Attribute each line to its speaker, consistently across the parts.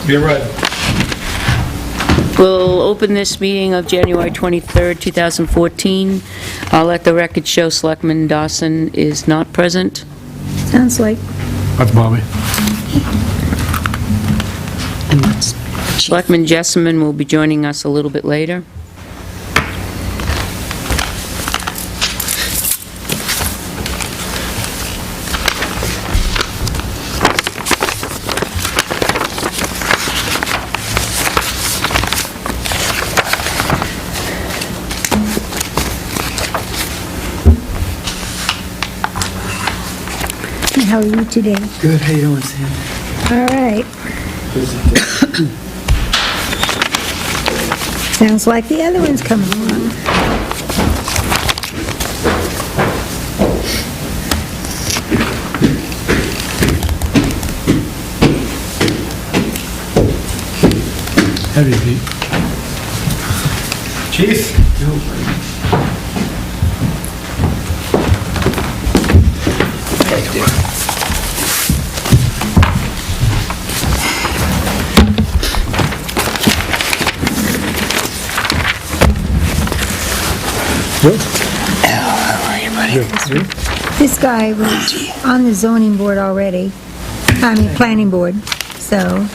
Speaker 1: Be read.
Speaker 2: We'll open this meeting of January 23rd, 2014. I'll let the record show Selectman Dawson is not present.
Speaker 3: Sounds like.
Speaker 1: That's Bobby.
Speaker 2: Selectman Jessamine will be joining us a little bit later.
Speaker 3: How are you today?
Speaker 4: Good, how you doing, Sam?
Speaker 3: All right. Sounds like the other one's coming along.
Speaker 1: Heavy, Pete. Chief? Good.
Speaker 3: This guy was on the zoning board already. I mean, planning board, so.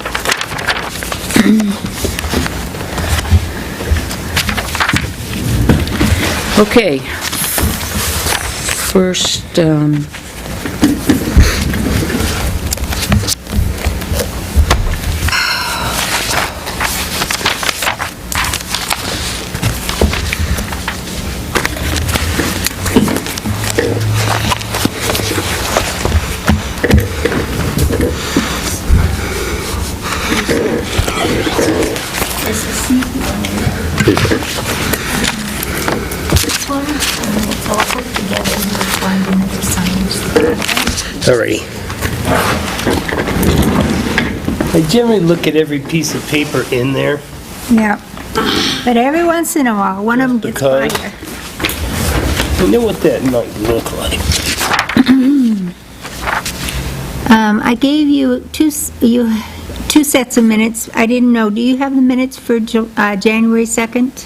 Speaker 2: Okay. First,
Speaker 3: This one, it's all put together and we'll find another sign.
Speaker 4: Alrighty. I generally look at every piece of paper in there.
Speaker 3: Yeah. But every once in a while, one of them gets
Speaker 4: Because-
Speaker 3: fire.
Speaker 4: I know what that might look like.
Speaker 3: I gave you two sets of minutes. I didn't know, do you have the minutes for January 2nd?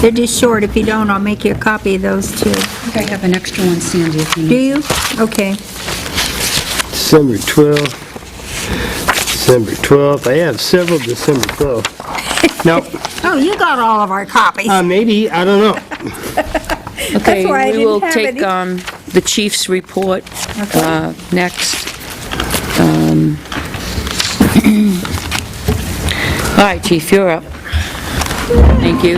Speaker 3: They're just short. If you don't, I'll make you a copy of those too.
Speaker 5: I have an extra one, Sandy, if you
Speaker 3: Do
Speaker 5: need.
Speaker 3: you? Okay.
Speaker 4: December 12th. December 12th. I have several December 12th. No,
Speaker 3: Oh, you got all of our copies.
Speaker 4: maybe, I don't know.
Speaker 2: okay,
Speaker 3: why I
Speaker 2: we will
Speaker 3: didn't have
Speaker 2: take
Speaker 3: any.
Speaker 2: the chief's report next. All right, Chief, you're up. Thank you.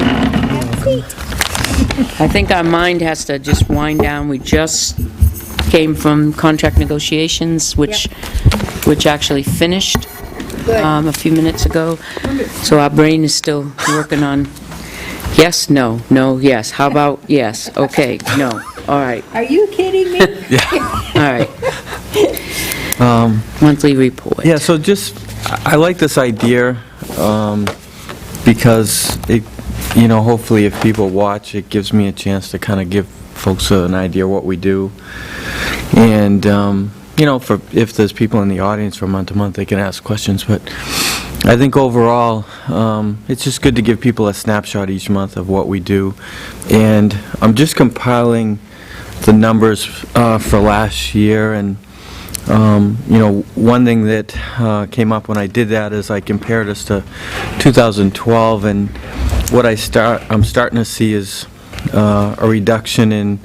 Speaker 2: I think our mind has to just wind down. We just came from contract negotiations, which actually finished a few minutes ago. So our brain is still working on yes, no, no, yes. How about yes? Okay, no. All right,
Speaker 3: Are you kidding me?
Speaker 2: all right. Monthly report.
Speaker 6: Yeah, so just, I like this idea, because it, hopefully if people watch, it gives me a chance to kind of give folks an idea what we do. And, if there's people in the audience from month to month, they can ask questions. But I think overall, it's just good to give people a snapshot each month of what we do. And I'm just compiling the numbers for last year, and one thing that came up when I did that is I compared us to 2012, and what I'm starting to see is a reduction in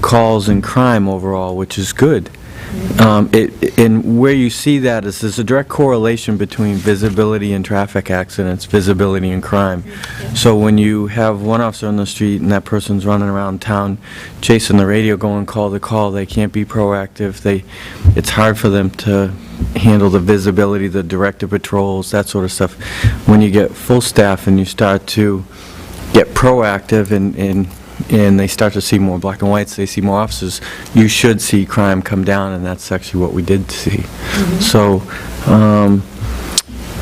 Speaker 6: calls and crime overall, which is good. And where you see that is there's a direct correlation between visibility and traffic accidents, visibility and crime. So when you have one officer on the street and that person's running around town chasing the radio going call to call, they can't be proactive. It's hard for them to handle the visibility, the directed patrols, that sort of stuff. When you get full staff and you start to get proactive and they start to see more black and whites, they see more officers, you should see crime come down, and that's actually what we did see. So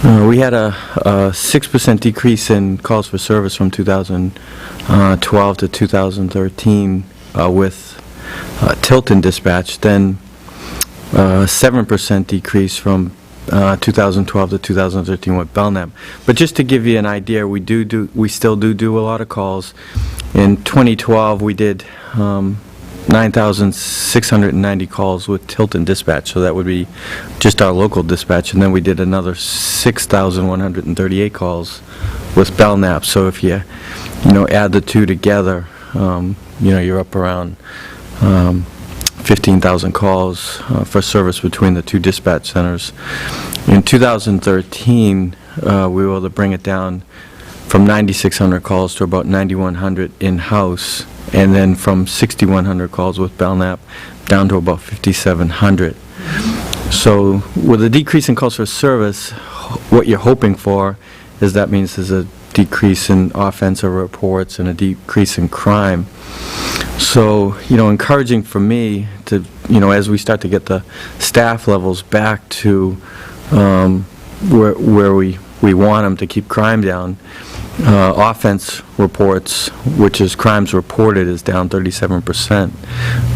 Speaker 6: we had a 6% decrease in calls for service from 2012 to 2013 with Tilton dispatch, then 7% decrease from 2012 to 2013 with Belknap. But just to give you an idea, we still do a lot of calls. In 2012, we did 9,690 calls with Tilton Dispatch, so that would be just our local dispatch, and then we did another 6,138 calls with Belknap. So if you add the two together, you're up around 15,000 calls for service between the two dispatch centers. In 2013, we were able to bring it down from 9,600 calls to about 9,100 in-house, and then from 6,100 calls with Belknap down to about 5,700. So with a decrease in calls for service, what you're hoping for is that means there's a decrease in offensive reports and a decrease in crime. So, encouraging for me to, as we start to get the staff levels back to where we want them to keep crime down, offense reports, which is crimes reported, is down 37%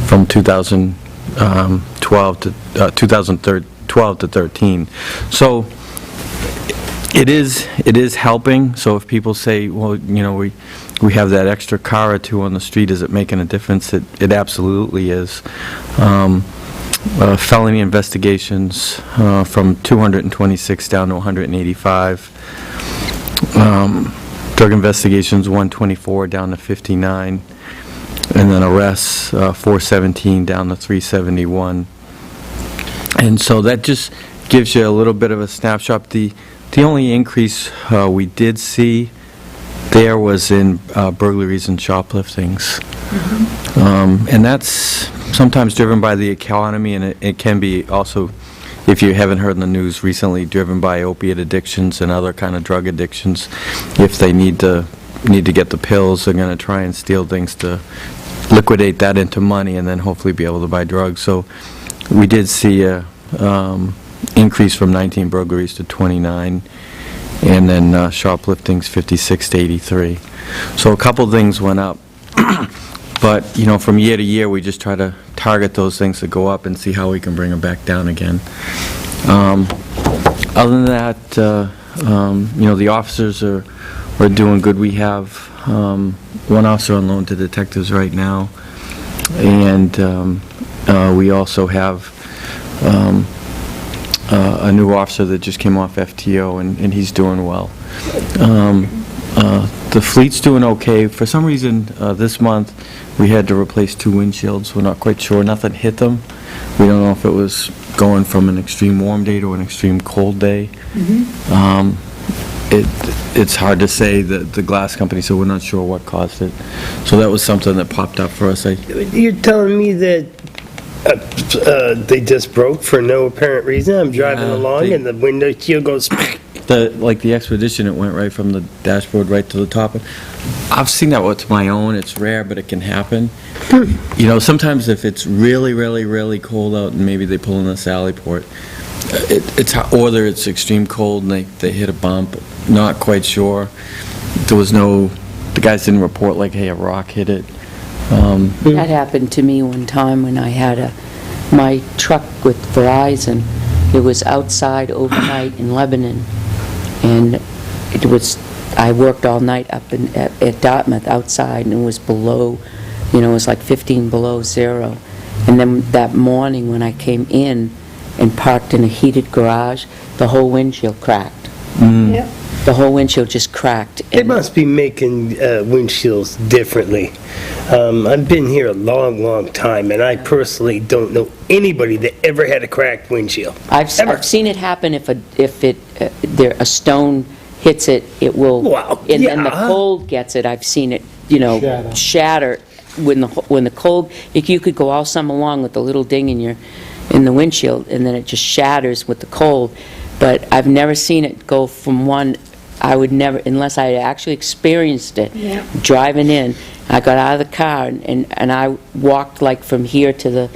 Speaker 6: from 2012 to 13. So it is helping. So if people say, well, we have that extra car or two on the street, is it making a difference? It absolutely is. Felony investigations from 226 down to 185. Drug investigations 124 down to 59. And then arrests 417 down to 371. And so that just gives you a little bit of a snapshot. The only increase we did see there was in burglaries and shopliftings. And that's sometimes driven by the economy, and it can be also, if you haven't heard in the news recently, driven by opiate addictions and other kind of drug addictions. If they need to get the pills, they're going to try and steal things to liquidate that into money and then hopefully be able to buy drugs. So we did see a increase from 19 burglaries to 29, and then shopliftings 56 to 83. So a couple things went up. But, from year to year, we just try to target those things that go up and see how we can bring them back down again. Other than that, the officers are doing good. We have one officer on loan to detectives right now, and we also have a new officer that just came off FTO, and he's doing well. The fleet's doing okay. For some reason, this month, we had to replace 2 windshields. We're not quite sure. Nothing hit them. We don't know if it was going from an extreme warm day to an extreme cold day. It's hard to say. The glass company said we're not sure what caused it. So that was something that popped up for us.
Speaker 4: You're telling me that they just broke for no apparent reason? I'm driving along and the window shield goes...
Speaker 6: The Expedition, it went right from the dashboard right to the top. I've seen that with my own. It's rare, but it can happen. Sometimes if it's really, really, really cold out and maybe they pull in the sally port, or it's extreme cold and they hit a bump, not quite sure. The guys didn't report like, hey, a rock hit it.
Speaker 2: That happened to me one time when I had my truck with Verizon. It was outside overnight in Lebanon, and I worked all night up at Dartmouth outside, and it was below, it was like 15 below zero. And then that morning when I came in and parked in a heated garage, the whole windshield cracked.
Speaker 3: Yep.
Speaker 2: The whole windshield just cracked.
Speaker 4: They must be making windshields differently. I've been here a long, long time, and I personally don't know anybody that ever had a cracked windshield.
Speaker 2: I've seen it happen if a stone hits it, it will.
Speaker 4: Wow,
Speaker 2: And then the
Speaker 4: yeah.
Speaker 2: cold gets it. I've seen it, shatter when the cold. You could go all summer long with the little ding in the windshield, and then it just shatters with the cold. But I've never seen it go from one. I would never, unless I actually experienced it.
Speaker 3: Yeah.
Speaker 2: Driving in, I got out of the car and I walked like from here to the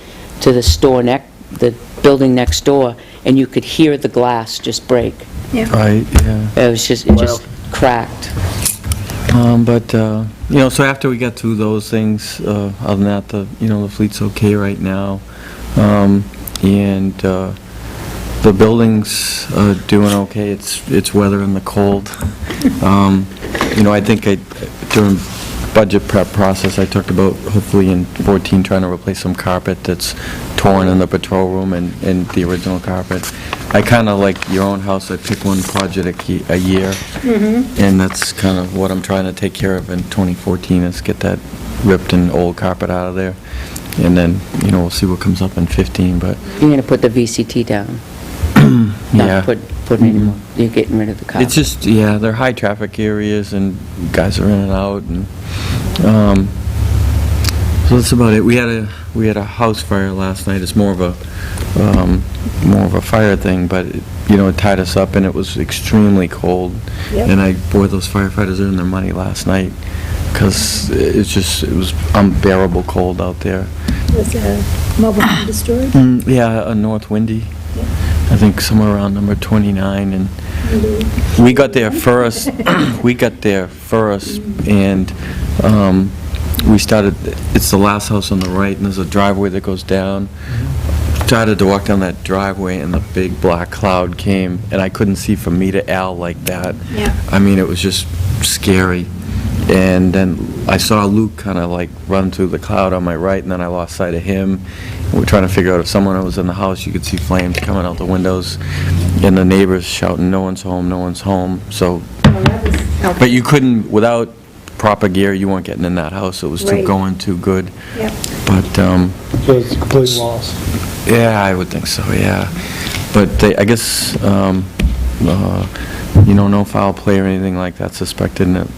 Speaker 2: store the building next door, and you could hear the glass just break.
Speaker 3: Yeah.
Speaker 6: Right, yeah.
Speaker 2: It just cracked.
Speaker 6: So after we got through those things, other than that, the fleet's okay right now. The building's doing okay. It's weathering the cold. I think during budget prep process, I talked about hopefully in 14 trying to replace some carpet that's torn in the patrol room and the original carpet. I kind of like your own house, I pick one project a year, and that's kind of what I'm trying to take care of in 2014, is get that ripped and old carpet out of there. And then, we'll see what comes up in 15, but...
Speaker 2: You're going to put the VCT down?
Speaker 6: Yeah.
Speaker 2: Not put any more, you're getting rid of the carpet?
Speaker 6: It's just, they're high-traffic areas, and guys are in and out, and, so that's about it. We had a house fire last night. It's more of a fire thing, but, it tied us up, and it was extremely cold.
Speaker 3: Yep.
Speaker 6: And those firefighters earned their money last night, because it was unbearable cold out there.
Speaker 3: Was a mobile home destroyed?
Speaker 6: Yeah, a North Windy. I think somewhere around number 29, and we got there first, and we started, it's the last house on the right, and there's a driveway that goes down. Started to walk down that driveway, and the big black cloud came, and I couldn't see from me to Al like that.
Speaker 3: Yeah.
Speaker 6: I mean, it was just scary. And then I saw Luke kind of like run through the cloud on my right, and then I lost sight of him. We're trying to figure out if someone was in the house. You could see flames coming out the windows, and the neighbors shouting, "No one's home, no one's home." So, but you couldn't, without proper gear, you weren't getting in that house. It was
Speaker 3: Right.
Speaker 6: going too good.
Speaker 3: Yep.
Speaker 6: But,
Speaker 4: So it's a complete loss.
Speaker 6: yeah, I would think so, yeah. But I guess, no foul play or anything like that suspected, and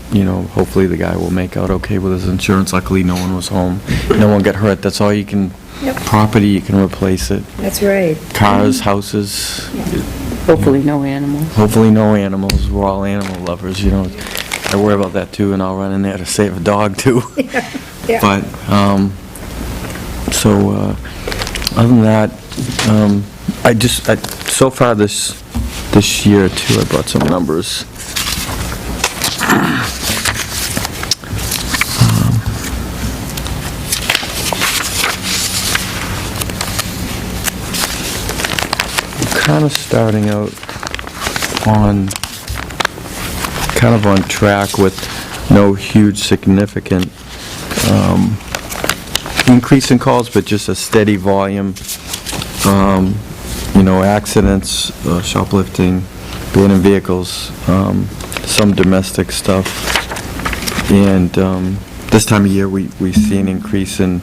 Speaker 6: hopefully the guy will make out okay with his insurance. Luckily, no one was home. No one got hurt. That's all you can,
Speaker 3: Yep.
Speaker 6: property, you can replace it.
Speaker 3: That's right.
Speaker 6: Cars, houses,
Speaker 2: Hopefully no animals.
Speaker 6: hopefully no animals. We're all animal lovers, I worry about that too, and I'll run in there to save a dog too.
Speaker 3: Yeah.
Speaker 6: But, other than that, so far this year too, I brought some numbers. Kind of starting out on track with no huge significant increase in calls, but just a steady volume. Accidents, shoplifting, abandoned vehicles, some domestic stuff. And this time of year, we see an increase in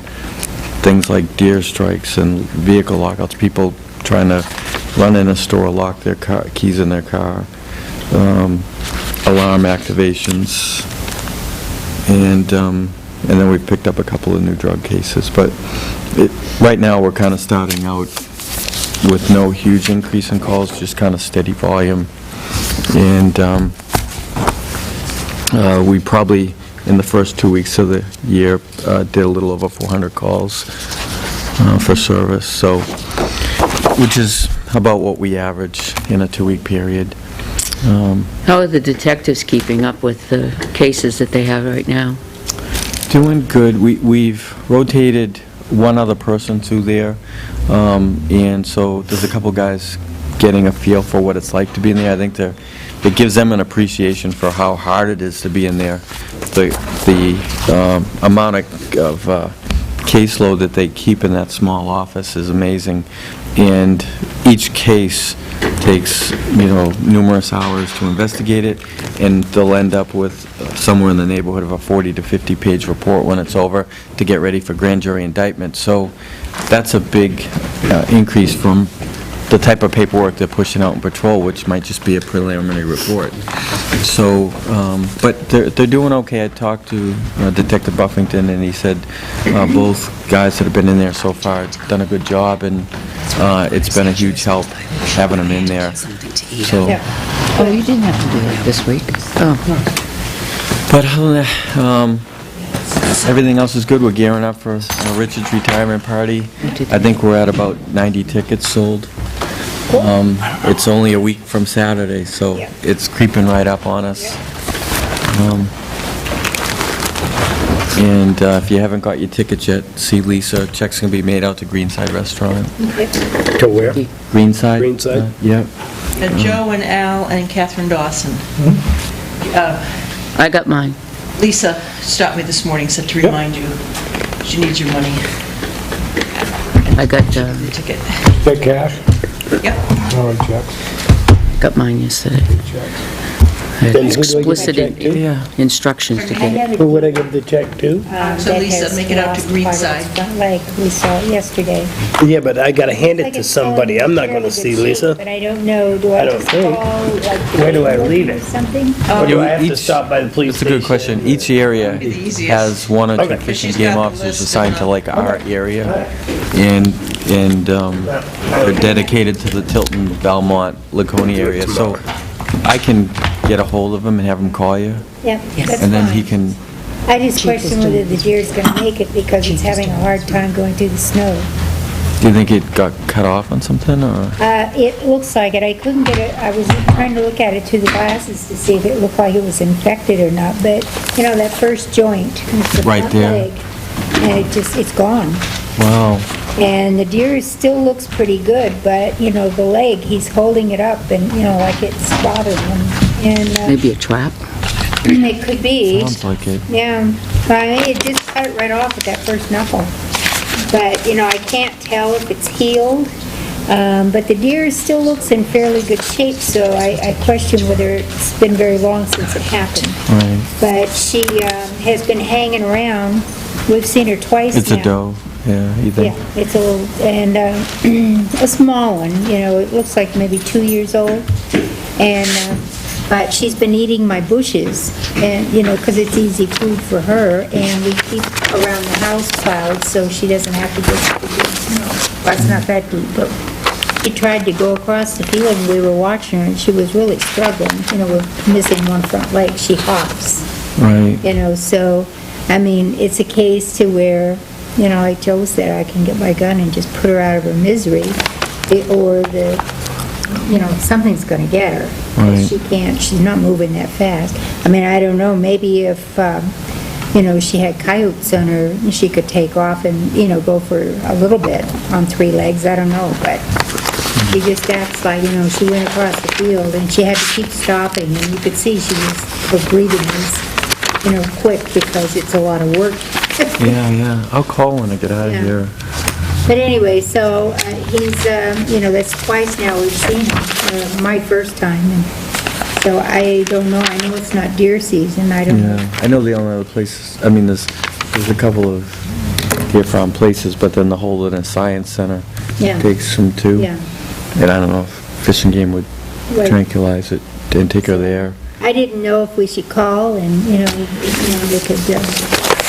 Speaker 6: things like deer strikes and vehicle lockouts, people trying to run in a store, lock their keys in their car, alarm activations, and then we've picked up a couple of new drug cases. But right now, we're kind of starting out with no huge increase in calls, just kind of steady volume. And we probably, in the first 2 weeks of the year, did a little over 400 calls for service, so, which is about what we average in a 2-week period.
Speaker 2: How are the detectives keeping up with the cases that they have right now?
Speaker 6: Doing good. We've rotated one other person through there, and so there's a couple guys getting a feel for what it's like to be in there. I think it gives them an appreciation for how hard it is to be in there. The amount of caseload that they keep in that small office is amazing, and each case takes, numerous hours to investigate it, and they'll end up with somewhere in the neighborhood of a 40 to 50-page report when it's over to get ready for grand jury indictment. So that's a big increase from the type of paperwork they're pushing out in patrol, which might just be a preliminary report. So, but they're doing okay. I talked to Detective Buffington, and he said both guys that have been in there so far have done a good job, and it's been a huge help having them in there. So,
Speaker 2: Oh, you didn't have to do it this week. Oh,
Speaker 6: but other than that, everything else is good. We're gearing up for Richard's retirement party. I think we're at about 90 tickets sold. It's only a week from Saturday, so it's creeping right up on us. And if you haven't got your tickets yet, see Lisa. Check's going to be made out to Greenside Restaurant.
Speaker 4: To where?
Speaker 6: Greenside?
Speaker 4: Greenside?
Speaker 6: Yep.
Speaker 7: Joe and Al and Catherine Dawson.
Speaker 2: I got mine.
Speaker 7: Lisa stopped me this morning, said to remind you, she needs your money,
Speaker 2: I got,
Speaker 7: the ticket.
Speaker 1: Is that cash?
Speaker 7: Yep.
Speaker 1: No, checks.
Speaker 2: got mine yesterday. I had
Speaker 4: Then who do I give the
Speaker 2: explicit
Speaker 4: check to?
Speaker 6: Yeah.
Speaker 2: instructions to get it.
Speaker 4: Who would I give the check to?
Speaker 7: So Lisa, make it out to Greenside.
Speaker 3: Like we saw yesterday.
Speaker 4: Yeah, but I gotta hand it to somebody. I'm not gonna see Lisa.
Speaker 3: But I don't know, do
Speaker 4: I
Speaker 3: I
Speaker 4: don't
Speaker 3: just
Speaker 4: think.
Speaker 3: call, like...
Speaker 4: Where do I leave it?
Speaker 3: Something?
Speaker 4: Or do I have to
Speaker 6: Each-
Speaker 4: stop by the police
Speaker 6: That's a good
Speaker 4: station?
Speaker 6: question. Each area
Speaker 7: Be the easiest.
Speaker 6: has one or two
Speaker 4: Okay.
Speaker 6: fishing
Speaker 7: She's
Speaker 6: game
Speaker 7: got the
Speaker 6: officers
Speaker 7: list
Speaker 6: assigned to
Speaker 7: and,
Speaker 6: like our area, and they're dedicated to the Tilton, Belmont, Laconia area, so I can get a hold of him and have him call you,
Speaker 3: Yeah, that's
Speaker 6: and then he
Speaker 3: fine.
Speaker 6: can,
Speaker 3: I just question whether the deer's gonna make it because it's having a hard time going through the snow.
Speaker 6: do you think it got cut off on something, or?
Speaker 3: It looks like it. I couldn't get it, I was trying to look at it through the glasses to see if it looked like it was infected or not, but, you know, that first joint, it's the
Speaker 6: Right
Speaker 3: front
Speaker 6: there.
Speaker 3: leg, and it's gone.
Speaker 6: Wow,
Speaker 3: And the deer still looks pretty good, but, you know, the leg, he's holding it up and, you know, like it's bothering him. And
Speaker 2: Maybe a trap?
Speaker 3: it could be.
Speaker 6: sounds like it.
Speaker 3: Yeah, I mean, it just cut it right off at that first knuckle. But, you know, I can't tell if it's healed, but the deer still looks in fairly good shape, so I question whether it's been very long since it happened.
Speaker 6: Right,
Speaker 3: But she has been hanging around. We've seen her twice now.
Speaker 6: it's a doe, yeah, you think?
Speaker 3: Yeah, it's a little, and a small one, you know, it looks like maybe 2 years old. And, but she's been eating my bushes, and, you know, because it's easy food for her, and we keep around the house plowed, so she doesn't have to go to the deep snow. That's not that deep, but she tried to go across the field, and we were watching her, and she was really struggling, you know, with missing one front leg. She hops.
Speaker 6: Right,
Speaker 3: You know, so, I mean, it's a case to where, you know, like Joe said, I can get my gun and just put her out of her misery, or you know, something's gonna get her.
Speaker 6: Right.
Speaker 3: She can't, she's not moving that fast. I mean, I don't know, maybe if, you know, she had coyotes on her, she could take off and, you know, go for a little bit on 3 legs, I don't know, but she just acts like, you know, she went across the field and she had to keep stopping, and you could see her breathing was, you know, quick because it's a lot of work.
Speaker 6: yeah, I'll call when I get out of
Speaker 3: Yeah.
Speaker 6: here.
Speaker 3: But anyway, so he's, you know, that's twice now we've seen him, my first time, and so I don't know, I know it's not deer season, I don't know.
Speaker 6: Yeah, I know the only other places, I mean, there's a couple of deer farm places, but then the Holderness Science Center
Speaker 3: Yeah.
Speaker 6: takes them too.
Speaker 3: Yeah.
Speaker 6: And I don't know if Fish and Game would
Speaker 3: Right.
Speaker 6: tranquilize it and take her there.
Speaker 3: I didn't know if we should call and, you know, they could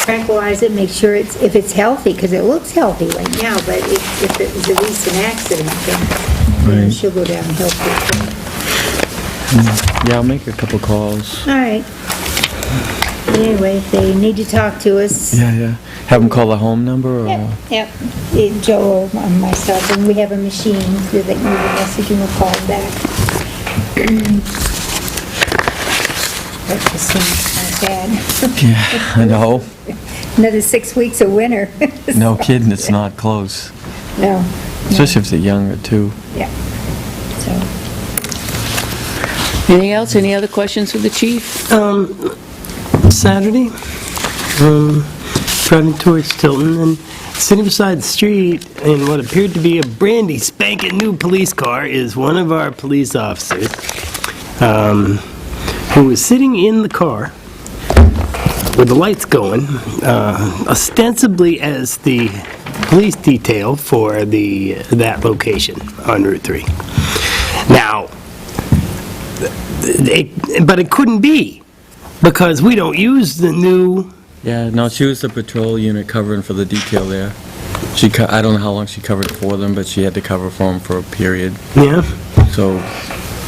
Speaker 3: tranquilize it, make sure if it's healthy, because it looks healthy right now, but if it was a recent accident, then
Speaker 6: Right.
Speaker 3: she'll go down and help her.
Speaker 6: Yeah, I'll make a couple calls.
Speaker 3: All right. Anyway, if they need to talk to us.
Speaker 6: Yeah. Have them call the home number, or?
Speaker 3: Yep. Joe or myself, and we have a machine so that you will message and we'll call back. That's the same, bad.
Speaker 6: Yeah, I know.
Speaker 3: Another 6 weeks of winter.
Speaker 6: No kidding, it's not close.
Speaker 3: No,
Speaker 6: Especially if they're younger, too.
Speaker 3: yeah. So,
Speaker 2: Anything else? Any other questions for the chief?
Speaker 4: Saturday, driving towards Tilton, and sitting beside the street in what appeared to be a brandy spanking new police car is one of our police officers, who was sitting in the car with the lights going, ostensibly as the police detail for that location on Route 3. Now, but it couldn't be, because we don't use the new...
Speaker 6: Yeah, no, she was the patrol unit covering for the detail there. I don't know how long she covered for them, but she had to cover for them for a period.
Speaker 4: Yeah?
Speaker 6: So,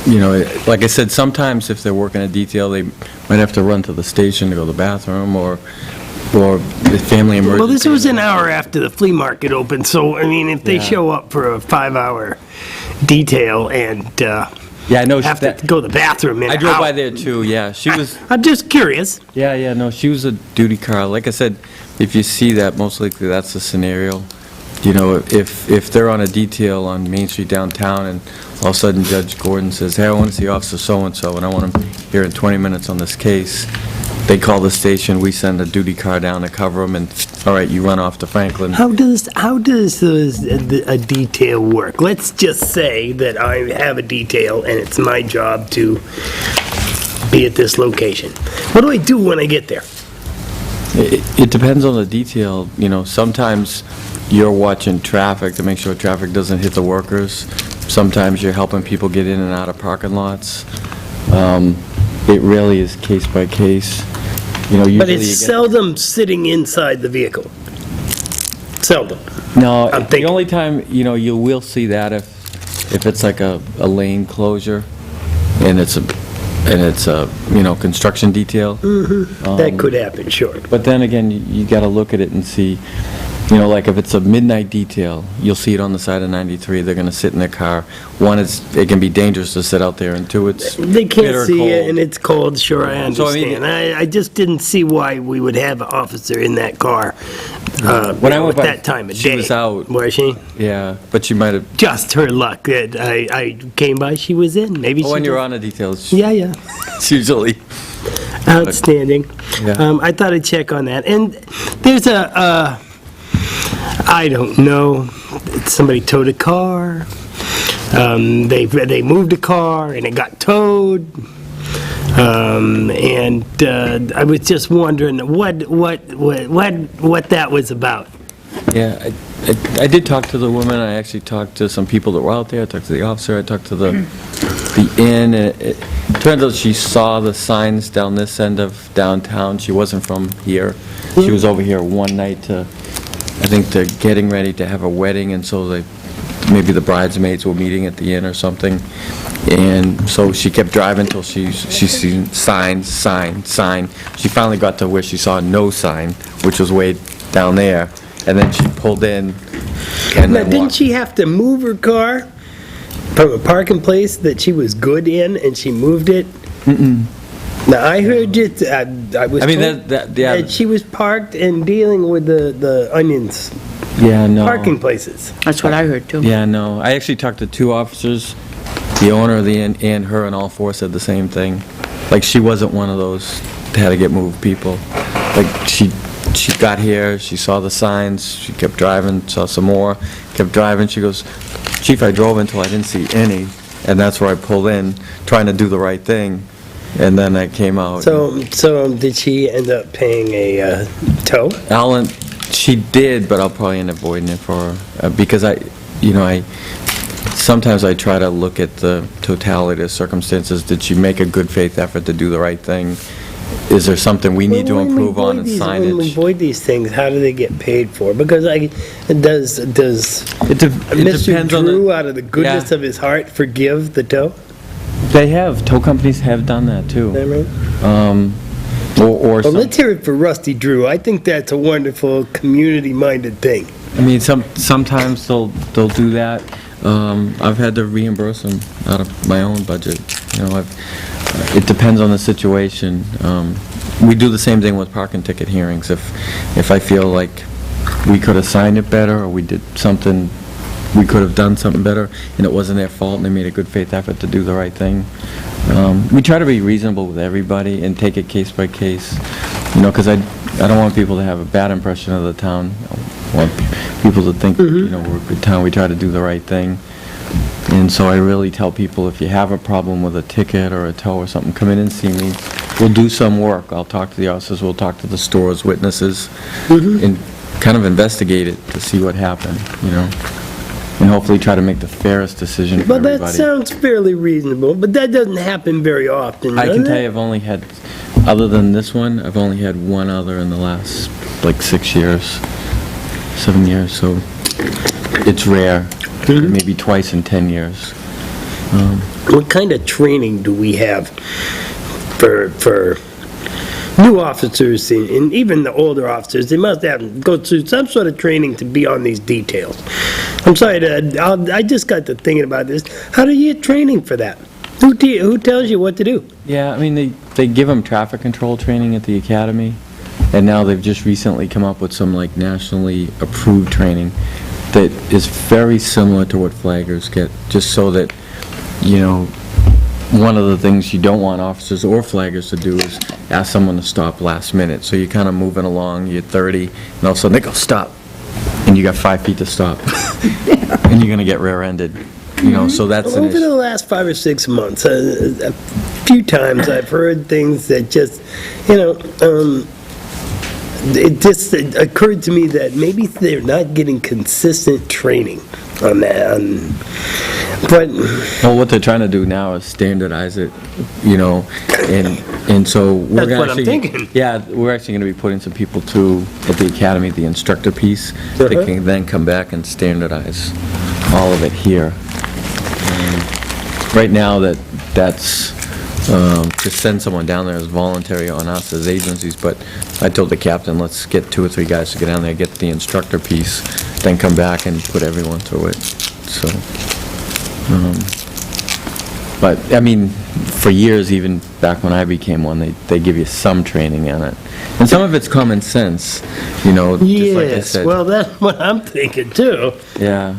Speaker 6: you know, like I said, sometimes if they're working a detail, they might have to run to the station to go to the bathroom, or the family emergency.
Speaker 4: Well, this was an hour after the flea market opened, so, I mean, if they
Speaker 6: Yeah.
Speaker 4: show up for a 5-hour detail and
Speaker 6: Yeah, I know.
Speaker 4: have to go to the bathroom and
Speaker 6: I drove by
Speaker 4: out.
Speaker 6: there too, yeah. She was,
Speaker 4: I'm just curious.
Speaker 6: yeah, no, she was a duty car. Like I said, if you see that, most likely that's the scenario. You know, if they're on a detail on Main Street downtown and all of a sudden Judge Gordon says, hey, I want to see Officer so-and-so and I want him here in 20 minutes on this case, they call the station, we send a duty car down to cover them, and, all right, you run off to Franklin.
Speaker 4: How does a detail work? Let's just say that I have a detail and it's my job to be at this location. What do I do when I get there?
Speaker 6: It depends on the detail, you know, sometimes you're watching traffic to make sure traffic doesn't hit the workers. Sometimes you're helping people get in and out of parking lots. It really is case by case. You know, usually
Speaker 4: But
Speaker 6: you
Speaker 4: it's
Speaker 6: get...
Speaker 4: seldom sitting inside the vehicle. Seldom.
Speaker 6: No,
Speaker 4: I'm
Speaker 6: the
Speaker 4: thinking.
Speaker 6: only time, you know, you will see that if it's like a lane closure and it's a, you know, construction detail.
Speaker 4: That could happen, sure.
Speaker 6: But then again, you gotta look at it and see, you know, like if it's a midnight detail, you'll see it on the side of 93, they're gonna sit in their car. One, it can be dangerous to sit out there, and two, it's
Speaker 4: They can't
Speaker 6: bitter
Speaker 4: see it,
Speaker 6: cold.
Speaker 4: and it's cold, sure, I
Speaker 6: So, I mean-
Speaker 4: understand. I just didn't see why we would have an officer in that car
Speaker 6: When I went
Speaker 4: at
Speaker 6: by,
Speaker 4: that time of day.
Speaker 6: she was out.
Speaker 4: Was she?
Speaker 6: Yeah, but she might have,
Speaker 4: Just her luck that I came by, she was in, maybe she
Speaker 6: when you're
Speaker 4: just-
Speaker 6: on a detail, it's
Speaker 4: Yeah,
Speaker 6: usually,
Speaker 4: outstanding.
Speaker 6: Yeah.
Speaker 4: I thought I'd check on that. And there's I don't know, somebody towed a car, they moved a car and it got towed. And I was just wondering what that was about.
Speaker 6: yeah. I did talk to the woman, I actually talked to some people that were out there, I talked to the officer, I talked to the inn, and it turns out she saw the signs down this end of downtown, she wasn't from here. She was over here one night to, I think they're getting ready to have a wedding, and so maybe the bridesmaids were meeting at the inn or something. And so she kept driving till she seen sign. She finally got to where she saw no sign, which was way down there. And then she pulled in and
Speaker 4: Now,
Speaker 6: then
Speaker 4: didn't
Speaker 6: walked.
Speaker 4: she have to move her car from a parking place that she was good in, and she moved it? Now, I heard it, I was
Speaker 6: I mean,
Speaker 4: told
Speaker 6: yeah.
Speaker 4: that she was parked and dealing with the onions,
Speaker 6: Yeah, no.
Speaker 4: parking places.
Speaker 2: That's what I heard, too.
Speaker 6: Yeah, no. I actually talked to two officers, the owner of the inn and her, and all four said the same thing. Like, she wasn't one of those that had to get moved people. Like, she got here, she saw the signs, she kept driving, saw some more, kept driving. She goes, Chief, I drove until I didn't see any, and that's where I pulled in, trying to do the right thing, and then I came out.
Speaker 4: So did she end up paying a tow?
Speaker 6: Alan, she did, but I'll probably end up voiding it for her, because sometimes I try to look at the totality of circumstances. Did she make a good faith effort to do the right thing? Is there something we need to
Speaker 4: When we
Speaker 6: improve on in
Speaker 4: void these- When we
Speaker 6: signage?
Speaker 4: void these things, how do they get paid for? Because does
Speaker 6: It
Speaker 4: Mr.
Speaker 6: depends on
Speaker 4: Drew,
Speaker 6: the,
Speaker 4: out of the goodness
Speaker 6: Yeah.
Speaker 4: of his heart, forgive the tow?
Speaker 6: they have, tow companies have done that
Speaker 4: Is
Speaker 6: too.
Speaker 4: that right?
Speaker 6: Or
Speaker 4: Well,
Speaker 6: some,
Speaker 4: let's hear it for Rusty Drew. I think that's a wonderful, community-minded thing.
Speaker 6: I mean, sometimes they'll do that. I've had to reimburse them out of my own budget, you know, it depends on the situation. We do the same thing with parking ticket hearings. If I feel like we could have signed it better, or we did something, we could have done something better, and it wasn't their fault, and they made a good faith effort to do the right thing. We try to be reasonable with everybody and take it case by case, you know, because I don't want people to have a bad impression of the town. I want people to think, you know, we're a good town, we try to do the right thing. And so I really tell people, if you have a problem with a ticket or a tow or something, come in and see me. We'll do some work. I'll talk to the officers, we'll talk to the store's witnesses, and kind of investigate it to see what happened, you know? And hopefully try to make the fairest decision for
Speaker 4: Well, that
Speaker 6: everybody.
Speaker 4: sounds fairly reasonable, but that doesn't happen very often,
Speaker 6: I
Speaker 4: does
Speaker 6: can tell
Speaker 4: it?
Speaker 6: you, I've only had, other than this one, I've only had one other in the last, like, 7 years, so it's rare. Maybe twice in 10 years.
Speaker 4: What kind of training do we have for new officers and even the older officers? They must have to go through some sort of training to be on these details. I'm sorry, I just got to thinking about this. How do you get training for that? Who tells you what to do?
Speaker 6: Yeah, I mean, they give them traffic control training at the academy, and now they've just recently come up with some, like, nationally approved training that is very similar to what flaggers get, just so that, you know, one of the things you don't want officers or flaggers to do is ask someone to stop last minute. So you're kind of moving along, you're 30, and all of a sudden they go, stop, and you got 5 feet to stop, and you're gonna get rear-ended, you know, so that's an
Speaker 4: Over
Speaker 6: issue.
Speaker 4: the last 5 or 6 months, a few times I've heard things that just, you know, it just occurred to me that maybe they're not getting consistent training on that. But
Speaker 6: Well, what they're trying to do now is standardize it, you know, and so we're
Speaker 4: That's
Speaker 6: gonna
Speaker 4: what I'm
Speaker 6: actually...
Speaker 4: thinking.
Speaker 6: Yeah, we're actually gonna be putting some people too at the academy, the instructor piece, that can then come back and standardize all of it here. Right now, that's, to send someone down there is voluntary on us as agencies, but I told the captain, let's get 2 or 3 guys to get down there, get the instructor piece, then come back and put everyone through it, so. But, I mean, for years, even back when I became one, they give you some training on it. And some of it's common sense, you know, just like I
Speaker 4: yes,
Speaker 6: said.
Speaker 4: well, that's what I'm thinking too.
Speaker 6: Yeah.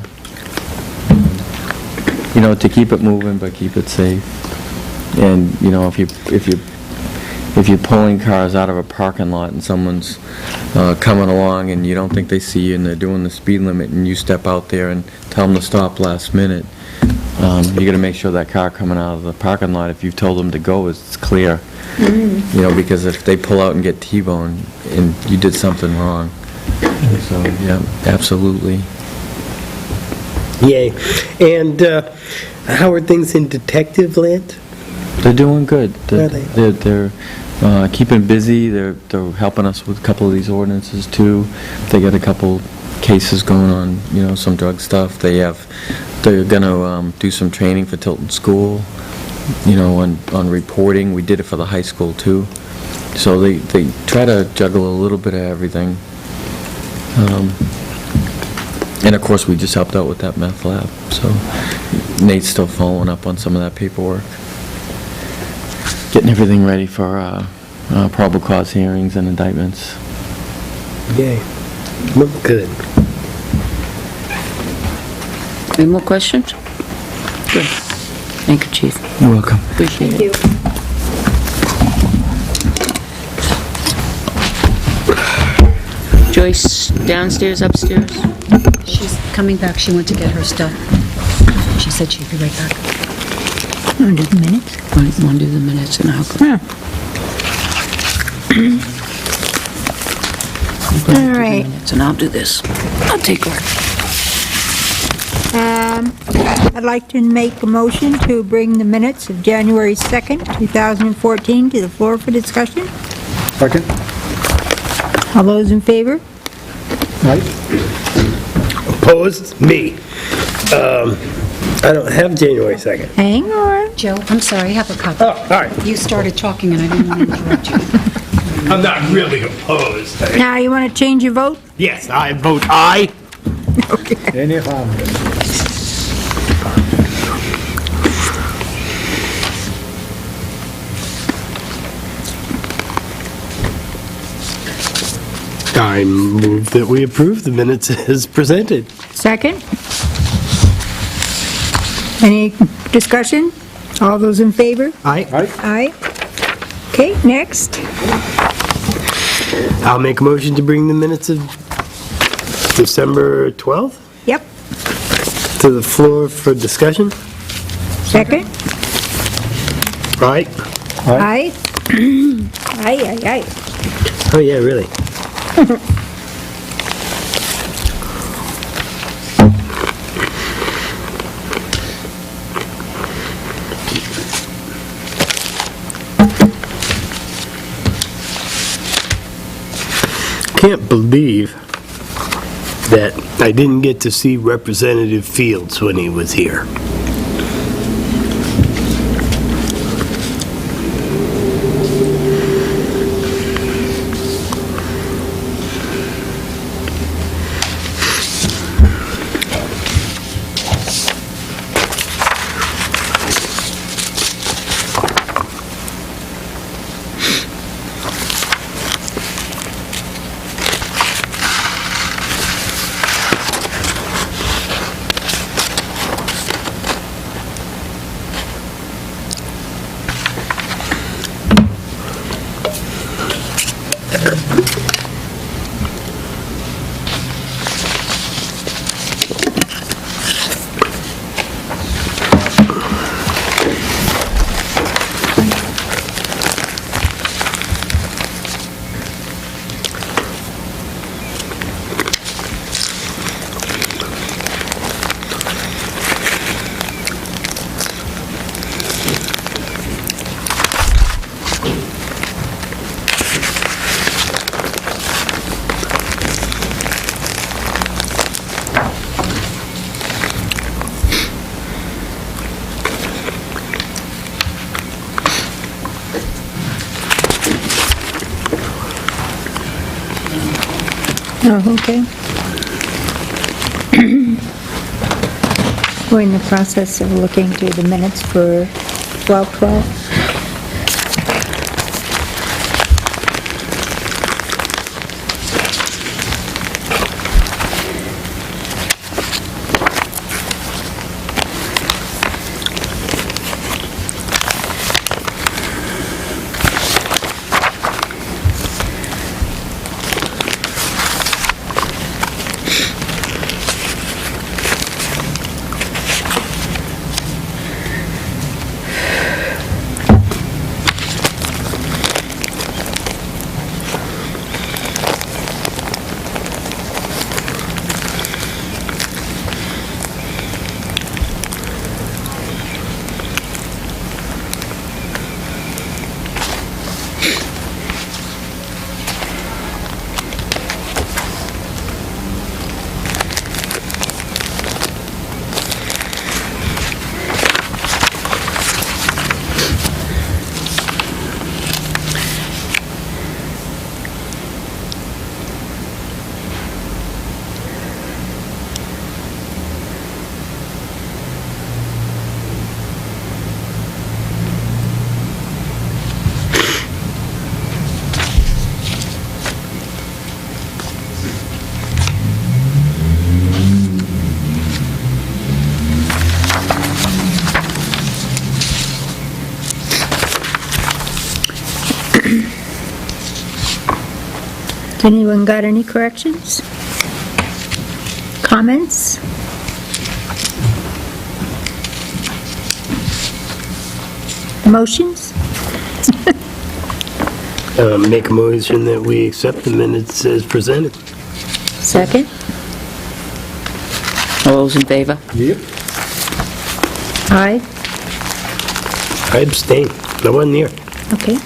Speaker 6: You know, to keep it moving, but keep it safe. And, you know, if you're pulling cars out of a parking lot and someone's coming along and you don't think they see you and they're doing the speed limit and you step out there and tell them to stop last minute, you gotta make sure that car coming out of the parking lot, if you've told them to go, is clear. You know, because if they pull out and get T-boned and you did something wrong. So, yeah, absolutely.
Speaker 4: Yay. And how are things in detective land?
Speaker 6: They're doing good.
Speaker 4: Are they?
Speaker 6: They're keeping busy. They're helping us with a couple of these ordinances too. They got a couple cases going on, you know, some drug stuff. They're gonna do some training for Tilton School, you know, on reporting. We did it for the high school too. So they try to juggle a little bit of everything. And of course, we just helped out with that meth lab, so Nate's still following up on some of that paperwork. Getting everything ready for probable cause hearings and indictments.
Speaker 4: Yay. Well, good.
Speaker 2: Any more questions? Good. Thank you, Chief.
Speaker 6: You're welcome.
Speaker 2: Appreciate it. Joyce, downstairs, upstairs?
Speaker 5: She's coming back. She went to get her stuff. She said she'd be right back.
Speaker 3: Want to do the minutes?
Speaker 2: Want to do the minutes and I'll go.
Speaker 3: All right.
Speaker 2: Minutes and I'll do this. I'll take her.
Speaker 3: I'd like to make a motion to bring the minutes of January 2nd, 2014 to the floor for discussion.
Speaker 1: Second?
Speaker 3: All those in favor?
Speaker 1: Right?
Speaker 4: Opposed? Me. I don't have January 2nd.
Speaker 3: Hang on.
Speaker 5: Joe, I'm sorry, I have a copy.
Speaker 4: Oh, all right.
Speaker 5: You started talking and I didn't want to interrupt you.
Speaker 4: I'm not really opposed.
Speaker 3: Now, you want to change your vote?
Speaker 4: Yes, I vote aye.
Speaker 1: Any harm?
Speaker 4: I move that we approve the minutes as presented.
Speaker 3: Second? Any discussion? All those in favor?
Speaker 4: Aye.
Speaker 3: Aye. Okay, next.
Speaker 4: I'll make a motion to bring the minutes of December 12th
Speaker 3: Yep.
Speaker 4: to the floor for discussion.
Speaker 3: Second?
Speaker 4: Aye.
Speaker 3: Aye. Aye, aye, aye.
Speaker 4: Oh, yeah, really. Can't believe that I didn't get to see Representative Fields when he was here.
Speaker 3: Oh, okay. We're in the process of looking through the minutes for 12/12. Anyone got any corrections? Comments? Motions?
Speaker 4: Make a motion that we accept the minutes as presented.
Speaker 3: Second?
Speaker 2: All those in favor?
Speaker 1: Yep.
Speaker 3: Aye.
Speaker 4: I abstain. I wasn't here.
Speaker 3: Okay.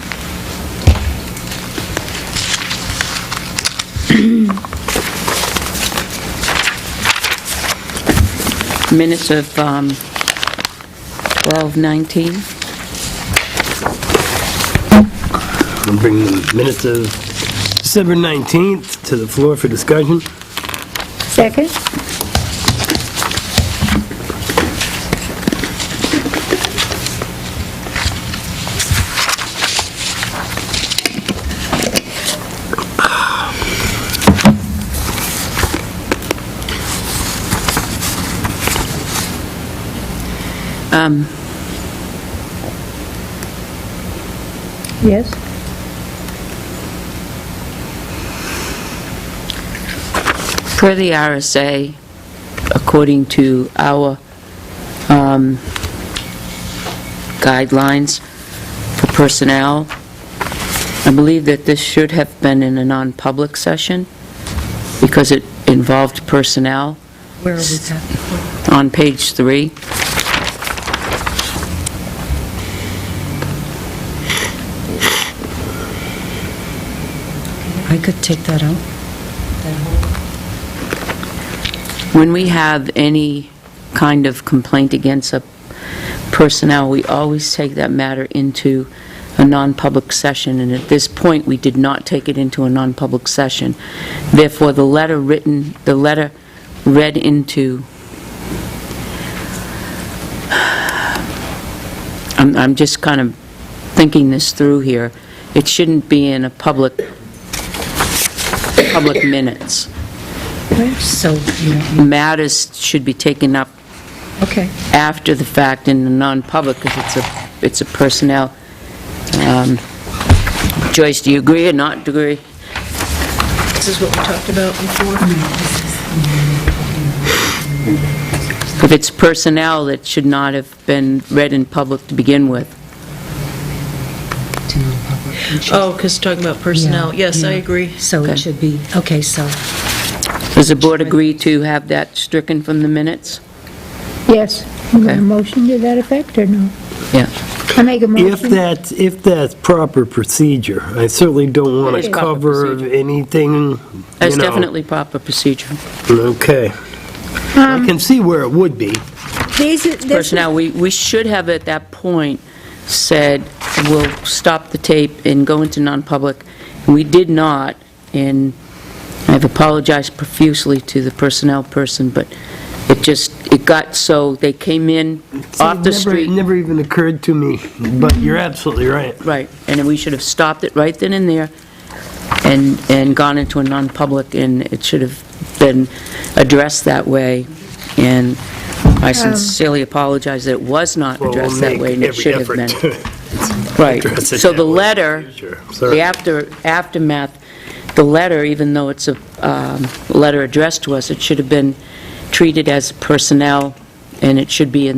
Speaker 2: Minutes of 12/19.
Speaker 4: I'll bring the minutes of December 19th to the floor for discussion.
Speaker 3: Second? Yes?
Speaker 2: Per the RSA, according to our guidelines for personnel, I believe that this should have been in a non-public session because it involved personnel
Speaker 5: Where was that?
Speaker 2: on page 3.
Speaker 5: I could take that out.
Speaker 2: When we have any kind of complaint against a personnel, we always take that matter into a non-public session, and at this point, we did not take it into a non-public session. Therefore, the letter read into, I'm just kind of thinking this through here, it shouldn't be in a public minutes.
Speaker 5: So, you want me,
Speaker 2: Matters should be taken up
Speaker 5: okay.
Speaker 2: after the fact in the non-public, because it's a personnel. Joyce, do you agree or not agree?
Speaker 7: This is what we talked about before.
Speaker 2: If it's personnel, that should not have been read in public to begin with.
Speaker 5: To non-public.
Speaker 7: Oh, because talking about personnel,
Speaker 5: Yeah,
Speaker 7: yes, I
Speaker 5: yeah.
Speaker 7: agree.
Speaker 5: So
Speaker 2: Okay.
Speaker 5: it should be, okay, so,
Speaker 2: Does the board agree to have that stricken from the minutes?
Speaker 3: Yes. You want
Speaker 2: Okay.
Speaker 3: a motion to that effect, or no?
Speaker 2: Yeah.
Speaker 3: I make a
Speaker 4: If
Speaker 3: motion.
Speaker 4: that's proper procedure, I certainly don't want
Speaker 2: It is
Speaker 4: to
Speaker 2: proper
Speaker 4: cover
Speaker 2: procedure.
Speaker 4: anything,
Speaker 2: That's
Speaker 4: you know.
Speaker 2: definitely proper procedure.
Speaker 4: Okay. I can see where it would be.
Speaker 3: This is-
Speaker 2: Personnel, we should have at that point said, we'll stop the tape and go into non-public. We did not, and I've apologized profusely to the personnel person, but it got so, they came in off the
Speaker 4: It
Speaker 2: street.
Speaker 4: never even occurred to me, but you're absolutely right.
Speaker 2: Right, and then we should have stopped it right then and there and gone into a non-public, and it should have been addressed that way. And I sincerely apologize that it was not
Speaker 4: Well, we'll
Speaker 2: addressed that
Speaker 4: make
Speaker 2: way, and it
Speaker 4: every
Speaker 2: should have
Speaker 4: effort
Speaker 2: been.
Speaker 4: to
Speaker 2: Right.
Speaker 4: address it
Speaker 2: So
Speaker 4: that
Speaker 2: the
Speaker 4: way in
Speaker 2: letter,
Speaker 4: future. Sorry.
Speaker 2: the aftermath, the letter, even though it's a letter addressed to us, it should have been treated as personnel, and it should be,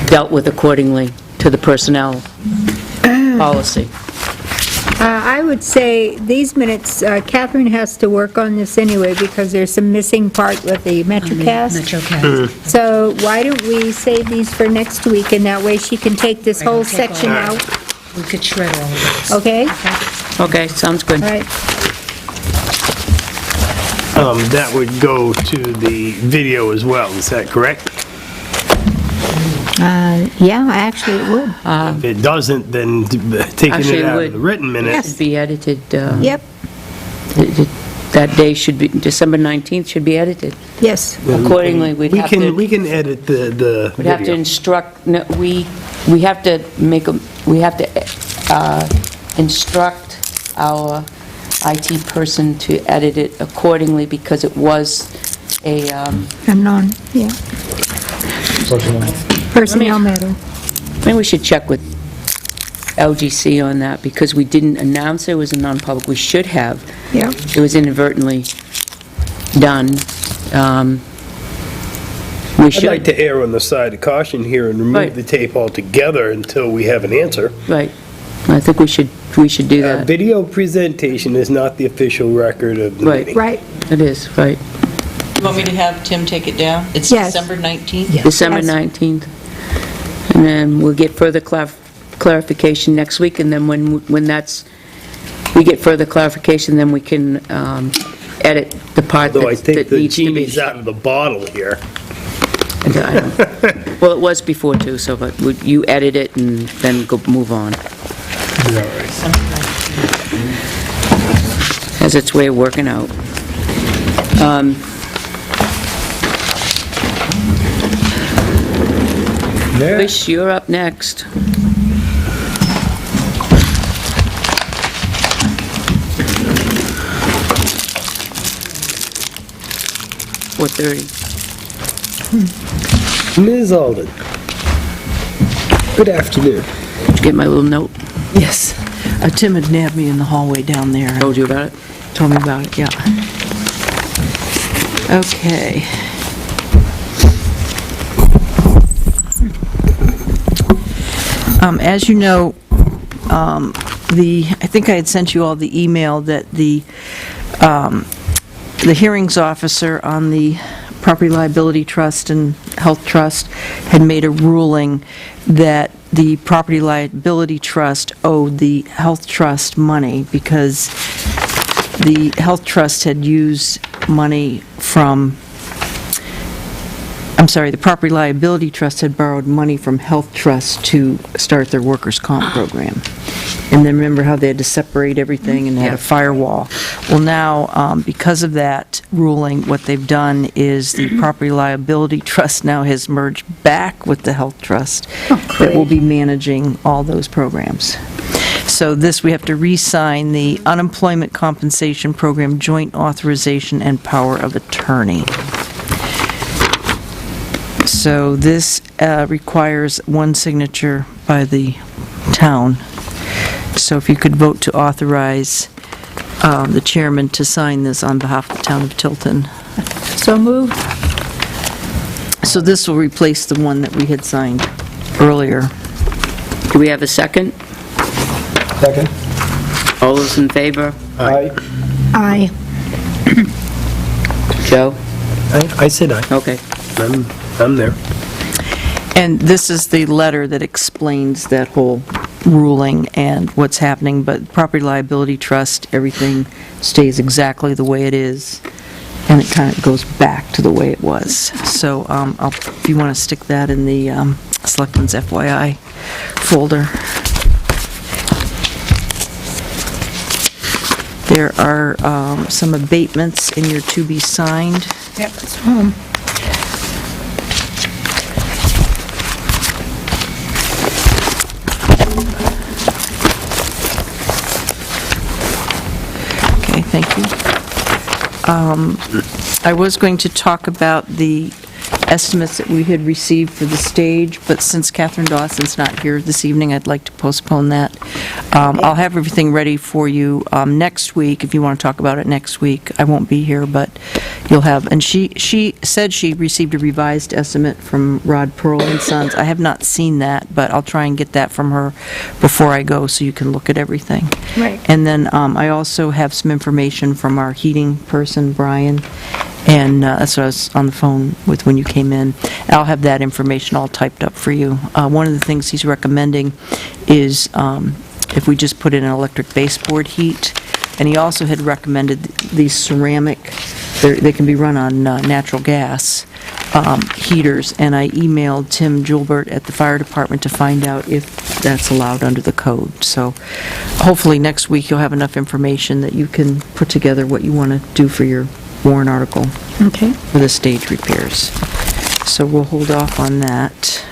Speaker 2: dealt with accordingly to the personnel policy.
Speaker 3: I would say these minutes, Catherine has to work on this anyway, because there's some missing part with the MetroCast.
Speaker 5: MetroCast.
Speaker 3: So why don't we save these for next week, and that way she can take this
Speaker 5: Right,
Speaker 3: whole
Speaker 5: I'll take all
Speaker 3: section
Speaker 5: that.
Speaker 3: out,
Speaker 5: We could shred all of those.
Speaker 3: okay?
Speaker 2: Okay, sounds good.
Speaker 3: All right.
Speaker 4: That would go to the video as well, is that correct?
Speaker 3: Yeah, actually it would.
Speaker 4: If it doesn't, then taking
Speaker 2: Actually,
Speaker 4: it
Speaker 2: it
Speaker 4: out
Speaker 2: would.
Speaker 4: of the written minutes.
Speaker 2: Should be edited.
Speaker 3: Yep,
Speaker 2: That day should be, December 19th should be edited.
Speaker 3: yes.
Speaker 2: Accordingly, we'd have to...
Speaker 4: We can edit the
Speaker 2: We'd have to
Speaker 4: video.
Speaker 2: instruct, no, we have to instruct our IT person to edit it accordingly, because it was a,
Speaker 3: Yeah, personnel matter.
Speaker 2: maybe we should check with LGC on that, because we didn't announce it was a non-public. We should have.
Speaker 3: Yeah.
Speaker 2: It was inadvertently done. We
Speaker 4: I'd like
Speaker 2: should,
Speaker 4: to err on the side of caution here and remove
Speaker 2: Right.
Speaker 4: the tape altogether until we have an answer.
Speaker 2: right. I think we should do that.
Speaker 4: Video presentation is not the official record of the
Speaker 2: Right.
Speaker 4: meeting.
Speaker 3: Right,
Speaker 2: It is, right.
Speaker 7: You want me to have Tim take it down? It's
Speaker 3: Yes.
Speaker 7: December 19th?
Speaker 5: Yes.
Speaker 2: December
Speaker 3: Yes.
Speaker 2: 19th. And then we'll get further clarification next week, and then when we get further clarification, then we can edit the part
Speaker 4: Though I
Speaker 2: that
Speaker 4: think the
Speaker 2: needs to be...
Speaker 4: genie's out of the bottle here.
Speaker 2: Well, it was before too, so but you edit it and then move on. Has its way of working out. Wish, you're up next. What 30?
Speaker 4: Ms. Alden. Good afternoon.
Speaker 2: Did you get my little note?
Speaker 8: Yes. Tim had nabbed me in the hallway down there and
Speaker 2: Told you about it?
Speaker 8: told me about it, yeah. Okay. As you know, I think I had sent you all the email that the hearings officer on the Property Liability Trust and Health Trust had made a ruling that the Property Liability Trust owed the Health Trust money because the Health Trust had used money from, I'm sorry, the Property Liability Trust had borrowed money from Health Trust to start their workers' comp program. And then remember how they had to separate everything and had a firewall? Well, now, because of that ruling, what they've done is the Property Liability Trust now has merged back with the Health Trust that will be managing all those programs. So this, we have to re-sign the Unemployment Compensation Program Joint Authorization and Power of Attorney. So this requires one signature by the town. So if you could vote to authorize the chairman to sign this on behalf of the town of Tilton.
Speaker 3: So moved.
Speaker 8: So this will replace the one that we had signed earlier.
Speaker 2: Do we have a second?
Speaker 1: Second.
Speaker 2: All those in favor?
Speaker 1: Aye.
Speaker 3: Aye.
Speaker 2: Joe?
Speaker 4: I said aye.
Speaker 2: Okay.
Speaker 4: I'm there.
Speaker 8: And this is the letter that explains that whole ruling and what's happening, but property liability trust, everything stays exactly the way it is, and it kind of goes back to the way it was. So if you want to stick that in the Selectmen's FYI folder. There are some abatements in your to be signed.
Speaker 3: Yep, it's home.
Speaker 8: Okay, thank you. I was going to talk about the estimates that we had received for the stage, but since Catherine Dawson's not here this evening, I'd like to postpone that. I'll have everything ready for you next week, if you want to talk about it next week. I won't be here, but you'll have, and she said she received a revised estimate from Rod Pearl and Sons. I have not seen that, but I'll try and get that from her before I go, so you can look at everything.
Speaker 3: Right.
Speaker 8: And then I also have some information from our heating person, Brian, and that's what I was on the phone with when you came in. I'll have that information all typed up for you. One of the things he's recommending is if we just put in an electric baseboard heat, and he also had recommended these ceramic, they can be run on natural gas heaters, and I emailed Tim Gilbert at the fire department to find out if that's allowed under the code. So hopefully next week you'll have enough information that you can put together what you want to do for your warrant article
Speaker 3: Okay.
Speaker 8: for the stage repairs. So we'll hold off on that.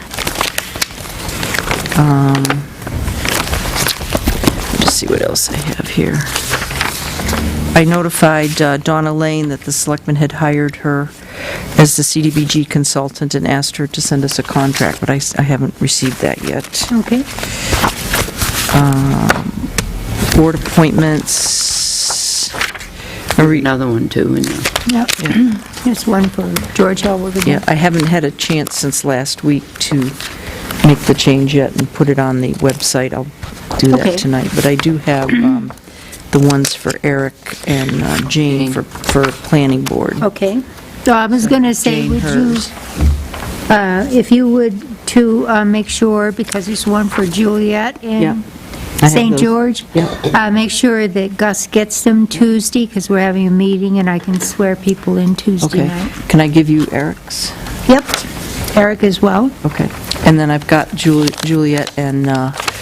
Speaker 8: Let's see what else I have here. I notified Donna Lane that the selectmen had hired her as the CDBG consultant and asked her to send us a contract, but I haven't received that yet.
Speaker 3: Okay.
Speaker 8: Board appointments.
Speaker 2: Another one, too, and
Speaker 3: Yep. There's one for George Elwood again.
Speaker 8: Yeah, I haven't had a chance since last week to make the change yet and put it on the website. I'll do
Speaker 3: Okay.
Speaker 8: that tonight, but I do have the ones for Eric and Jane for planning board.
Speaker 3: Okay. So I was going to say,
Speaker 8: Jane
Speaker 3: would
Speaker 8: hers.
Speaker 3: you, if you would, to make sure, because there's one for Juliet
Speaker 8: Yeah.
Speaker 3: and
Speaker 8: I have
Speaker 3: St.
Speaker 8: those.
Speaker 3: George, make sure that Gus gets them Tuesday, because we're having a meeting, and I can swear people in Tuesday
Speaker 8: Okay.
Speaker 3: night.
Speaker 8: Can I give you Eric's?
Speaker 3: Yep. Eric as well.
Speaker 8: Okay. And then I've got Juliet and,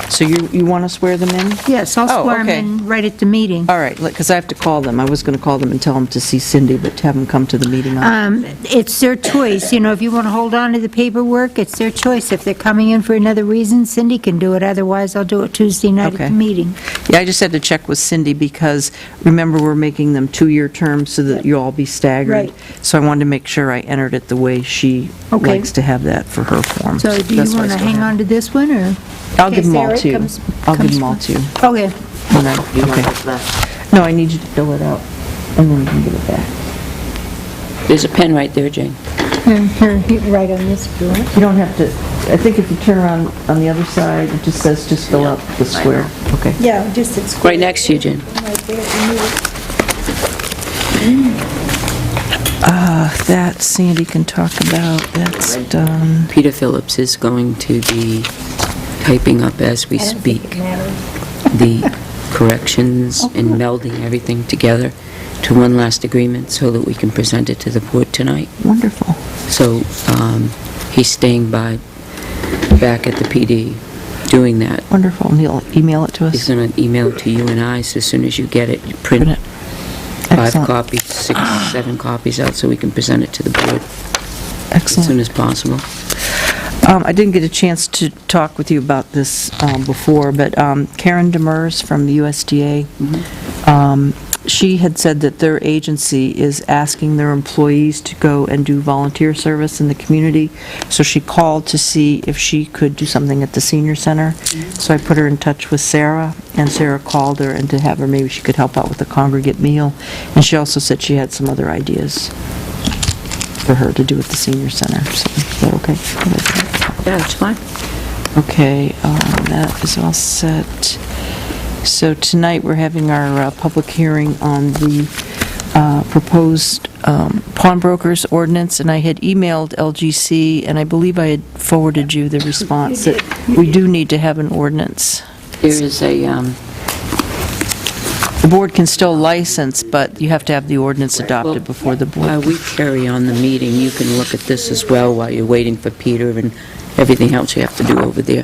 Speaker 8: so you want to swear them in?
Speaker 3: Yes, I'll
Speaker 8: Oh,
Speaker 3: swear them
Speaker 8: okay.
Speaker 3: in right at the meeting.
Speaker 8: All right, because I have to call them. I was going to call them and tell them to see Cindy, but to have them come to the meeting.
Speaker 3: It's their choice, you know, if you want to hold on to the paperwork, it's their choice. If they're coming in for another reason, Cindy can do it, otherwise I'll do it Tuesday night at
Speaker 8: Okay.
Speaker 3: the meeting.
Speaker 8: Yeah, I just had to check with Cindy because, remember, we're making them 2-year terms so that you'll all be staggered.
Speaker 3: Right.
Speaker 8: So I wanted to make sure I entered it the way she
Speaker 3: Okay.
Speaker 8: likes to have that for her form.
Speaker 3: So do you
Speaker 8: That's why I
Speaker 3: want to
Speaker 8: still
Speaker 3: hang
Speaker 8: have
Speaker 3: on to this one, or?
Speaker 8: it. I'll give them all
Speaker 3: Eric
Speaker 8: to you.
Speaker 3: comes-
Speaker 8: I'll give
Speaker 3: comes
Speaker 8: them all
Speaker 3: first.
Speaker 8: to you.
Speaker 3: Okay.
Speaker 8: when I- Okay. No, I need you to fill it out, and then you can give it back.
Speaker 2: there's a pen right there, Jane.
Speaker 3: Here, right on this, if you want.
Speaker 8: You don't have to, I think if you turn around on the other side, it just says, just fill out the square. Okay.
Speaker 3: Yeah, just it's
Speaker 2: Right next to you, Jane.
Speaker 3: right there. You need it.
Speaker 8: That Sandy can talk about, that's done.
Speaker 2: Peter Phillips is going to be typing up as we
Speaker 3: I don't
Speaker 2: speak
Speaker 3: think it matters.
Speaker 2: the corrections and melding everything together to one last agreement so that we can present it to the board tonight.
Speaker 8: Wonderful.
Speaker 2: So he's staying back at the PD doing that.
Speaker 8: Wonderful. And he'll email it to
Speaker 2: He's
Speaker 8: us?
Speaker 2: going to email it to you and I, so as soon as you get it, you print
Speaker 8: Print it.
Speaker 2: 5
Speaker 8: Excellent.
Speaker 2: copies, 6, 7 copies out so we can present it to the board as
Speaker 8: Excellent.
Speaker 2: soon as possible.
Speaker 8: I didn't get a chance to talk with you about this before, but Karen Demers from the USDA, she had said that their agency is asking their employees to go and do volunteer service in the community, so she called to see if she could do something at the senior center. So I put her in touch with Sarah, and Sarah called her, and to have her, maybe she could help out with the congregate meal. And she also said she had some other ideas for her to do at the senior center. So, is that okay?
Speaker 2: Yeah, it's fine.
Speaker 8: Okay, that is all set. So tonight, we're having our public hearing on the proposed pawnbrokers ordinance, and I had emailed LGC, and I believe I had forwarded you the response that we do need to have an ordinance.
Speaker 2: There is a,
Speaker 8: The board can still license, but you have to have the ordinance adopted before the
Speaker 2: while
Speaker 8: board.
Speaker 2: we carry on the meeting, you can look at this as well while you're waiting for Peter and everything else you have to do over there.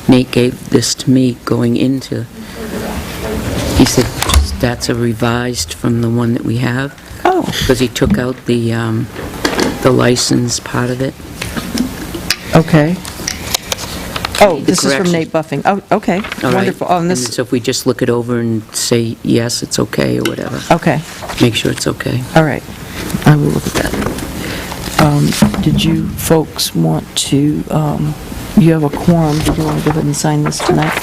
Speaker 2: Nate gave this to me going into, he said, that's a revised from the one that we have,
Speaker 8: Oh,
Speaker 2: because he took out the license part of it.
Speaker 8: okay. Oh,
Speaker 2: The
Speaker 8: this is from
Speaker 2: correction.
Speaker 8: Nate Buffing. Oh, okay,
Speaker 2: All right?
Speaker 8: wonderful. Oh, and
Speaker 2: And
Speaker 8: this,
Speaker 2: so if we just look it over and say, yes, it's okay, or whatever,
Speaker 8: okay.
Speaker 2: make sure it's okay.
Speaker 8: All right, I will look at that. Did you folks want to, you have a quorum, did you want to go ahead and sign this tonight?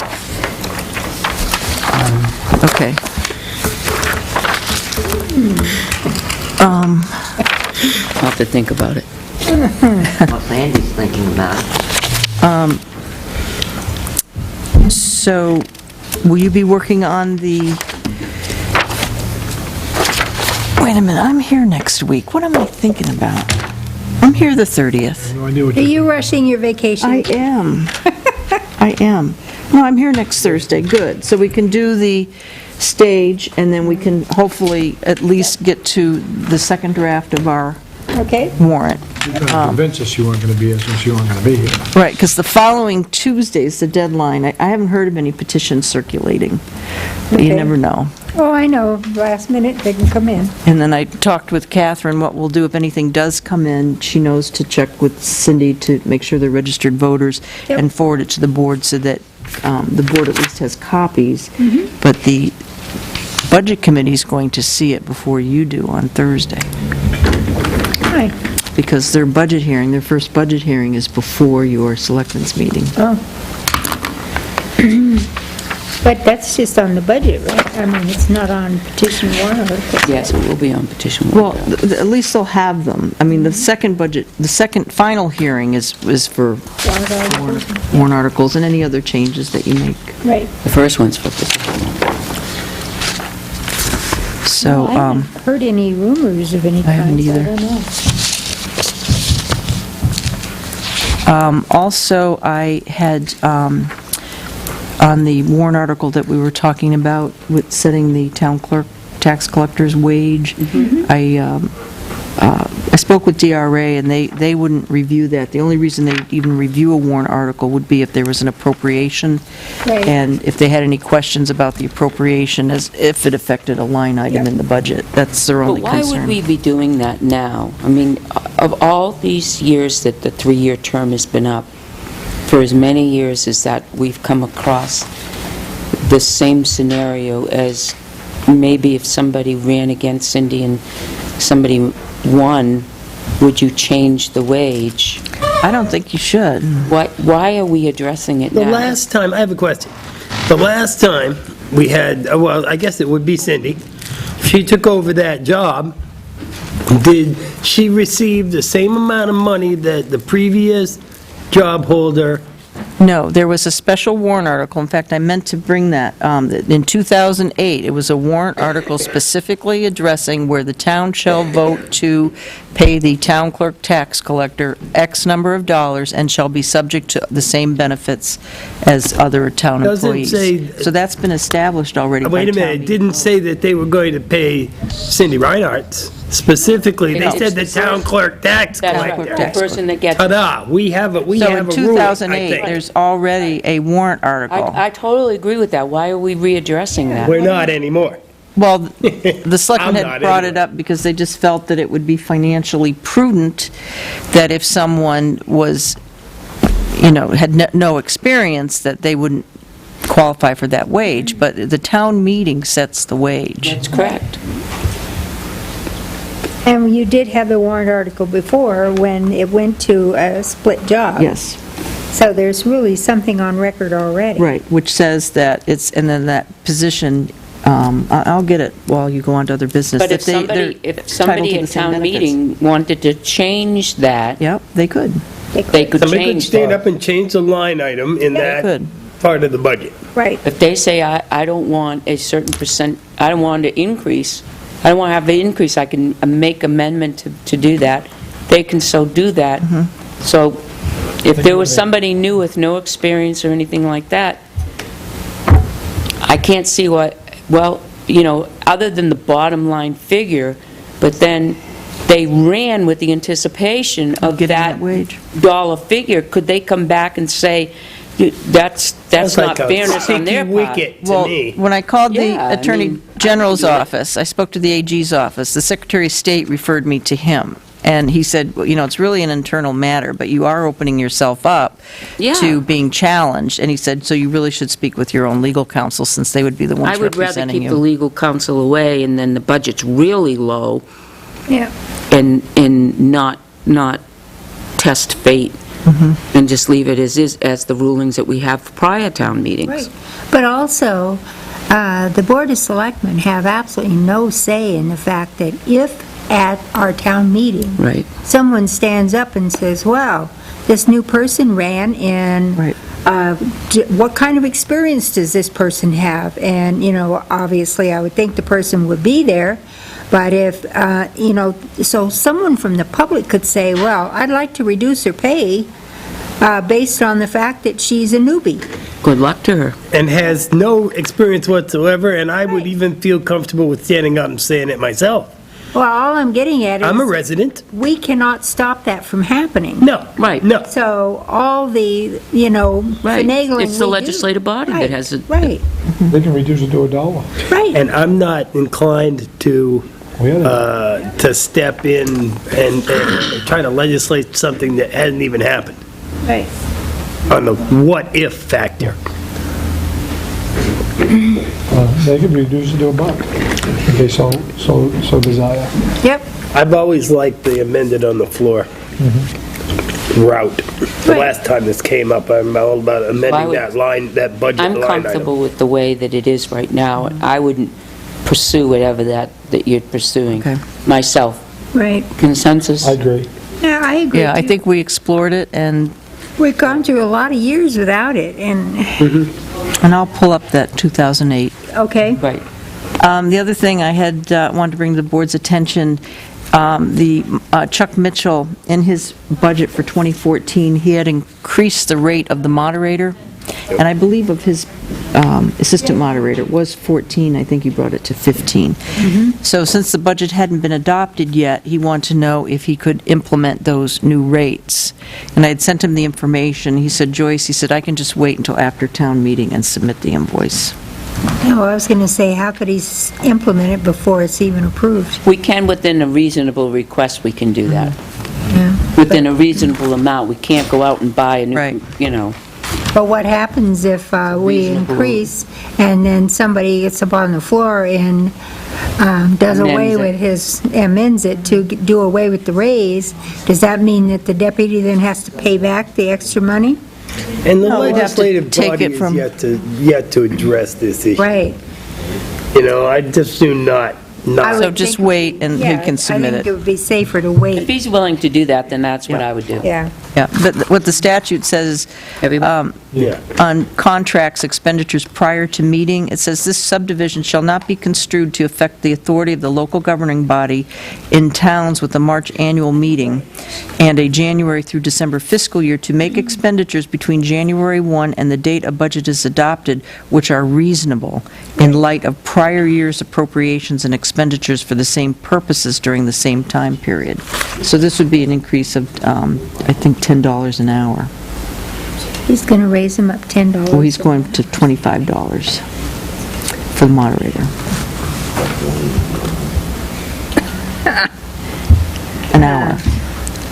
Speaker 8: Okay.
Speaker 2: I'll have to think about it.
Speaker 9: What Landy's thinking about.
Speaker 8: So, will you be working on the, wait a minute, I'm here next week. What am I thinking about? I'm here the 30th.
Speaker 1: No idea what
Speaker 3: Are
Speaker 1: you're...
Speaker 3: you rushing your vacation?
Speaker 8: I am. I am. No, I'm here next Thursday, good. So we can do the stage, and then we can hopefully at least get to the second draft of our
Speaker 3: Okay.
Speaker 8: warrant.
Speaker 1: You're trying to convince us you weren't going to be here since you weren't going to be here.
Speaker 8: Right, because the following Tuesday is the deadline. I haven't heard of any petitions circulating, but you
Speaker 3: Okay.
Speaker 8: never know.
Speaker 3: Oh, I know, last minute, they can come in.
Speaker 8: And then I talked with Catherine, what we'll do if anything does come in, she knows to check with Cindy to make sure they're registered voters
Speaker 3: Yep.
Speaker 8: and forward it to the board so that the board at least has copies. But the Budget Committee's going to see it before you do on Thursday,
Speaker 3: Hi.
Speaker 8: because their budget hearing, their first budget hearing is before your selectmen's meeting.
Speaker 3: Oh. But that's just on the budget, right? I mean, it's not on petition warrant article.
Speaker 2: Yes, it will be on petition.
Speaker 8: Well, at least they'll have them. I mean, the second budget, the second final hearing is for
Speaker 3: Warrant article.
Speaker 8: warrant articles and any other changes that you make.
Speaker 3: Right.
Speaker 2: The first one's for petition.
Speaker 8: So,
Speaker 3: I haven't heard any rumors of any
Speaker 8: I haven't
Speaker 3: kind, so I
Speaker 8: either.
Speaker 3: don't know.
Speaker 8: also, I had, on the warrant article that we were talking about with setting the town clerk, tax collector's wage, I spoke with DRA, and they wouldn't review that. The only reason they'd even review a warrant article would be if there was an appropriation,
Speaker 3: Right.
Speaker 8: and if they had any questions about the appropriation, as if it affected a line item in the budget. That's their
Speaker 2: But
Speaker 8: only
Speaker 2: why
Speaker 8: concern.
Speaker 2: would we be doing that now? I mean, of all these years that the three-year term has been up, for as many years as that we've come across the same scenario as maybe if somebody ran against Cindy and somebody won, would you change the wage?
Speaker 8: I don't think you should.
Speaker 2: Why are we addressing it
Speaker 4: The
Speaker 2: now?
Speaker 4: last time, I have a question. The last time we had, well, I guess it would be Cindy, she took over that job, did she receive the same amount of money that the previous job holder?
Speaker 8: No, there was a special warrant article. In fact, I meant to bring that. In 2008, it was a warrant article specifically addressing where the town shall vote to pay the town clerk tax collector X number of dollars and shall be subject to the same benefits as other town
Speaker 4: Doesn't
Speaker 8: employees.
Speaker 4: say-
Speaker 8: So that's been established already by
Speaker 4: Wait a
Speaker 8: town
Speaker 4: minute, it
Speaker 8: meeting.
Speaker 4: didn't say that they were going to pay Cindy Reinhardt specifically. They
Speaker 2: No.
Speaker 4: said the town clerk tax
Speaker 2: That's right,
Speaker 4: collector.
Speaker 2: the person that gets...
Speaker 4: Ta-da, we have a
Speaker 8: So
Speaker 4: rule,
Speaker 8: in
Speaker 4: I
Speaker 8: 2008,
Speaker 4: think.
Speaker 8: there's already a warrant article.
Speaker 2: I totally agree with that. Why are we readdressing that?
Speaker 4: We're not anymore.
Speaker 8: Well, the selectmen
Speaker 4: I'm
Speaker 8: had
Speaker 4: not
Speaker 8: brought it
Speaker 4: anyway.
Speaker 8: up because they just felt that it would be financially prudent that if someone was, had no experience, that they wouldn't qualify for that wage, but the town meeting sets the wage.
Speaker 2: That's correct.
Speaker 3: And you did have the warrant article before when it went to a split job.
Speaker 8: Yes,
Speaker 3: So there's really something on record already.
Speaker 8: right, which says that it's, and then that position, I'll get it while you go on to other business.
Speaker 2: But if
Speaker 8: that they're
Speaker 2: if somebody
Speaker 8: entitled to the
Speaker 2: at
Speaker 8: same
Speaker 2: town
Speaker 8: benefits.
Speaker 2: meeting wanted to change that,
Speaker 8: Yep, they could.
Speaker 2: they could
Speaker 4: Somebody could
Speaker 2: change
Speaker 4: stand
Speaker 2: that.
Speaker 4: up and change the line item in
Speaker 8: They
Speaker 4: that
Speaker 8: could.
Speaker 4: part of the budget.
Speaker 3: Right.
Speaker 2: If they say, I don't want a certain percent, I don't want to increase, I don't want to have the increase, I can make amendment to do that, they can so do that. So if there was somebody new with no experience or anything like that, I can't see what, well, other than the bottom line figure, but then they ran with the anticipation of
Speaker 8: Getting
Speaker 2: that
Speaker 8: wage.
Speaker 2: dollar figure, could they come back and say, that's
Speaker 4: That's
Speaker 2: not
Speaker 4: like a
Speaker 2: fairness on their
Speaker 4: sticky
Speaker 2: part?
Speaker 4: wicket to
Speaker 8: Well,
Speaker 4: me.
Speaker 8: when I called
Speaker 2: Yeah,
Speaker 8: the
Speaker 2: I
Speaker 8: Attorney
Speaker 2: mean,
Speaker 8: General's
Speaker 2: I can do it.
Speaker 8: office, I spoke to the AG's office, the Secretary of State referred me to him, and he said, well, it's really an internal matter, but you are opening yourself up
Speaker 2: Yeah.
Speaker 8: to being challenged, and he said, so you really should speak with your own legal counsel, since they would be the
Speaker 2: I
Speaker 8: ones
Speaker 2: would rather
Speaker 8: representing
Speaker 2: keep the
Speaker 8: you.
Speaker 2: legal counsel away, and then the budget's really low,
Speaker 3: Yeah.
Speaker 2: and not test fate, and just leave it as is, as the rulings that we have for prior town meetings.
Speaker 3: Right. But also, the Board of Selectmen have absolutely no say in the fact that if at our town meeting,
Speaker 2: Right.
Speaker 3: someone stands up and says, well, this new person ran and
Speaker 8: Right.
Speaker 3: what kind of experience does this person have? And, obviously, I would think the person would be there, but if, so someone from the public could say, well, I'd like to reduce her pay based on the fact that she's a newbie.
Speaker 2: Good luck to her.
Speaker 4: And has no experience whatsoever, and I would
Speaker 3: Right.
Speaker 4: even feel comfortable with standing up and saying it myself.
Speaker 3: Well, all I'm getting at
Speaker 4: I'm a
Speaker 3: is,
Speaker 4: resident.
Speaker 3: we cannot stop that from happening.
Speaker 4: No.
Speaker 2: Right.
Speaker 4: No.
Speaker 3: So all the,
Speaker 2: Right.
Speaker 3: finagling
Speaker 2: It's the
Speaker 3: we do-
Speaker 2: legislative body that
Speaker 3: Right,
Speaker 2: has it.
Speaker 3: Right,
Speaker 1: They can reduce it to $1.
Speaker 3: right.
Speaker 4: And I'm not inclined to,
Speaker 1: We had a-
Speaker 4: to step in and try to legislate something that hasn't even happened
Speaker 3: Right.
Speaker 4: on the what-if factor.
Speaker 1: They could reduce it to $1 if they so desire.
Speaker 3: Yep,
Speaker 4: I've always liked the amended on the floor route. The
Speaker 3: Right.
Speaker 4: last time this came up, I'm all about amending
Speaker 2: would-
Speaker 4: that line, that budget
Speaker 2: I'm
Speaker 4: line item.
Speaker 2: comfortable with the way that it is right now. I wouldn't pursue whatever that you're pursuing,
Speaker 8: Okay.
Speaker 2: myself.
Speaker 3: right.
Speaker 2: Consensus?
Speaker 1: I agree.
Speaker 3: Yeah, I agree.
Speaker 8: Yeah, I
Speaker 3: too.
Speaker 8: think we explored it, and
Speaker 3: We've gone through a lot of years without it, and,
Speaker 8: I'll pull up that 2008.
Speaker 3: okay,
Speaker 2: Right.
Speaker 8: The other thing I had wanted to bring to the board's attention, Chuck Mitchell, in his budget for 2014, he had increased the rate of the moderator, and I believe of his assistant moderator, it was 14, I think he brought it to 15. So since the budget hadn't been adopted yet, he wanted to know if he could implement those new rates. And I had sent him the information. He said, Joyce, he said, I can just wait until after town meeting and submit the invoice.
Speaker 3: no, I was going to say, how could he implement it before it's even approved?
Speaker 2: We can, within a reasonable request, we can do that.
Speaker 3: Yeah.
Speaker 2: Within a reasonable amount. We can't go out and buy a
Speaker 8: Right.
Speaker 2: new,
Speaker 3: But what happens if we
Speaker 2: Reasonable.
Speaker 3: increase, and then somebody gets up on the floor and does away
Speaker 2: Amends it.
Speaker 3: with his, amends it to do away with the raise? Does that mean that the deputy then has to pay back the extra money?
Speaker 4: And the
Speaker 8: No, we'd have to
Speaker 4: legislative
Speaker 8: take
Speaker 4: body
Speaker 8: it
Speaker 4: is
Speaker 8: from-
Speaker 4: yet to address this issue.
Speaker 3: Right.
Speaker 4: I just do not
Speaker 3: I
Speaker 8: So
Speaker 3: would
Speaker 8: just
Speaker 3: think-
Speaker 8: wait and he
Speaker 3: Yeah,
Speaker 8: can submit
Speaker 3: I think
Speaker 8: it.
Speaker 3: it would be safer to
Speaker 2: If
Speaker 3: wait.
Speaker 2: he's willing to do that, then that's what I would do.
Speaker 3: Yeah.
Speaker 8: Yeah, but what the statute says,
Speaker 2: Everybody,
Speaker 4: Yeah.
Speaker 8: on contracts, expenditures prior to meeting, it says, "This subdivision shall not be construed to affect the authority of the local governing body in towns with a March annual meeting and a January through December fiscal year to make expenditures between January 1 and the date a budget is adopted, which are reasonable in light of prior year's appropriations and expenditures for the same purposes during the same time period." So this would be an increase of, I think, $10 an hour.
Speaker 3: He's going to raise him up $10.
Speaker 8: Well, he's going to $25 for the moderator. An hour.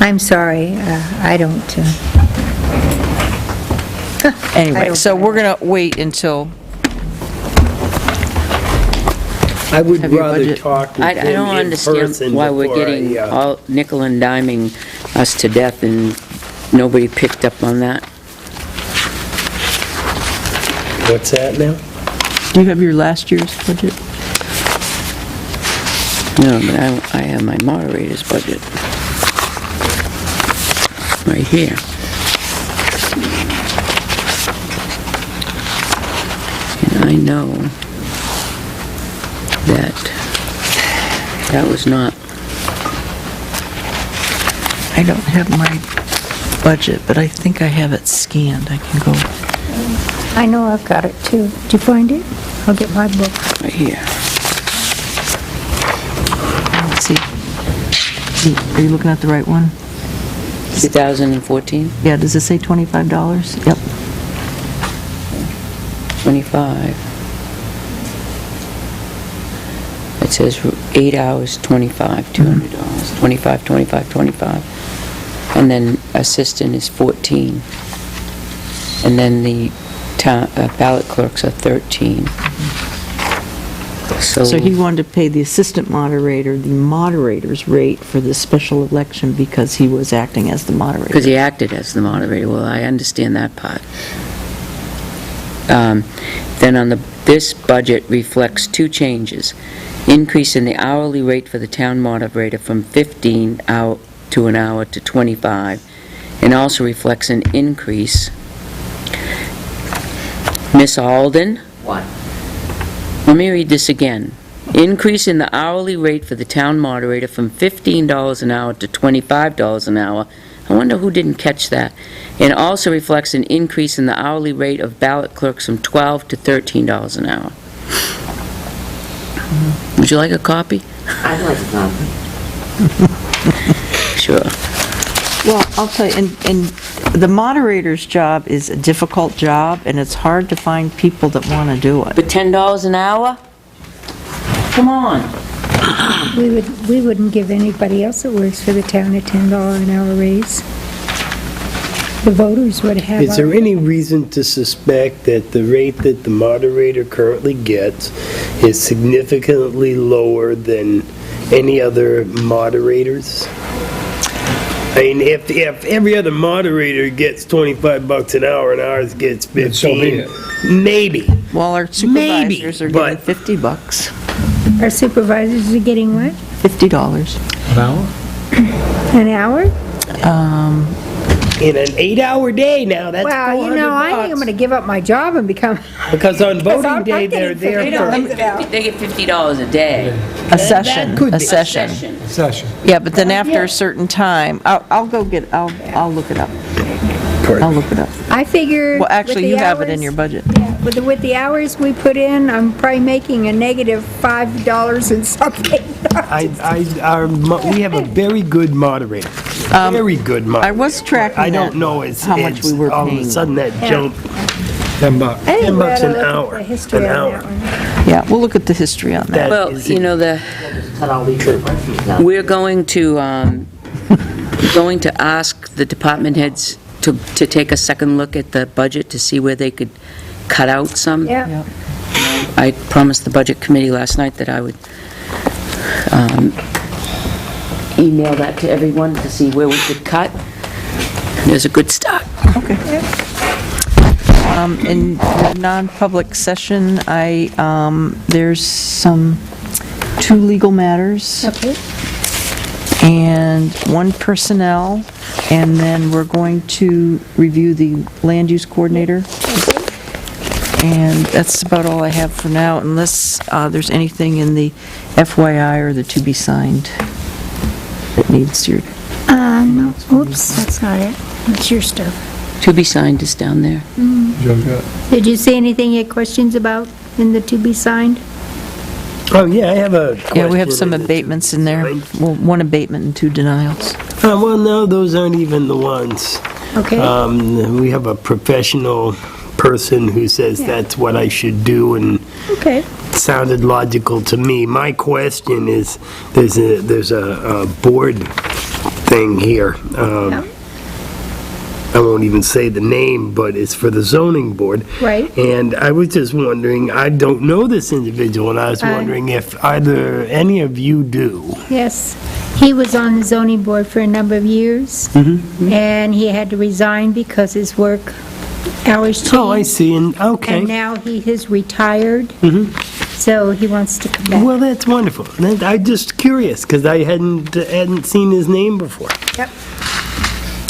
Speaker 3: I'm sorry, I don't,
Speaker 8: Anyway, so we're going to wait until,
Speaker 4: I would
Speaker 8: Have your
Speaker 4: rather
Speaker 8: budget.
Speaker 4: talk with
Speaker 2: I
Speaker 4: him
Speaker 2: don't
Speaker 4: in
Speaker 2: understand
Speaker 4: person
Speaker 2: why we're
Speaker 4: before
Speaker 2: getting
Speaker 4: I,
Speaker 2: all nickel and diming us to death and nobody picked up on that.
Speaker 4: What's that now?
Speaker 8: do you have your last year's budget?
Speaker 2: No, but I have my moderator's budget. Right here. And I know that was not,
Speaker 8: I don't have my budget, but I think I have it scanned. I can go.
Speaker 3: I know I've got it too. Did you find it? I'll get my book.
Speaker 2: right here.
Speaker 8: Let's see. Are you looking at the right one?
Speaker 2: 2014,
Speaker 8: Yeah, does it say $25? Yep.
Speaker 2: 25. It says 8 hours, 25, $200. 25, 25, 25. And then assistant is 14. And then the ballot clerks are 13.
Speaker 8: So he wanted to pay the assistant moderator the moderator's rate for the special election because he was acting as the moderator.
Speaker 2: Because he acted as the moderator, well, I understand that part. Then on this budget reflects two changes. Increase in the hourly rate for the town moderator from 15 out to an hour to 25, and also reflects an increase. Miss Alden?
Speaker 9: What?
Speaker 2: Let me read this again. Increase in the hourly rate for the town moderator from $15 an hour to $25 an hour. I wonder who didn't catch that. And also reflects an increase in the hourly rate of ballot clerks from $12 to $13 an hour. Would you like a copy?
Speaker 9: I'd like to
Speaker 2: Sure.
Speaker 8: Well, I'll tell you, and the moderator's job is a difficult job, and it's hard to find people that want to do it.
Speaker 2: But $10 an hour? Come on.
Speaker 3: We wouldn't give anybody else that works for the town a $10 an hour raise. The voters would have.
Speaker 4: Is there any reason to suspect that the rate that the moderator currently gets is significantly lower than any other moderators? I mean, if every other moderator gets $25 an hour and ours gets 15,
Speaker 1: so be it.
Speaker 4: maybe.
Speaker 8: Well, our supervisors are
Speaker 4: but-
Speaker 8: getting $50.
Speaker 3: Our supervisors are getting what?
Speaker 8: $50.
Speaker 1: An hour?
Speaker 3: An hour?
Speaker 4: In an 8-hour day now, that's
Speaker 3: Well,
Speaker 4: $400.
Speaker 3: you know, I think I'm gonna give up my job and become.
Speaker 4: Because on voting
Speaker 3: I'm
Speaker 4: day, they're
Speaker 3: getting
Speaker 4: there for...
Speaker 2: They get $50 a day.
Speaker 8: A session,
Speaker 4: could
Speaker 8: a
Speaker 4: be.
Speaker 8: session.
Speaker 1: Session.
Speaker 8: Yeah, but then after a certain time, I'll look it up. I'll look it up.
Speaker 3: I figure.
Speaker 8: Well, actually,
Speaker 3: with
Speaker 8: you
Speaker 3: the
Speaker 8: have it in
Speaker 3: hours-
Speaker 8: your budget.
Speaker 3: Yeah, with the hours we put in, I'm probably making a negative $5 and something.
Speaker 4: We have a very good moderator. Very good moderator.
Speaker 8: I was tracking
Speaker 4: I don't
Speaker 8: that,
Speaker 4: know, it's
Speaker 8: how much we were
Speaker 4: all of
Speaker 8: paying
Speaker 4: a sudden that jumped
Speaker 1: $10.
Speaker 3: I think
Speaker 4: $10
Speaker 3: we ought to
Speaker 4: an
Speaker 3: look at
Speaker 4: hour,
Speaker 3: the history
Speaker 4: an
Speaker 3: on
Speaker 4: hour.
Speaker 3: that one.
Speaker 8: Yeah, we'll look at the history on that.
Speaker 4: That
Speaker 2: Well,
Speaker 4: is
Speaker 2: you know,
Speaker 9: cut all these questions out.
Speaker 2: we're going to ask the department heads to take a second look at the budget to see where they could cut out some.
Speaker 3: Yeah,
Speaker 2: I promised the budget committee last night that I would email that to everyone to see where we could cut. There's a good start.
Speaker 8: In the non-public session, there's two legal matters.
Speaker 3: okay.
Speaker 8: And one personnel, and then we're going to review the land use coordinator. And that's about all I have for now, unless there's anything in the FYI or the to be signed that needs your,
Speaker 3: No, oops, that's not it. That's your stuff.
Speaker 2: To be signed is down there.
Speaker 1: Joe's got it.
Speaker 3: Did you see anything you had questions about in the to be signed?
Speaker 4: Oh, yeah, I have a question.
Speaker 8: yeah, we have some
Speaker 4: related to
Speaker 8: abatements in there.
Speaker 4: design.
Speaker 8: Well, one abatement and two denials.
Speaker 4: Well, no, those aren't even the ones.
Speaker 3: Okay.
Speaker 4: We have a professional person who says that's what I should do, and
Speaker 3: Okay.
Speaker 4: it sounded logical to me. My question is, there's a board thing here. I won't even say the name, but it's for the zoning board.
Speaker 3: Right.
Speaker 4: And I was just wondering, I don't know this individual, and I was wondering if either any of you do.
Speaker 3: Yes. He was on the zoning board for a number of years, and he had to resign because his work hours changed.
Speaker 4: Oh, I see, and, okay.
Speaker 3: And now he has retired, so he wants to come back.
Speaker 4: Well, that's wonderful. I'm just curious, because I hadn't seen his name before.
Speaker 3: Yep.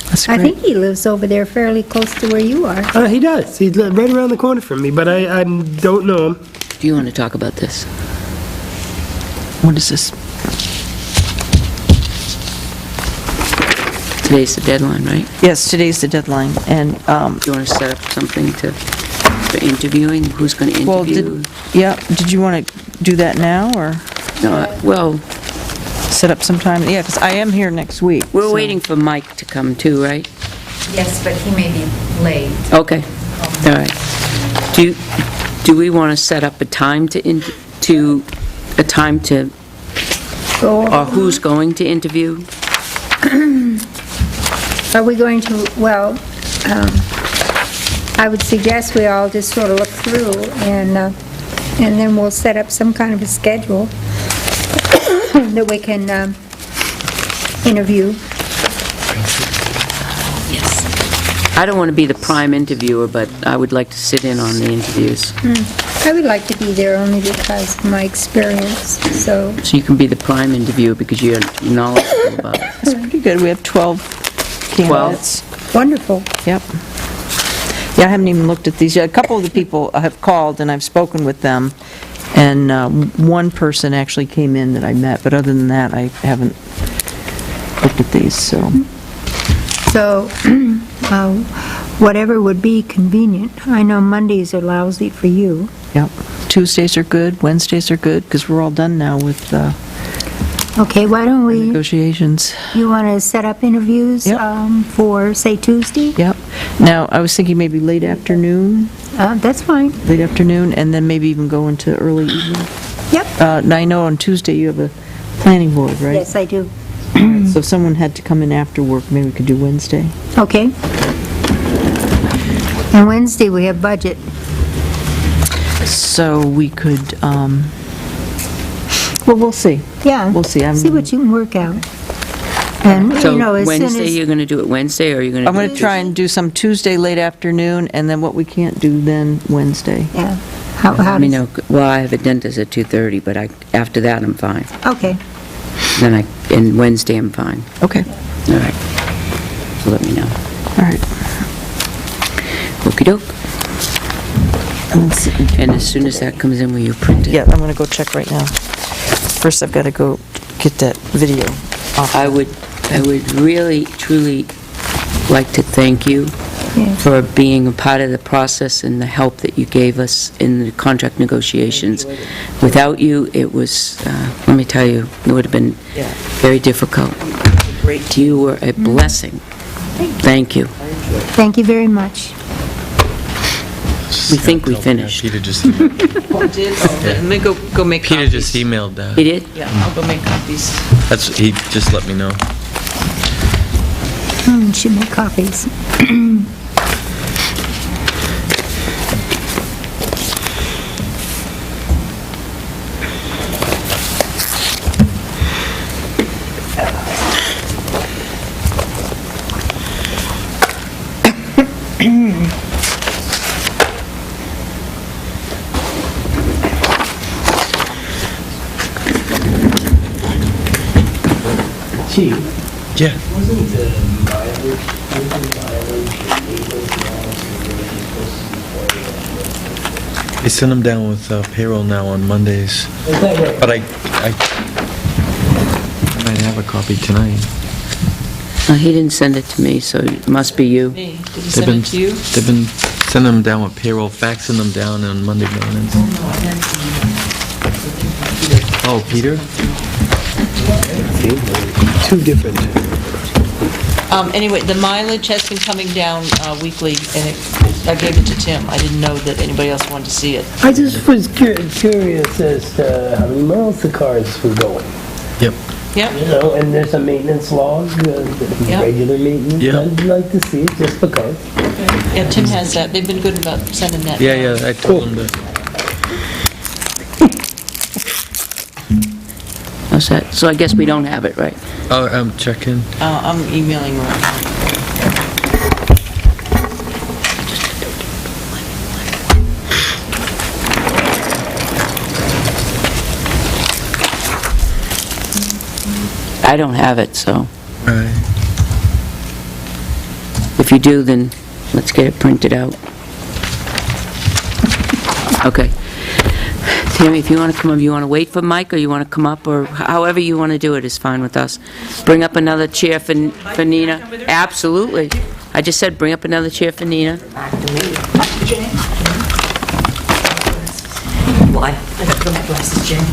Speaker 8: That's
Speaker 3: I
Speaker 8: great.
Speaker 3: think he lives over there fairly close to where you are.
Speaker 4: He does. He's right around the corner from me, but I don't know him.
Speaker 2: Do you want to talk about this?
Speaker 8: What is this?
Speaker 2: Today's the deadline, right?
Speaker 8: Yes, today's the deadline, and,
Speaker 2: Do you want to set up something for interviewing? Who's going to
Speaker 8: well,
Speaker 2: interview?
Speaker 8: did you want to do that now, or
Speaker 2: No, well,
Speaker 8: set up some time? Yeah, because I am here next week.
Speaker 2: we're
Speaker 8: so-
Speaker 2: waiting for Mike to come too, right?
Speaker 3: Yes, but he may be late.
Speaker 2: Okay, all right. Do we want to set up a time to, or who's going to interview?
Speaker 3: Are we going to, well, I would suggest we all just sort of look through, and then we'll set up some kind of a schedule that we can interview.
Speaker 2: Yes. I don't want to be the prime interviewer, but I would like to sit in on the interviews.
Speaker 3: I would like to be there only because of my experience, so,
Speaker 2: So you can be the prime interviewer because you're knowledgeable about it.
Speaker 8: That's pretty good. We have 12 candidates.
Speaker 3: wonderful.
Speaker 8: Yep. Yeah, I haven't even looked at these yet. A couple of the people have called, and I've spoken with them, and one person actually came in that I met, but other than that, I haven't looked at these, so.
Speaker 3: So, whatever would be convenient. I know Mondays are lousy for you.
Speaker 8: Yep. Tuesdays are good, Wednesdays are good, because we're all done now with
Speaker 3: Okay, why don't we,
Speaker 8: negotiations.
Speaker 3: you want to set up interviews
Speaker 8: Yep.
Speaker 3: for, say, Tuesday?
Speaker 8: Yep. Now, I was thinking maybe late afternoon,
Speaker 3: That's fine.
Speaker 8: and then maybe even go into early evening.
Speaker 3: Yep.
Speaker 8: Now, I know on Tuesday you have a planning board, right?
Speaker 3: Yes, I do.
Speaker 8: So if someone had to come in after work, maybe we could do Wednesday.
Speaker 3: Okay. And Wednesday, we have budget.
Speaker 8: So we could, well, we'll see.
Speaker 3: Yeah.
Speaker 8: We'll see.
Speaker 3: See what you can work out. And,
Speaker 2: So
Speaker 3: you know, as soon
Speaker 2: Wednesday,
Speaker 3: as...
Speaker 2: you're going to do it Wednesday, or you're going to
Speaker 8: I'm
Speaker 2: do it
Speaker 8: going to try and do some Tuesday late afternoon, and then what we can't do then Wednesday.
Speaker 3: Yeah. How
Speaker 2: Let me
Speaker 3: does...
Speaker 2: know. Well, I have a dentist at 2:30, but after that, I'm fine.
Speaker 3: Okay.
Speaker 2: Then and Wednesday, I'm fine.
Speaker 8: Okay,
Speaker 2: All right. So let me know.
Speaker 8: all right.
Speaker 2: Okey-doke.
Speaker 8: Let's see.
Speaker 2: And as soon as that comes in, will you print it?
Speaker 8: Yeah, I'm going to go check right now. First, I've got to go get that video off.
Speaker 2: I would really, truly like to thank you
Speaker 3: Yes.
Speaker 2: for being a part of the process and the help that you gave us in the contract negotiations. Without you, it was, let me tell you, it would have been
Speaker 8: Yeah.
Speaker 2: very difficult.
Speaker 8: Great.
Speaker 2: You were a blessing. Thank you.
Speaker 3: Thank you very much.
Speaker 2: We think we finished.
Speaker 6: Peter just emailed.
Speaker 8: Let me go make copies.
Speaker 6: Peter just emailed that.
Speaker 2: He did?
Speaker 8: Yeah, I'll go make copies.
Speaker 6: He just let me know.
Speaker 3: Should make copies.
Speaker 4: Chief,
Speaker 6: Yeah.
Speaker 4: wasn't the mileage
Speaker 6: They send them down with payroll now on Mondays.
Speaker 4: Is that right?
Speaker 6: But I might have a copy tonight.
Speaker 2: He didn't send it to me, so it must be you.
Speaker 8: Me, did he
Speaker 6: They've
Speaker 8: send
Speaker 6: been-
Speaker 8: it to you?
Speaker 6: They've been sending them down with payroll, faxing them down on Monday mornings. Oh, Peter?
Speaker 4: Two different.
Speaker 8: Anyway, the mileage has been coming down weekly, and I gave it to Tim. I didn't know that anybody else wanted to see it.
Speaker 4: I just was curious as to how many miles the cars were going.
Speaker 6: Yep.
Speaker 7: Yep.
Speaker 4: You know, and there's a maintenance log,
Speaker 7: Yep.
Speaker 4: regular maintenance.
Speaker 6: Yeah.
Speaker 4: I'd like to see it just because.
Speaker 7: Yeah, Tim has that. They've been good about sending that.
Speaker 6: Yeah, I told him to.
Speaker 2: What's that? So I guess we don't have it, right?
Speaker 6: Oh, I'm checking.
Speaker 7: I'm emailing her.
Speaker 2: I don't have it, so
Speaker 6: Right.
Speaker 2: if you do, then let's get it printed out. Okay. Tammy, if you want to come up, you want to wait for Mike, or you want to come up, or however you want to do it is fine with us. Bring up another chair for Nina. Absolutely. I just said bring up another chair for Nina.
Speaker 9: Back to me. What? I got to put my glasses, Jane.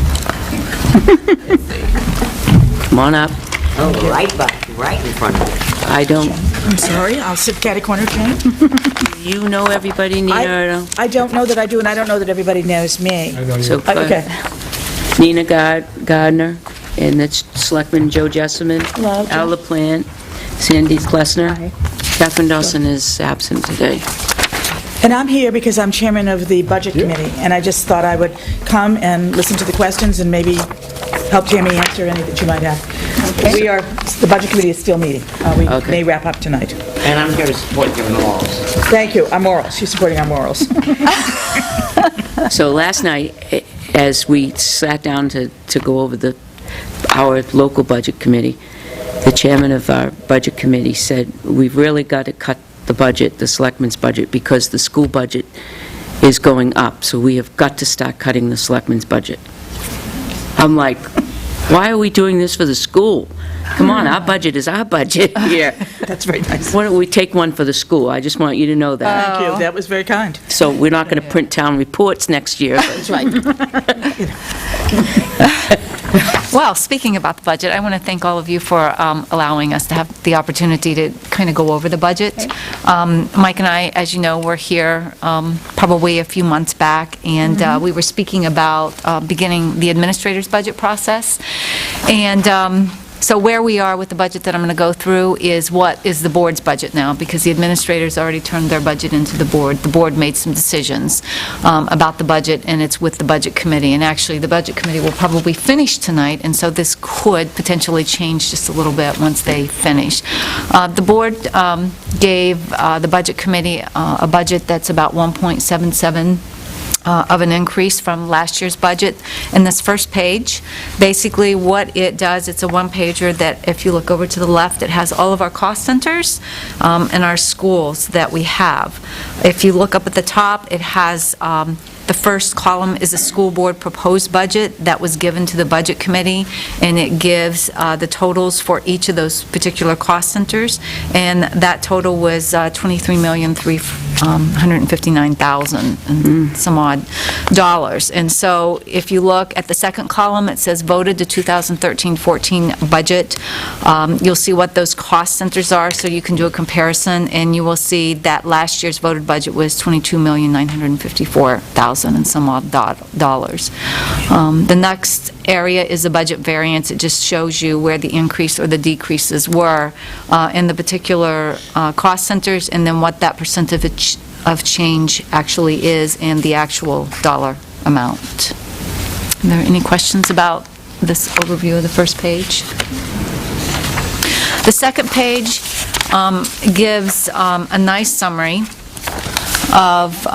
Speaker 2: Come on up.
Speaker 9: Oh, right in front of me.
Speaker 2: I don't,
Speaker 10: I'm sorry, I'll sit catty-corner, Jane.
Speaker 2: you know everybody, Nina, or no?
Speaker 10: I don't know that I do, and I don't know that everybody knows me.
Speaker 1: I know
Speaker 2: So,
Speaker 1: you.
Speaker 10: Okay.
Speaker 2: Nina Gardner, and that's Selectman Joe Jessamine.
Speaker 10: Hello, Joe.
Speaker 2: Al LaPlante, Sandy Klesner. Catherine Dawson is absent today.
Speaker 10: And I'm here because I'm chairman of the Budget Committee, and I just thought I would come and listen to the questions and maybe help Tammy answer any that you might have. We are, the Budget Committee is still meeting. We
Speaker 2: Okay.
Speaker 10: may wrap up tonight.
Speaker 9: And I'm here to support your morals.
Speaker 10: Thank you, our morals, she's supporting our morals.
Speaker 2: So last night, as we sat down to go over our local budget committee, the chairman of our budget committee said, we've really got to cut the budget, the selectmen's budget, because the school budget is going up, so we have got to start cutting the selectmen's budget. I'm like, why are we doing this for the school? Come on, our budget is our budget here.
Speaker 10: That's very nice.
Speaker 2: Why don't we take one for the school? I just want you to know that.
Speaker 10: Thank you, that was very kind.
Speaker 2: So we're not going to print town reports next year.
Speaker 10: That's right.
Speaker 11: Well, speaking about the budget, I want to thank all of you for allowing us to have the opportunity to kind of go over the budget. Mike and I, as you know, were here probably a few months back, and we were speaking about beginning the administrator's budget process. And so where we are with the budget that I'm going to go through is what is the board's budget now, because the administrators already turned their budget into the board. The board made some decisions about the budget, and it's with the budget committee. And actually, the budget committee will probably finish tonight, and so this could potentially change just a little bit once they finish. The board gave the budget committee a budget that's about 1.77 of an increase from last year's budget. In this first page, basically what it does, it's a one-pager that if you look over to the left, it has all of our cost centers and our schools that we have. If you look up at the top, it has the first column is a school board proposed budget that was given to the budget committee, and it gives the totals for each of those particular cost centers, and that total was $23,359,000 and some odd dollars. And so if you look at the second column, it says voted to 2013-14 budget. You'll see what those cost centers are, so you can do a comparison, and you will see that last year's voted budget was $22,954,000 and some odd dollars. The next area is the budget variance. It just shows you where the increase or the decreases were in the particular cost centers, and then what that percentage of change actually is and the actual dollar amount. Are there any questions about this overview of the first page? The second page gives a nice summary of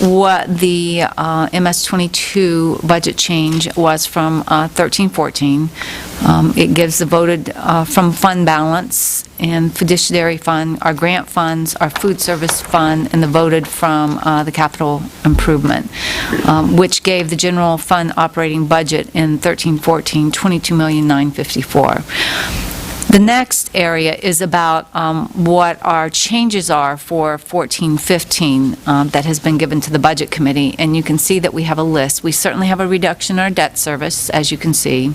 Speaker 11: what the MS22 budget change was from 13-14. It gives the voted from fund balance and fiduciary fund, our grant funds, our food service fund, and the voted from the capital improvement, which gave the general fund operating budget in 13-14 $22,954,000. The next area is about what our changes are for 14-15 that has been given to the Budget Committee, and you can see that we have a list. We certainly have a reduction in our debt service, as you can see.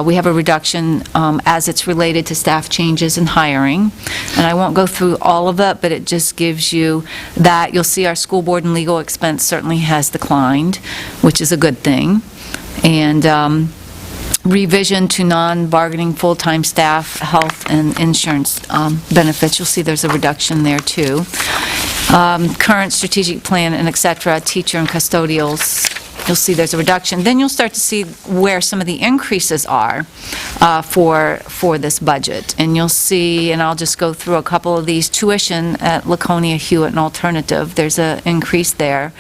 Speaker 11: We have a reduction as it's related to staff changes and hiring, and I won't go through all of it, but it just gives you that. You'll see our school board and legal expense certainly has declined, which is a good thing. And revision to non-bargaining full-time staff, health and insurance benefits. You'll see there's a reduction there, too. Current strategic plan and et cetera, teacher and custodials, you'll see there's a reduction. Then you'll start to see where some of the increases are for this budget. And you'll see, and I'll just go through a couple of these, tuition at Laconia, Hewitt, and Alternative, there's an increase there.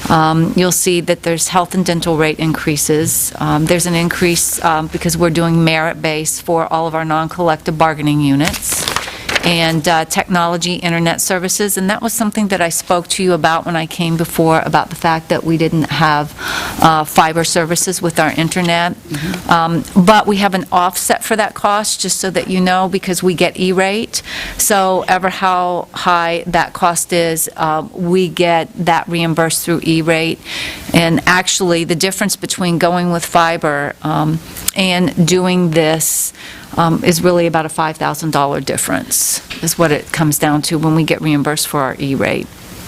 Speaker 11: You'll see that there's health and dental rate increases. There's an increase because we're doing merit-based for all of our non-collective bargaining units. And technology, internet services, and that was something that I spoke to you about when I came before, about the fact that we didn't have fiber services with our internet. But we have an offset for that cost, just so that you know, because we get E-rate. So ever how high that cost is, we get that reimbursed through E-rate. And actually, the difference between going with fiber and doing this is really about a $5,000 difference, is what it comes down to when we get reimbursed for our E-rate.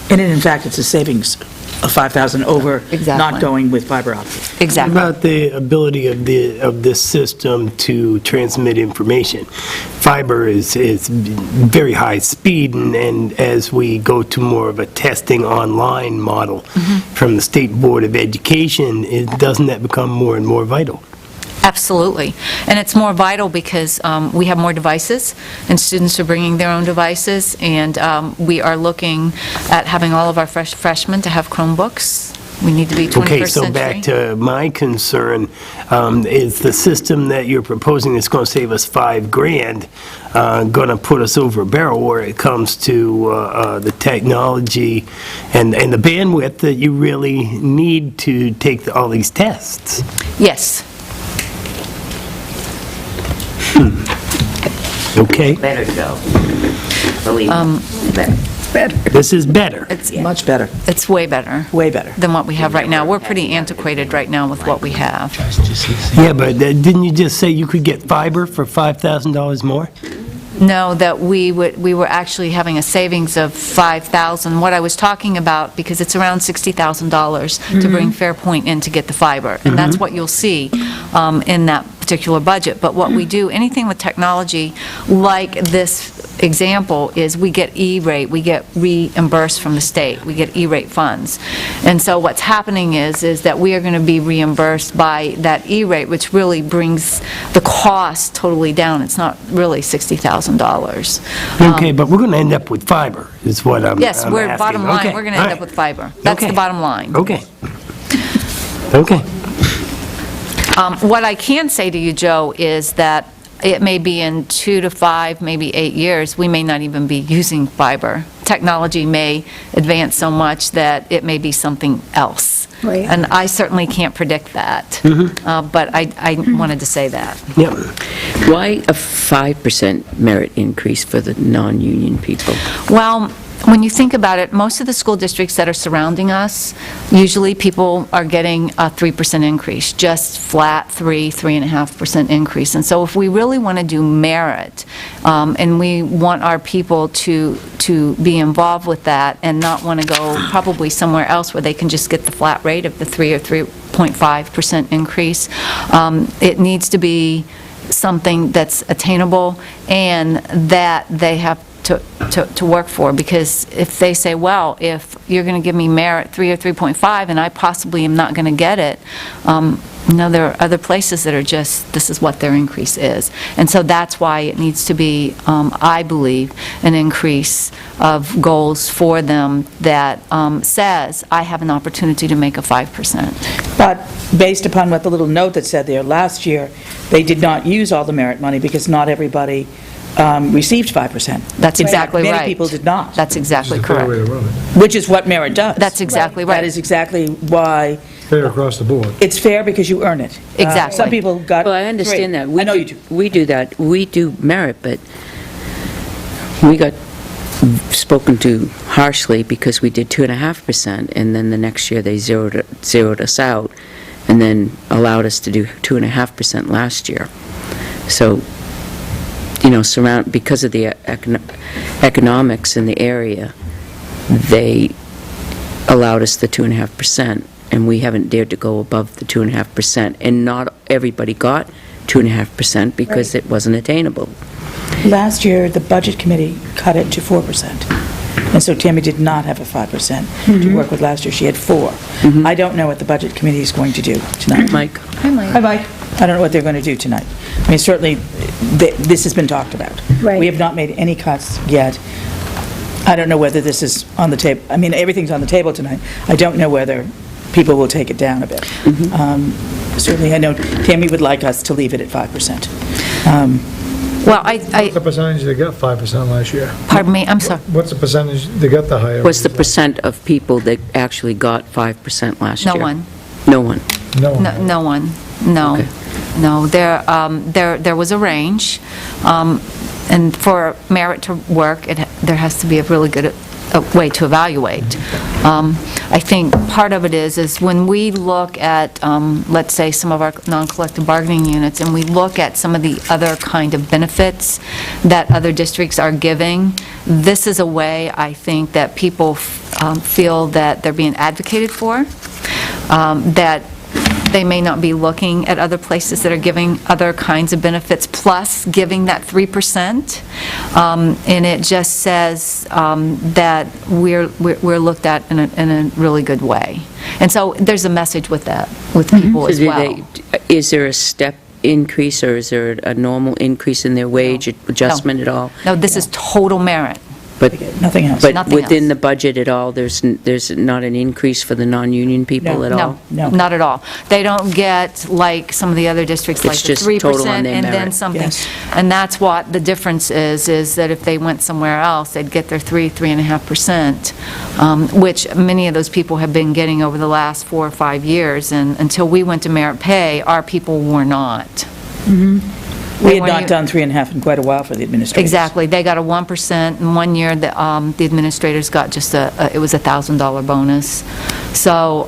Speaker 10: And in fact, it's a savings of $5,000 over
Speaker 11: Exactly.
Speaker 10: not going with fiber optic.
Speaker 11: Exactly.
Speaker 4: What about the ability of this system to transmit information? Fiber is very high speed, and as we go to more of a testing online model from the State Board of Education, doesn't that become more and more vital?
Speaker 11: Absolutely. And it's more vital because we have more devices, and students are bringing their own devices, and we are looking at having all of our freshmen to have Chromebooks. We need to be 21st
Speaker 4: Okay, so
Speaker 11: century.
Speaker 4: back to my concern, is the system that you're proposing that's going to save us $5,000 going to put us over a barrel where it comes to the technology and the bandwidth that you really need to take all these tests?
Speaker 11: Yes.
Speaker 4: Okay,
Speaker 9: Better go. Believe me.
Speaker 4: this is better.
Speaker 11: It's
Speaker 10: Much better,
Speaker 11: It's way better
Speaker 10: way better.
Speaker 11: than what we have right now. We're pretty antiquated right now with what we have.
Speaker 4: Yeah, but didn't you just say you could get fiber for $5,000 more?
Speaker 11: No, that we were actually having a savings of $5,000. What I was talking about, because it's around $60,000 to bring Fairpoint in to get the fiber, and that's what you'll see in that particular budget. But what we do, anything with technology, like this example, is we get E-rate, we get reimbursed from the state, we get E-rate funds. And so what's happening is that we are going to be reimbursed by that E-rate, which really brings the cost totally down. It's not really $60,000.
Speaker 4: Okay, but we're going to end up with fiber, is what I'm
Speaker 11: Yes,
Speaker 4: I'm
Speaker 11: we're
Speaker 4: asking.
Speaker 11: bottom line,
Speaker 4: Okay,
Speaker 11: we're going to end
Speaker 4: all
Speaker 11: up
Speaker 4: right.
Speaker 11: with fiber. That's
Speaker 4: Okay.
Speaker 11: the bottom line.
Speaker 4: Okay. Okay.
Speaker 11: What I can say to you, Joe, is that it may be in 2 to 5, maybe 8 years, we may not even be using fiber. Technology may advance so much that it may be something else.
Speaker 3: Right.
Speaker 11: And I certainly can't predict that. But I wanted to say that.
Speaker 4: Yep.
Speaker 2: Why a 5% merit increase for the non-union people?
Speaker 11: Well, when you think about it, most of the school districts that are surrounding us, usually people are getting a 3% increase, just flat 3.5% increase. And so if we really want to do merit, and we want our people to be involved with that and not want to go probably somewhere else where they can just get the flat rate of the 3 or 3.5% increase, it needs to be something that's attainable and that they have to work for, because if they say, well, if you're going to give me merit 3 or 3.5 and I possibly am not going to get it, there are other places that are just, this is what their increase is. And so that's why it needs to be, I believe, an increase of goals for them that says, I have an opportunity to make a 5%.
Speaker 10: But based upon what the little note that said there, last year, they did not use all the merit money because not everybody received 5%.
Speaker 11: That's exactly right.
Speaker 10: Many people did not,
Speaker 11: That's exactly
Speaker 1: It's a fair way
Speaker 11: correct.
Speaker 1: to run it.
Speaker 10: which is what merit does.
Speaker 11: That's exactly
Speaker 10: That
Speaker 11: right.
Speaker 10: is exactly why
Speaker 1: Fair across the board.
Speaker 10: it's fair, because you earn it.
Speaker 11: Exactly.
Speaker 10: Some people got
Speaker 2: Well, I understand
Speaker 10: three.
Speaker 2: that.
Speaker 10: I know you do.
Speaker 2: We do that. We do merit, but we got spoken to harshly because we did 2.5%, and then the next year they zeroed us out, and then allowed us to do 2.5% last year. So, because of the economics in the area, they allowed us the 2.5%. and we haven't dared to go above the 2.5%. And not everybody got 2.5% because it wasn't attainable.
Speaker 10: Last year, the Budget Committee cut it to 4%. And so Tammy did not have a 5% to work with last year. She had 4. I don't know what the Budget Committee is going to do tonight.
Speaker 2: Mike?
Speaker 10: Hi, Mike. I don't know what they're going to do tonight. I mean, certainly, this has been talked about.
Speaker 3: Right.
Speaker 10: We have not made any cuts yet. I don't know whether this is on the table. I mean, everything's on the table tonight. I don't know whether people will take it down a bit. Certainly, I know Tammy would like us to leave it at 5%.
Speaker 11: Well,
Speaker 1: What's the percentage they got 5% last year?
Speaker 11: pardon me, I'm sorry.
Speaker 1: What's the percentage they got the higher?
Speaker 2: What's the percent of people that actually got 5% last year?
Speaker 11: No one.
Speaker 2: No one.
Speaker 1: No.
Speaker 11: No one, no.
Speaker 2: Okay.
Speaker 11: No, there was a range, and for merit to work, there has to be a really good way to evaluate. I think part of it is when we look at, let's say, some of our non-collective bargaining units, and we look at some of the other kind of benefits that other districts are giving, this is a way, I think, that people feel that they're being advocated for, that they may not be looking at other places that are giving other kinds of benefits, plus giving that 3%. And it just says that we're looked at in a really good way. And so there's a message with that, with people as well.
Speaker 2: Is there a step increase, or is there a normal increase in their wage adjustment at all?
Speaker 11: No, this is total merit.
Speaker 2: But
Speaker 10: Nothing else.
Speaker 2: But
Speaker 11: Nothing
Speaker 2: within
Speaker 11: else.
Speaker 2: the budget at all, there's not an increase for the non-union people at all?
Speaker 10: No.
Speaker 11: Not at all. They don't get, like some of the other districts, like
Speaker 2: It's
Speaker 11: the
Speaker 2: just
Speaker 11: 3%
Speaker 2: total on their
Speaker 11: and then
Speaker 2: merit.
Speaker 11: something.
Speaker 10: Yes.
Speaker 11: And that's what the difference is that if they went somewhere else, they'd get their 3.5%, which many of those people have been getting over the last 4 or 5 years. And until we went to merit pay, our people were not.
Speaker 10: We had not done 3.5 in quite a while for the administrators.
Speaker 11: Exactly. They got a 1%, and 1 year, the administrators got just it was a $1,000 bonus. So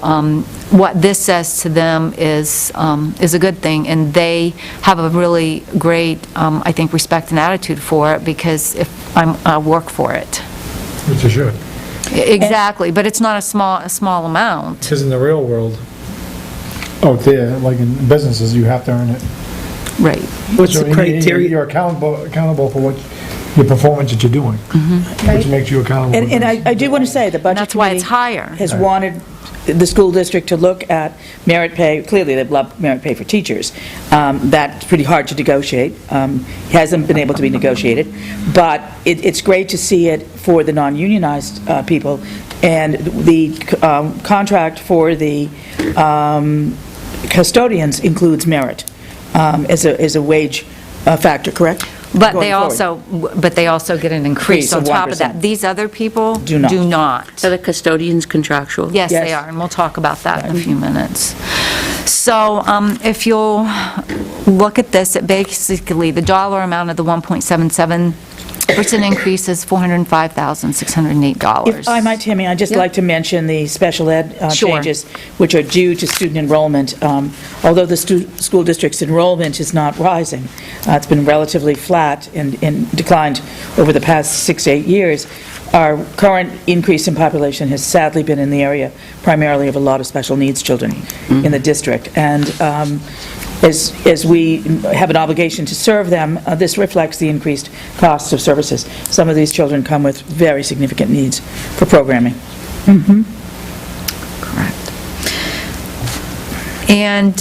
Speaker 11: what this says to them is a good thing, and they have a really great, I think, respect and attitude for it, because if I work for it.
Speaker 1: Which is should.
Speaker 11: Exactly, but it's not a small amount.
Speaker 1: Because in the real world, out there, like in businesses, you have to earn it.
Speaker 11: Right.
Speaker 4: What's
Speaker 1: So
Speaker 4: the criteria?
Speaker 1: You're accountable for what, your performance that you're doing, which makes you accountable.
Speaker 10: And I do want to say, the Budget
Speaker 11: That's why
Speaker 10: Committee
Speaker 11: it's higher.
Speaker 10: has wanted the school district to look at merit pay. Clearly, they've loved merit pay for teachers. That's pretty hard to negotiate. Hasn't been able to be negotiated. But it's great to see it for the non-unionized people. And the contract for the custodians includes merit as a wage factor, correct?
Speaker 11: But
Speaker 10: Going
Speaker 11: they also get an increase
Speaker 10: Increase of
Speaker 11: on top of
Speaker 10: 1%.
Speaker 11: that. These other people
Speaker 10: Do not.
Speaker 11: do not.
Speaker 2: Are the custodians contractual?
Speaker 11: Yes,
Speaker 10: Yes.
Speaker 11: they are, and we'll talk about that in a few minutes. So if you'll look at this, it basically, the dollar amount of the 1.77% increase is $405,608.
Speaker 10: If I might, Tammy, I'd just
Speaker 11: Yeah.
Speaker 10: like to mention the special ed
Speaker 11: Sure.
Speaker 10: changes, which are due to student enrollment. Although the school district's enrollment is not rising, it's been relatively flat and declined over the past 6 to 8 years, our current increase in population has sadly been in the area primarily of a lot of special needs children in the district. And as we have an obligation to serve them, this reflects the increased costs of services. Some of these children come with very significant needs for programming.
Speaker 11: Correct. And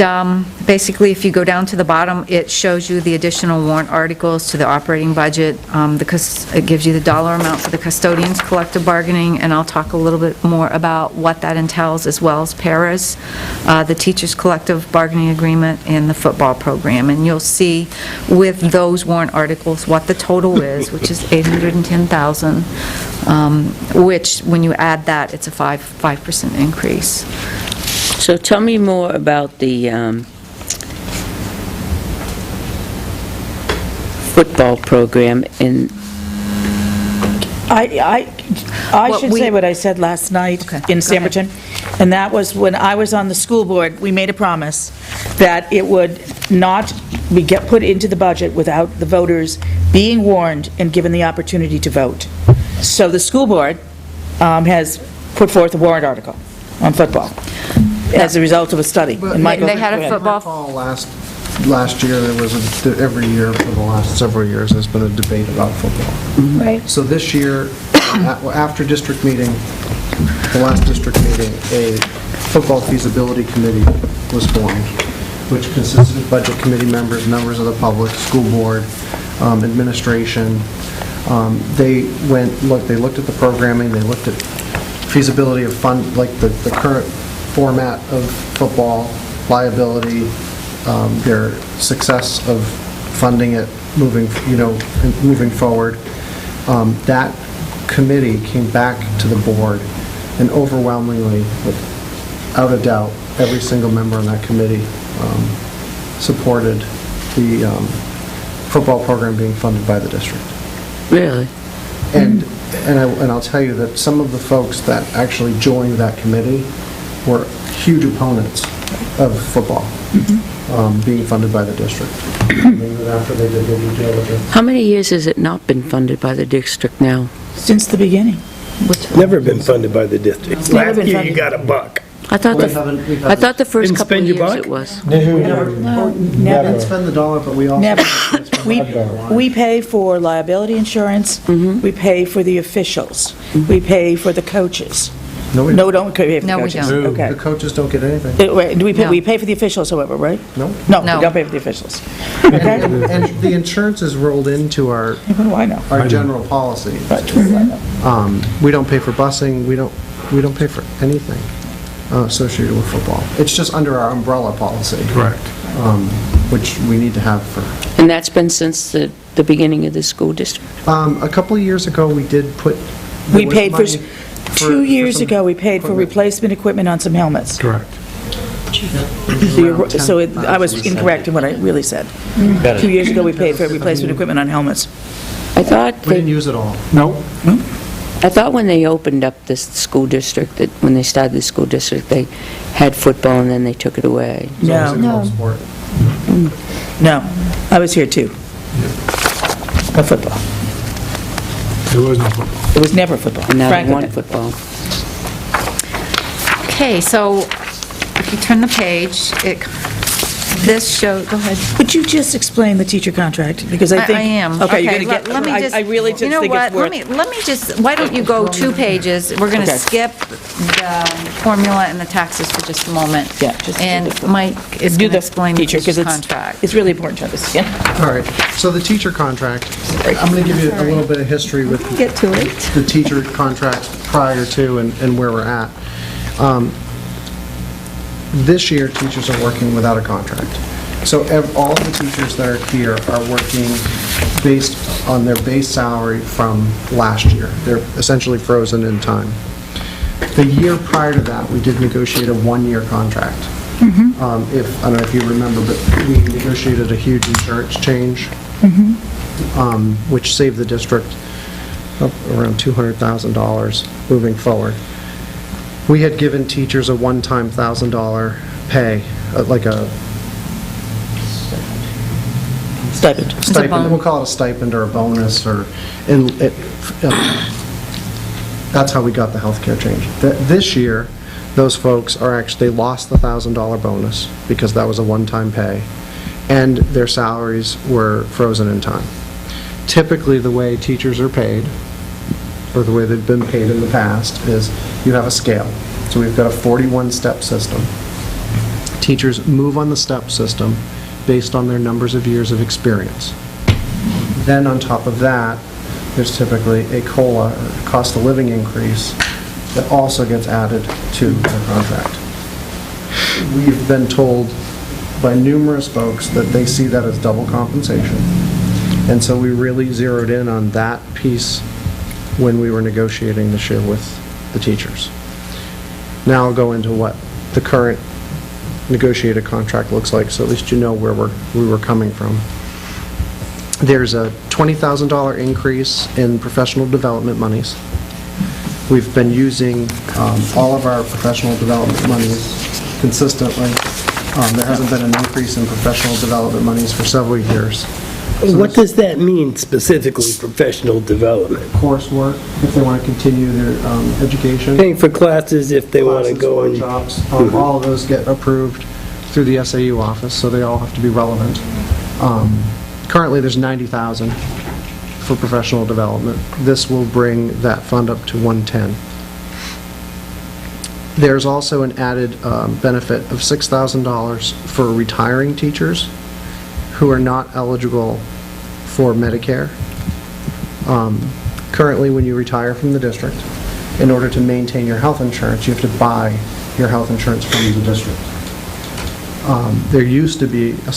Speaker 11: basically, if you go down to the bottom, it shows you the additional warrant articles to the operating budget. It gives you the dollar amount for the custodians' collective bargaining, and I'll talk a little bit more about what that entails, as well as paras, the teachers' collective bargaining agreement, and the football program. And you'll see with those warrant articles what the total is, which is $810,000, which, when you add that, it's a 5% increase.
Speaker 2: So tell me more about the football program in...
Speaker 10: I should say what I said last night in Samberton, and that was when I was on the school board, we made a promise that it would not get put into the budget without the voters being warned and given the opportunity to vote. So the school board has put forth a warrant article on football. as a result of a study. And Michael,
Speaker 11: They had
Speaker 10: go
Speaker 11: a
Speaker 10: ahead.
Speaker 11: football,
Speaker 12: Recall last year, there was every year for the last several years, there's been a debate about football.
Speaker 3: Right.
Speaker 12: So this year, after district meeting, the last district meeting, a football feasibility committee was formed, which consisted of budget committee members, members of the public, school board, administration. They looked at the programming, they looked at feasibility of fund, like the current format of football, liability, their success of funding it moving forward. That committee came back to the board, and overwhelmingly, without a doubt, every single member on that committee supported the football program being funded by the district.
Speaker 2: Really?
Speaker 12: And I'll tell you that some of the folks that actually joined that committee were huge opponents of football being funded by the district. Even after they did their due diligence.
Speaker 2: How many years has it not been funded by the district now?
Speaker 10: Since the beginning.
Speaker 4: Never been funded by the district.
Speaker 10: never been
Speaker 4: Last year, you
Speaker 10: funded.
Speaker 4: got $1.
Speaker 2: I thought the first
Speaker 4: Didn't
Speaker 2: couple of
Speaker 4: spend your
Speaker 2: years
Speaker 4: buck?
Speaker 2: it was.
Speaker 12: Never spend the dollar, but we also...
Speaker 10: Never.
Speaker 12: We
Speaker 10: We pay for liability insurance, we pay for the officials, we pay for the coaches.
Speaker 12: No, we
Speaker 10: No, don't pay for the
Speaker 11: No, we
Speaker 10: coaches.
Speaker 11: don't.
Speaker 10: Okay.
Speaker 12: The coaches don't get anything.
Speaker 10: Wait, do we pay,
Speaker 11: No.
Speaker 10: we pay for the officials, however, right?
Speaker 12: No.
Speaker 10: No,
Speaker 11: No.
Speaker 10: we don't pay for the officials. Okay?
Speaker 12: And the insurance is rolled into our
Speaker 10: What do I know?
Speaker 12: general policy.
Speaker 10: Right, what do I know?
Speaker 12: We don't pay for busing, we don't pay for anything associated with football. It's just under our umbrella policy. Correct. Which we need to have for...
Speaker 2: And that's been since the beginning of the school district?
Speaker 12: A couple of years ago, we did put...
Speaker 10: We
Speaker 12: there was
Speaker 10: paid for,
Speaker 12: money
Speaker 10: 2 years
Speaker 12: some
Speaker 10: ago, we paid for
Speaker 12: equipment.
Speaker 10: replacement equipment on some helmets.
Speaker 1: Correct.
Speaker 10: So I was incorrect in what I really said. 2 years ago, we paid for replacement equipment on helmets.
Speaker 2: I thought
Speaker 12: We didn't
Speaker 2: they,
Speaker 12: use it all.
Speaker 1: No,
Speaker 2: I thought when they opened up this school district, that when they started the school district, they had football and then they took it away.
Speaker 10: No,
Speaker 12: No. Sport.
Speaker 10: no, I was here too. No football.
Speaker 1: there was no football.
Speaker 10: It was never football.
Speaker 2: And now they
Speaker 10: Franklin
Speaker 2: want
Speaker 10: did.
Speaker 2: football.
Speaker 11: okay, so if you turn the page, this show, go ahead.
Speaker 10: Would you just explain the teacher contract? Because I think...
Speaker 11: I am.
Speaker 10: Okay, you're going to get...
Speaker 11: Let me just...
Speaker 10: I really just
Speaker 11: you know
Speaker 10: think
Speaker 11: what?
Speaker 10: it's worth...
Speaker 11: Let me just, why don't you go 2 pages? We're going to
Speaker 10: Okay.
Speaker 11: skip the formula and the taxes for just a moment.
Speaker 10: Yeah, just do
Speaker 11: And
Speaker 10: the-
Speaker 11: Mike is
Speaker 10: Do
Speaker 11: going to
Speaker 10: the
Speaker 11: explain the
Speaker 10: teacher, because
Speaker 11: teacher's
Speaker 10: it's...
Speaker 11: contract.
Speaker 10: It's really important to understand.
Speaker 12: All right, so the teacher contract, I'm going to give you a little bit of history with
Speaker 8: Get to it.
Speaker 12: the teacher contracts prior to and where we're at. This year, teachers are working without a contract. So all of the teachers that are here are working based on their base salary from last year. They're essentially frozen in time. The year prior to that, we did negotiate a one-year contract. I don't know if you remember, but we negotiated a huge insurance change, which saved the district around $200,000 moving forward. We had given teachers a one-time $1,000 pay, like a stipend. We'll call it a stipend or a bonus, or that's how we got the healthcare change. This year, those folks are actually, they lost the $1,000 bonus because that was a one-time pay, and their salaries were frozen in time. Typically, the way teachers are paid, or the way they've been paid in the past, is you have a scale. So we've got a 41-step system. Teachers move on the step system based on their numbers of years of experience. Then on top of that, there's typically a COLA, or cost of living increase, that also gets added to the contract. We've been told by numerous folks that they see that as double compensation. And so we really zeroed in on that piece when we were negotiating this year with the teachers. Now I'll go into what the current negotiated contract looks like, so at least you know where we were coming from. There's a $20,000 increase in professional development monies. We've been using all of our professional development monies consistently. There hasn't been an increase in professional development monies for several years.
Speaker 4: What does that mean specifically, professional development?
Speaker 12: Coursework, if they want to continue their education.
Speaker 4: Paying for classes if they want to
Speaker 12: Classes,
Speaker 4: go and...
Speaker 12: workshops, all of those get approved through the SAU office, so they all have to be relevant. Currently, there's 90,000 for professional development. This will bring that fund up to 110. There's also an added benefit of $6,000 for retiring teachers who are not eligible for Medicare. Currently, when you retire from the district, in order to maintain your health insurance, you have to buy your health insurance from the district. There used to be a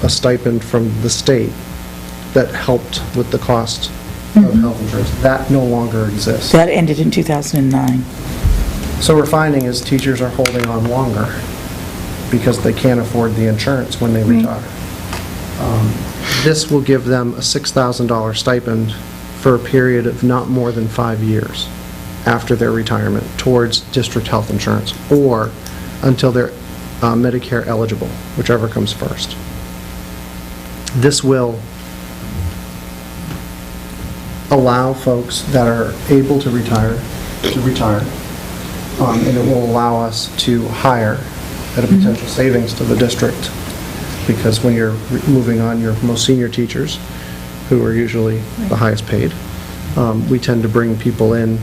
Speaker 12: stipend from the state that helped with the cost of health insurance. That no longer exists.
Speaker 10: That ended in 2009.
Speaker 12: So we're finding is teachers are holding on longer because they can't afford the insurance when they retire. This will give them a $6,000 stipend for a period of not more than 5 years after their retirement towards district health insurance, or until they're Medicare eligible, whichever comes first. This will allow folks that are able to retire, and it will allow us to hire at a potential savings to the district, because when you're moving on your most senior teachers, who are usually the highest paid, we tend to bring people in,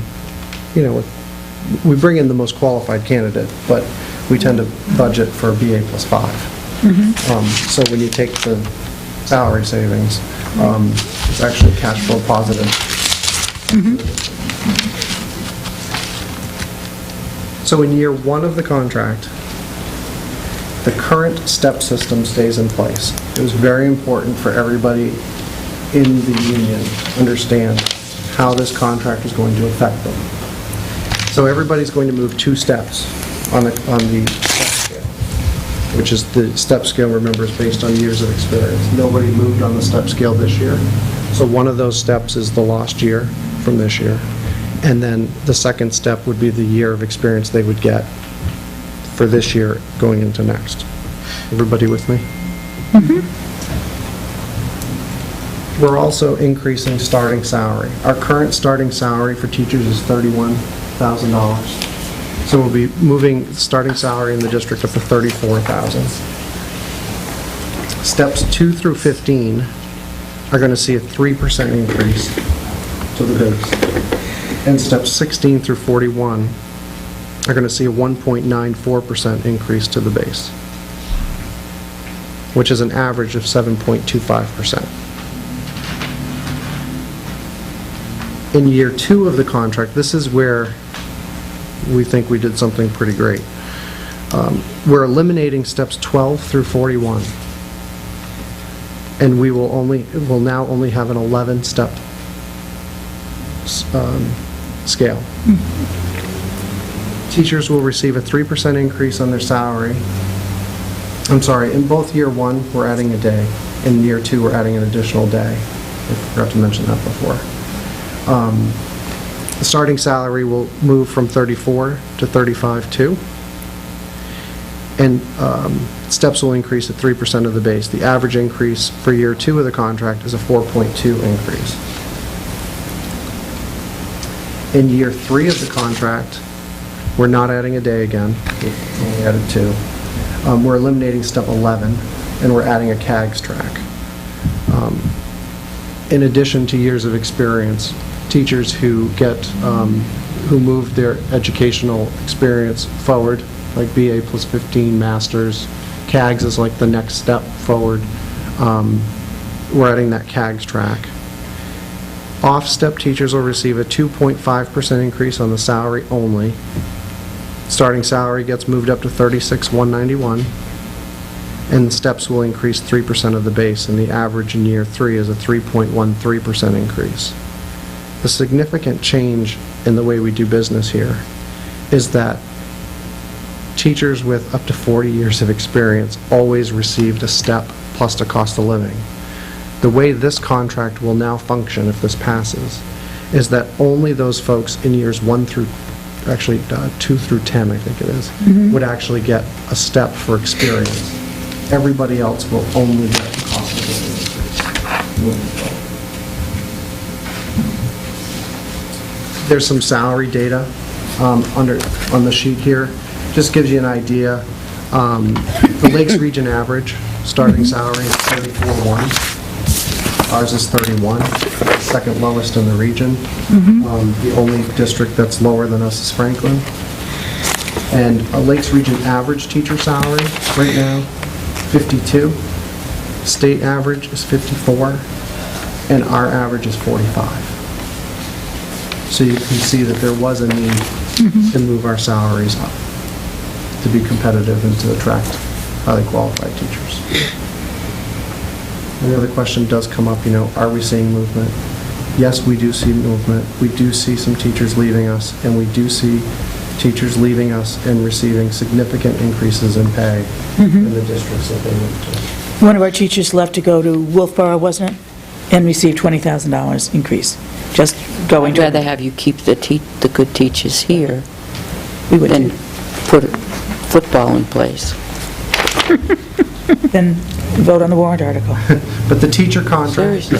Speaker 12: we bring in the most qualified candidate, but we tend to budget for a BA plus 5. So when you take the salary savings, it's actually cash flow positive. So in year 1 of the contract, the current step system stays in place. It was very important for everybody in the union to understand how this contract is going to affect them. So everybody's going to move 2 steps on the step scale, which is the step scale, remember, is based on years of experience. Nobody moved on the step scale this year. So one of those steps is the lost year from this year. And then the second step would be the year of experience they would get for this year going into next. Everybody with me? We're also increasing starting salary. Our current starting salary for teachers is $31,000. So we'll be moving starting salary in the district up to $34,000. Steps 2 through 15 are going to see a 3% increase to the base. And steps 16 through 41 are going to see a 1.94% increase to the base, which is an average of 7.25%. In year 2 of the contract, this is where we think we did something pretty great. We're eliminating steps 12 through 41, and we will now only have an 11-step scale. Teachers will receive a 3% increase on their salary. I'm sorry, in both year 1, we're adding a day. In year 2, we're adding an additional day. I forgot to mention that before. The starting salary will move from 34 to 35.2. And steps will increase at 3% of the base. The average increase for year 2 of the contract is a 4.2 increase. In year 3 of the contract, we're not adding a day again. We only added 2. We're eliminating step 11, and we're adding a CAGS track. In addition to years of experience, teachers who who move their educational experience forward, like BA plus 15, masters, CAGS is like the next step forward. We're adding that CAGS track. Off-step teachers will receive a 2.5% increase on the salary only. Starting salary gets moved up to $36,191, and the steps will increase 3% of the base, and the average in year 3 is a 3.13% increase. The significant change in the way we do business here is that teachers with up to 40 years of experience always received a step plus the cost of living. The way this contract will now function, if this passes, is that only those folks in years 2 through 10, I think it is, would actually get a step for experience. Everybody else will only get the cost of living increase. There's some salary data on the sheet here. Just gives you an idea. The Lakes Region average starting salary is $34,100. Ours is $31,000, second lowest in the region. The only district that's lower than us is Franklin. And a Lakes Region average teacher salary right now, $52,000. State average is $54,000, and our average is $45,000. So you can see that there was a need to move our salaries up to be competitive and to attract highly qualified teachers. And the other question does come up, are we seeing movement? Yes, we do see movement. We do see some teachers leaving us, and we do see teachers leaving us and receiving significant increases in pay in the districts that they went to.
Speaker 10: One of our teachers left to go to Wolfboro, wasn't it? And received $20,000 increase, just going
Speaker 2: I'd
Speaker 10: to...
Speaker 2: rather have you keep the good teachers here
Speaker 10: We would
Speaker 2: than put football in place.
Speaker 10: then vote on the warrant article.
Speaker 12: But the teacher contract,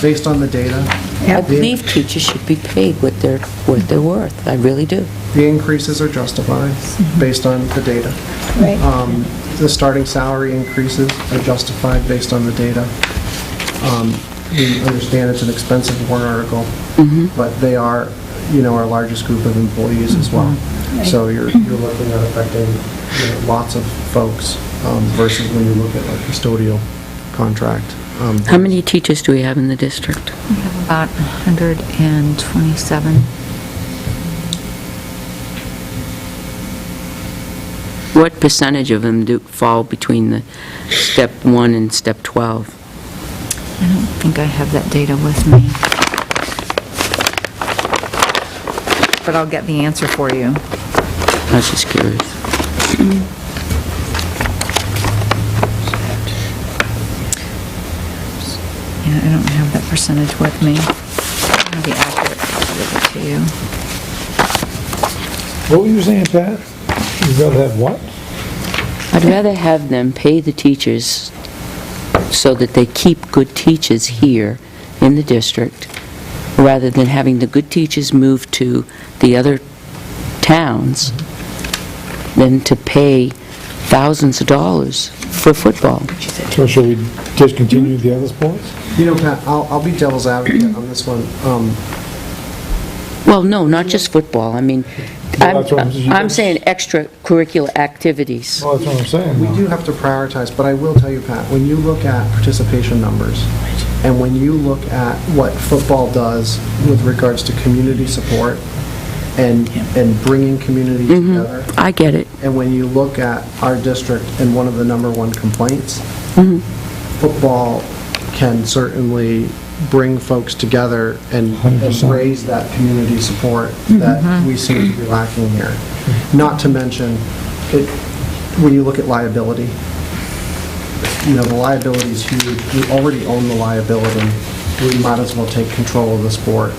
Speaker 12: based on the data,
Speaker 2: I believe teachers should be paid what they're worth. I really do.
Speaker 12: the increases are justified based on the data.
Speaker 3: Right.
Speaker 12: The starting salary increases are justified based on the data. We understand it's an expensive warrant article, but they are, our largest group of employees as well. So you're looking at affecting lots of folks versus when you look at like custodial contract.
Speaker 2: How many teachers do we have in the district?
Speaker 11: We have about 127.
Speaker 2: What percentage of them do fall between the step 1 and step 12?
Speaker 11: I don't think I have that data with me. But I'll get the answer for you.
Speaker 2: I was just curious.
Speaker 11: Yeah, I don't have that percentage with me. I'll be accurate, I'll give it to you.
Speaker 1: What were you saying, Pat? You'd rather have what?
Speaker 2: I'd rather have them pay the teachers so that they keep good teachers here in the district, rather than having the good teachers move to the other towns, than to pay thousands of dollars for football.
Speaker 1: So should we discontinue the other sports?
Speaker 12: Pat, I'll be devil's advocate on this one.
Speaker 2: Well, no, not just football. I mean,
Speaker 1: Well, that's what I'm-
Speaker 2: I'm saying extracurricular activities.
Speaker 1: Well, that's what I'm saying.
Speaker 12: We
Speaker 1: now.
Speaker 12: do have to prioritize, but I will tell you, Pat, when you look at participation numbers, and when you look at what football does with regards to community support and bringing communities together,
Speaker 2: I get it.
Speaker 12: and when you look at our district and one of the number one complaints, football can certainly bring folks together and
Speaker 1: 100%.
Speaker 12: raise that community support that we seem to be lacking here. Not to mention, when you look at liability, the liability is huge. We already own the liability. We might as well take control of the sport,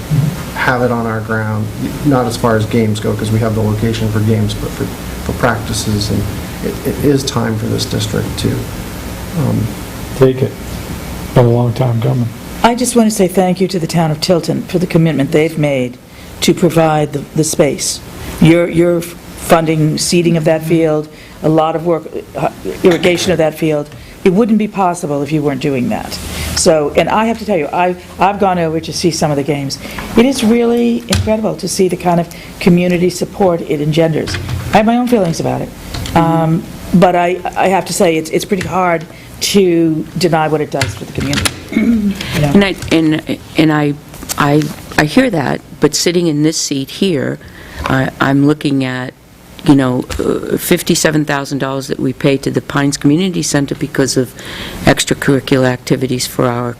Speaker 12: have it on our ground, not as far as games go, because we have the location for games, but for practices, and it is time for this district to
Speaker 1: Take it. Been a long time coming.
Speaker 10: I just want to say thank you to the town of Tilton for the commitment they've made to provide the space. You're funding seeding of that field, a lot of work, irrigation of that field. It wouldn't be possible if you weren't doing that. So, and I have to tell you, I've gone over to see some of the games. It is really incredible to see the kind of community support it engenders. I have my own feelings about it. But I have to say, it's pretty hard to deny what it does for the community.
Speaker 2: And I hear that, but sitting in this seat here, I'm looking at, $57,000 that we pay to the Pines Community Center because of extracurricular activities for our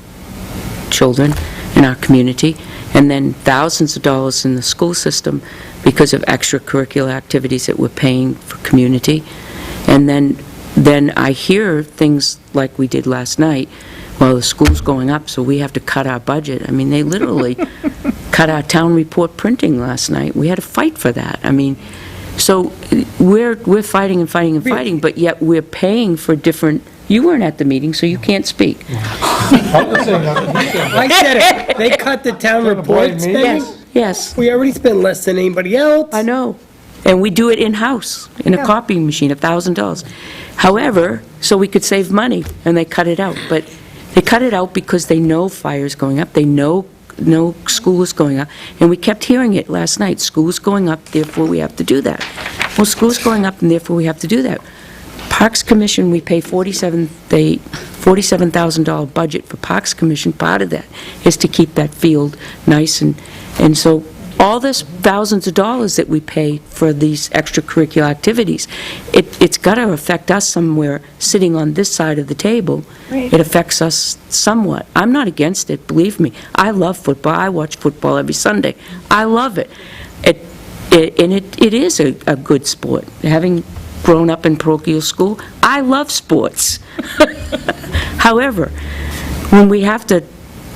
Speaker 2: children in our community, and then thousands of dollars in the school system because of extracurricular activities that we're paying for community. And then I hear things like we did last night, well, the school's going up, so we have to cut our budget. I mean, they literally cut our town report printing last night. We had to fight for that. I mean, so we're fighting and fighting and fighting, but yet we're paying for different You weren't at the meeting, so you can't speak.
Speaker 1: I'm not saying nothing. He said
Speaker 4: I said it. They cut the town
Speaker 1: Trying to blame
Speaker 4: report
Speaker 1: me?
Speaker 4: spending.
Speaker 2: Yes,
Speaker 4: We already spent less than anybody else.
Speaker 2: I know. And we do it in-house, in a copying machine, $1,000. However, so we could save money, and they cut it out. But they cut it out because they know fire's going up, they know school is going up, and we kept hearing it last night, school's going up, therefore we have to do that. Well, school's going up, and therefore we have to do that. Parks Commission, we pay $47,000 budget for Parks Commission. Part of that is to keep that field nice, and so all this thousands of dollars that we pay for these extracurricular activities, it's got to affect us somewhere sitting on this side of the table.
Speaker 3: Right.
Speaker 2: It affects us somewhat. I'm not against it, believe me. I love football. I watch football every Sunday. I love it. It is a good sport. Having grown up in parochial school, I love sports. However, when we have to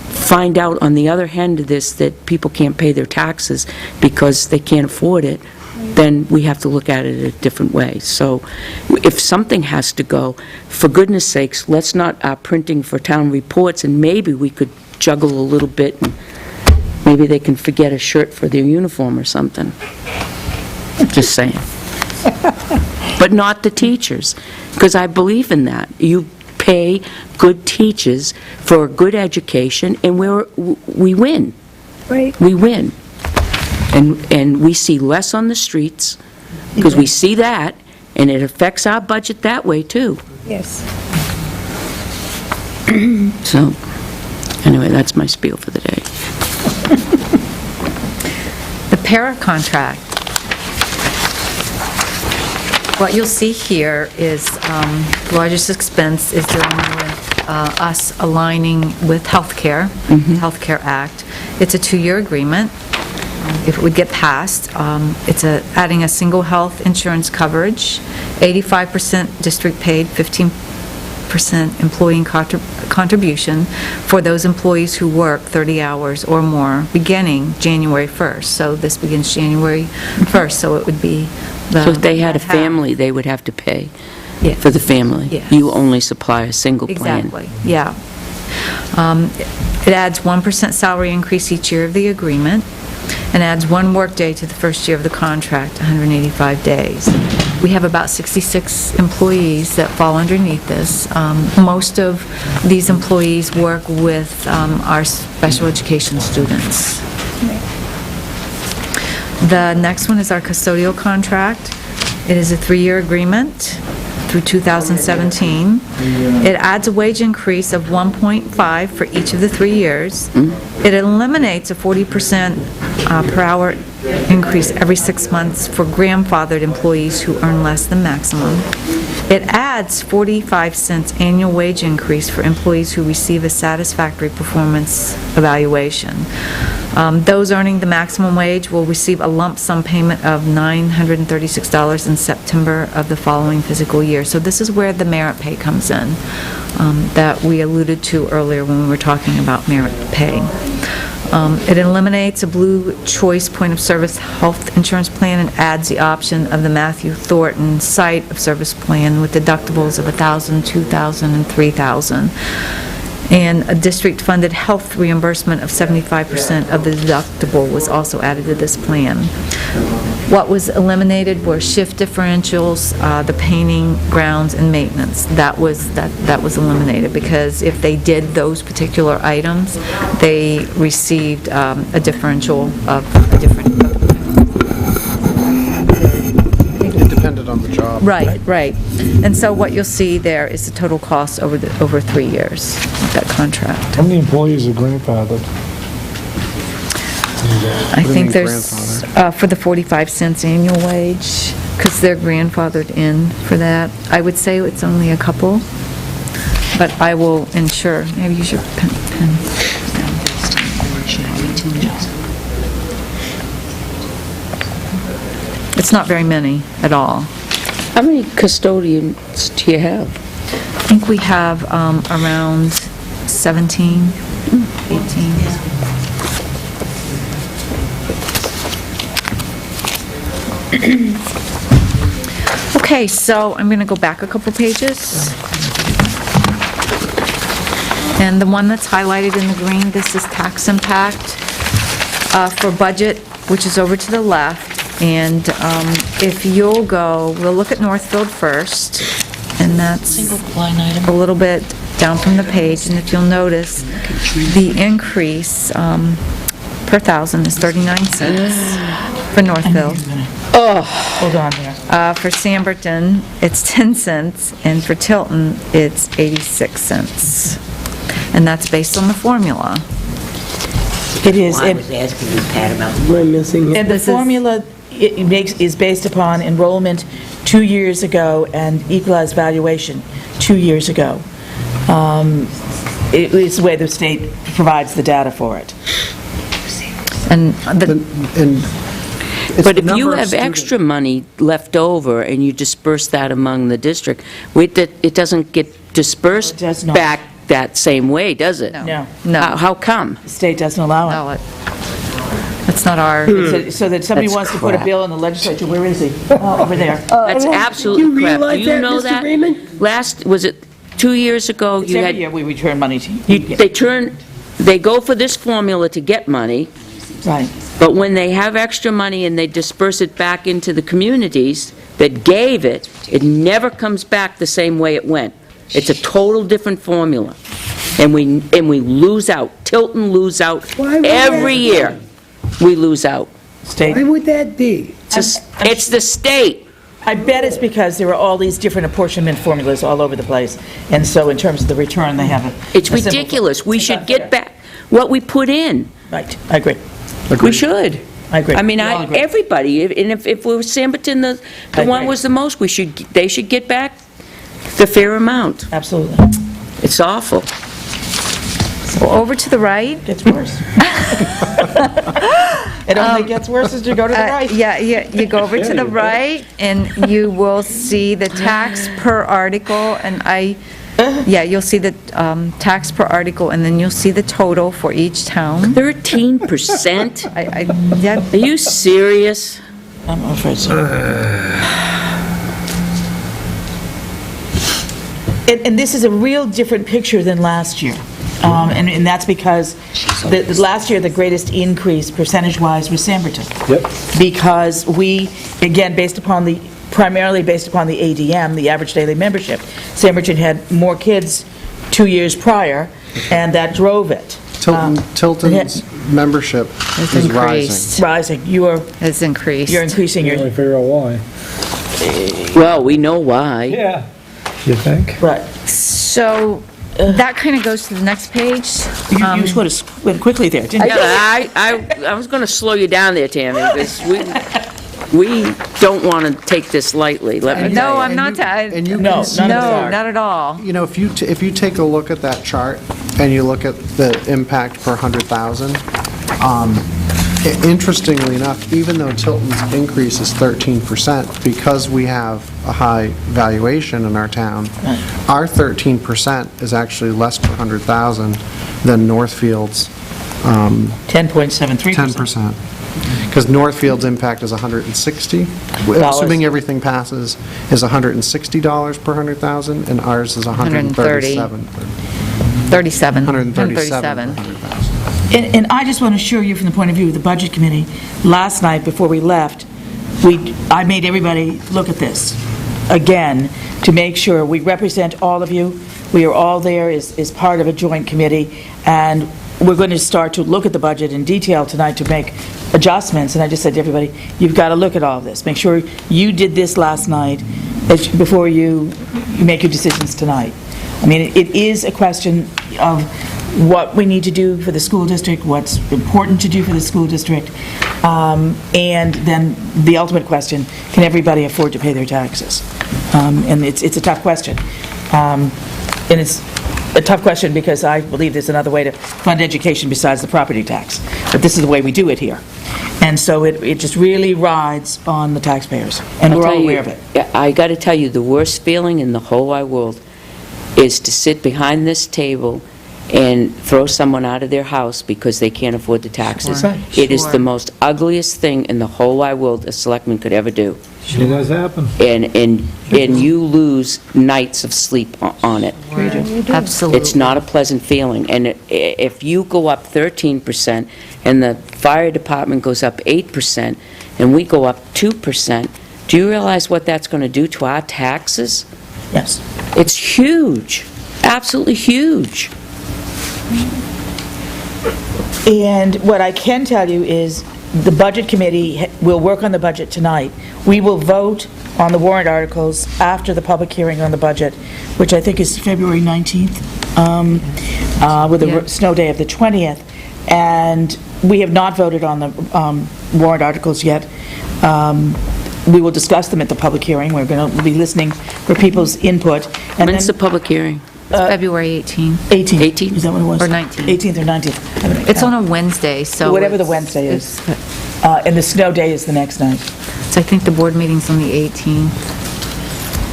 Speaker 2: find out on the other hand of this that people can't pay their taxes because they can't afford it, then we have to look at it a different way. So if something has to go, for goodness sakes, let's not printing for town reports, and maybe we could juggle a little bit, and maybe they can forget a shirt for their uniform or something. Just saying. But not the teachers, because I believe in that. You pay good teachers for a good education, and we win.
Speaker 3: Right.
Speaker 2: We win. And we see less on the streets, because we see that, and it affects our budget that way, too.
Speaker 3: Yes.
Speaker 2: So, anyway, that's my spiel for the day.
Speaker 11: The para contract. What you'll see here is largest expense is dealing with us aligning with healthcare, Healthcare Act. It's a 2-year agreement. If it would get passed, it's adding a single health insurance coverage, 85% district paid, 15% employee contribution for those employees who work 30 hours or more, beginning January 1st. So this begins January 1st, so it would be
Speaker 2: So if they had a family, they would have to pay
Speaker 11: Yes.
Speaker 2: for the family.
Speaker 11: Yes.
Speaker 2: You only supply a single plan.
Speaker 11: Exactly, yeah. It adds 1% salary increase each year of the agreement, and adds 1 workday to the first year of the contract, 185 days. We have about 66 employees that fall underneath this. Most of these employees work with our special education students. The next one is our custodial contract. It is a 3-year agreement through 2017. It adds a wage increase of 1.5 for each of the 3 years. It eliminates a 40% per hour increase every 6 months for grandfathered employees who earn less than maximum. It adds 45 cents annual wage increase for employees who receive a satisfactory performance evaluation. Those earning the maximum wage will receive a lump sum payment of $936 in September of the following fiscal year. So this is where the merit pay comes in, that we alluded to earlier when we were talking about merit pay. It eliminates a Blue Choice point-of-service health insurance plan and adds the option of the Matthew Thornton site-of-service plan with deductibles of $1,000, $2,000, and $3,000. And a district-funded health reimbursement of 75% of the deductible was also added to this plan. What was eliminated were shift differentials, the painting, grounds, and maintenance. That was eliminated, because if they did those particular items, they received a differential of a different...
Speaker 12: It depended on the job.
Speaker 11: Right. And so what you'll see there is the total cost over 3 years of that contract.
Speaker 1: How many employees are grandfathered?
Speaker 11: I think there's, for the 45 cents annual wage, because they're grandfathered in for that, I would say it's only a couple, but I will ensure, maybe use your pen. It's not very many at all.
Speaker 2: How many custodians do you have?
Speaker 11: I think we have around 17, 18. Okay, so I'm going to go back a couple pages. And the one that's highlighted in the green, this is tax impact for budget, which is over to the left. And if you'll go, we'll look at Northfield first, and that's
Speaker 7: Single line item.
Speaker 11: a little bit down from the page. And if you'll notice, the increase per thousand is 39 cents for Northfield.
Speaker 10: Hold on there.
Speaker 11: For Samberton, it's 10 cents, and for Tilton, it's 86 cents. And that's based on the formula.
Speaker 10: It is,
Speaker 9: I was asking you, Pat, about
Speaker 4: Am I missing it?
Speaker 10: and the formula is based upon enrollment 2 years ago and equalized valuation 2 years ago. It's the way the state provides the data for it.
Speaker 11: And
Speaker 12: And it's
Speaker 2: But
Speaker 12: the
Speaker 2: if you
Speaker 12: number of
Speaker 2: have
Speaker 12: students-
Speaker 2: extra money left over and you disperse that among the district, it doesn't get dispersed
Speaker 10: It does not.
Speaker 2: back that same way, does it?
Speaker 10: No.
Speaker 11: No.
Speaker 2: How come?
Speaker 10: The state doesn't allow it.
Speaker 11: no, that's not our,
Speaker 10: So that somebody
Speaker 2: That's
Speaker 10: wants to put a
Speaker 2: crap.
Speaker 10: bill in the legislature, where is he? Oh, over there.
Speaker 2: That's absolute crap. Do you know
Speaker 4: Mr.
Speaker 2: that?
Speaker 4: Raymond?
Speaker 2: Was it 2 years ago?
Speaker 10: It's
Speaker 2: you
Speaker 10: every
Speaker 2: had
Speaker 10: year we return money to you.
Speaker 2: They go for this formula to get money,
Speaker 10: Right.
Speaker 2: but when they have extra money and they disperse it back into the communities that gave it, it never comes back the same way it went. It's a total different formula. And we lose out. Tilton lose out
Speaker 4: Why would
Speaker 2: every
Speaker 4: that be?
Speaker 2: year. We lose out.
Speaker 10: State.
Speaker 4: Why would that be?
Speaker 2: It's the state.
Speaker 10: I bet it's because there are all these different apportionment formulas all over the place, and so in terms of the return, they have a...
Speaker 2: It's
Speaker 10: a simple-
Speaker 2: ridiculous. We
Speaker 10: it's
Speaker 2: should
Speaker 10: unfair.
Speaker 2: get back what we put in.
Speaker 10: Right, I agree.
Speaker 2: We should.
Speaker 10: I agree.
Speaker 2: I mean,
Speaker 10: We all agree.
Speaker 2: everybody, and if we were Samberton, the
Speaker 10: I
Speaker 2: one
Speaker 10: agree.
Speaker 2: was the most, they should get back the fair amount.
Speaker 10: Absolutely.
Speaker 2: It's awful.
Speaker 11: over to the right.
Speaker 10: Gets worse. It only gets worse as you go to the right.
Speaker 11: Yeah, you go over to the right, and you will see the tax per article, and you'll see the tax per article, and then you'll see the total for each town.
Speaker 2: 13%?
Speaker 11: Yeah,
Speaker 2: Are you serious?
Speaker 10: I'm afraid so. And this is a real different picture than last year. And that's because the last year, the greatest increase percentage-wise was Samberton.
Speaker 1: Yep.
Speaker 10: Because we, again, primarily based upon the ADM, the average daily membership, Samberton had more kids 2 years prior, and that drove it.
Speaker 12: Tilton's membership is rising.
Speaker 10: Rising.
Speaker 11: has increased.
Speaker 10: You're increasing
Speaker 1: Can't
Speaker 10: your,
Speaker 1: really figure out why.
Speaker 2: Well, we know why.
Speaker 1: Yeah. You think?
Speaker 10: right.
Speaker 11: So that kind of goes to the next page.
Speaker 10: You sort of went quickly there, didn't you?
Speaker 2: Yeah, I was going to slow you down there, Tammy, because we don't want to take this lightly, let me tell
Speaker 11: No,
Speaker 2: you.
Speaker 11: I'm not,
Speaker 12: And you
Speaker 10: No,
Speaker 12: can
Speaker 10: none of
Speaker 12: see,
Speaker 10: us
Speaker 11: no,
Speaker 10: are.
Speaker 11: not at all.
Speaker 12: you know, if you take a look at that chart and you look at the impact per 100,000, interestingly enough, even though Tilton's increase is 13%, because we have a high valuation in our town, our 13% is actually less per 100,000 than Northfield's
Speaker 10: 10.73%.
Speaker 12: 10%. Because Northfield's impact is 160, assuming everything passes, is $160 per 100,000, and ours is 137.
Speaker 11: 37.
Speaker 12: 137 per 100,000.
Speaker 10: And I just want to assure you from the point of view of the Budget Committee, last night before we left, I made everybody look at this again to make sure we represent all of you. We are all there as part of a joint committee, and we're going to start to look at the budget in detail tonight to make adjustments. And I just said to everybody, you've got to look at all this. Make sure you did this last night before you make your decisions tonight. I mean, it is a question of what we need to do for the school district, what's important to do for the school district, and then the ultimate question, can everybody afford to pay their taxes? And it's a tough question. And it's a tough question because I believe there's another way to fund education besides the property tax. But this is the way we do it here. And so it just really rides on the taxpayers, and
Speaker 2: I'll
Speaker 10: we're all
Speaker 2: tell you,
Speaker 10: aware of it.
Speaker 2: I got to tell you, the worst feeling in the whole wide world is to sit behind this table and throw someone out of their house because they can't afford the taxes.
Speaker 10: Sure.
Speaker 2: It is
Speaker 11: Sure.
Speaker 2: the most ugliest thing in the whole wide world a selectman could ever do.
Speaker 1: It does happen.
Speaker 2: and you lose nights of sleep on it.
Speaker 11: Absolutely.
Speaker 2: It's not a pleasant feeling, and if you go up 13%, and the fire department goes up 8%, and we go up 2%, do you realize what that's going to do to our taxes?
Speaker 10: Yes.
Speaker 2: It's huge, absolutely huge.
Speaker 10: And what I can tell you is, the Budget Committee will work on the budget tonight. We will vote on the warrant articles after the public hearing on the budget, which I think is February 19th, with the snow day of the 20th. And we have not voted on the warrant articles yet. We will discuss them at the public hearing. We're going to be listening for people's input. And
Speaker 2: When's the public hearing?
Speaker 11: February 18th.
Speaker 10: 18th. Is that what it was?
Speaker 11: Or 19th.
Speaker 10: 18th or 19th.
Speaker 11: It's on a Wednesday, so...
Speaker 10: Whatever the
Speaker 11: it's-
Speaker 10: Wednesday is.
Speaker 11: it's-
Speaker 10: And the snow day is the next night.
Speaker 11: So I think the board meeting's on the 18th.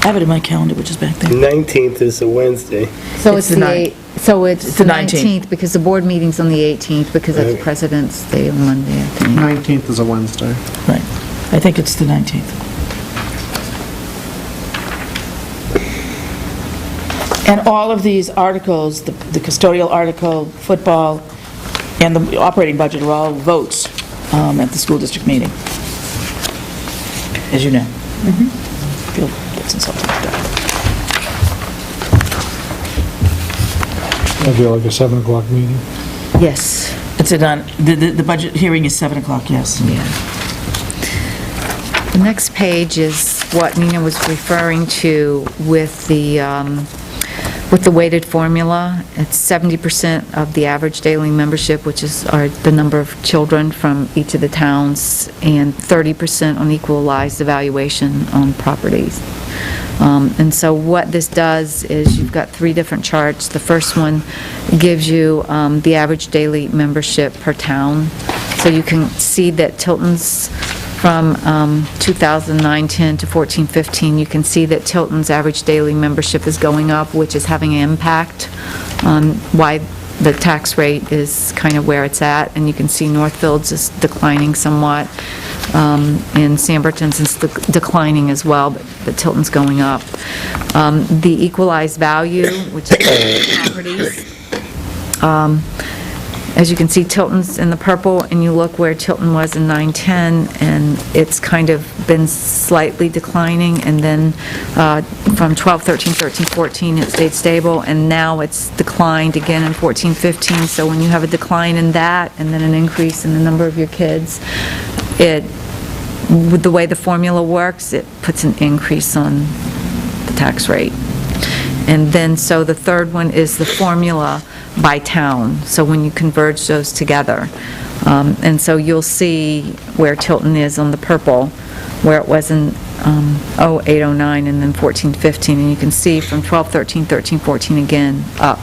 Speaker 10: I have it in my calendar, which is back there.
Speaker 4: 19th is a Wednesday.
Speaker 11: So
Speaker 10: It's
Speaker 11: it's
Speaker 10: the
Speaker 11: the
Speaker 10: ninth.
Speaker 11: so it's
Speaker 10: It's the
Speaker 11: the
Speaker 10: 19th.
Speaker 11: 19th, because the board meeting's on the 18th, because that's
Speaker 4: Right.
Speaker 11: President's Day on Monday, I think.
Speaker 12: 19th is a Wednesday.
Speaker 10: Right. I think it's the 19th. And all of these articles, the custodial article, football, and the operating budget are all votes at the school district meeting, as you know. Phil gets insulted with that.
Speaker 1: That'd be like a 7 o'clock meeting.
Speaker 11: Yes.
Speaker 10: It's the budget hearing is 7 o'clock, yes.
Speaker 11: The next page is what Nina was referring to with the weighted formula. It's 70% of the average daily membership, which is the number of children from each of the towns, and 30% on equalized evaluation on properties. And so what this does is you've got three different charts. The first one gives you the average daily membership per town. So you can see that Tilton's from 2009-10 to 14-15, you can see that Tilton's average daily membership is going up, which is having an impact on why the tax rate is kind of where it's at. And you can see Northfield's is declining somewhat, and Sanborn's is declining as well, but Tilton's going up. The equalized value, which is properties, as you can see, Tilton's in the purple, and you look where Tilton was in 9-10, and it's kind of been slightly declining, and then from 12-13, 13-14, it stayed stable, and now it's declined again in 14-15. So when you have a decline in that, and then an increase in the number of your kids, with the way the formula works, it puts an increase on the tax rate. And then, so the third one is the formula by town, so when you converge those together. And so you'll see where Tilton is on the purple, where it was in 08-09, and then 14-15, and you can see from 12-13, 13-14 again, up.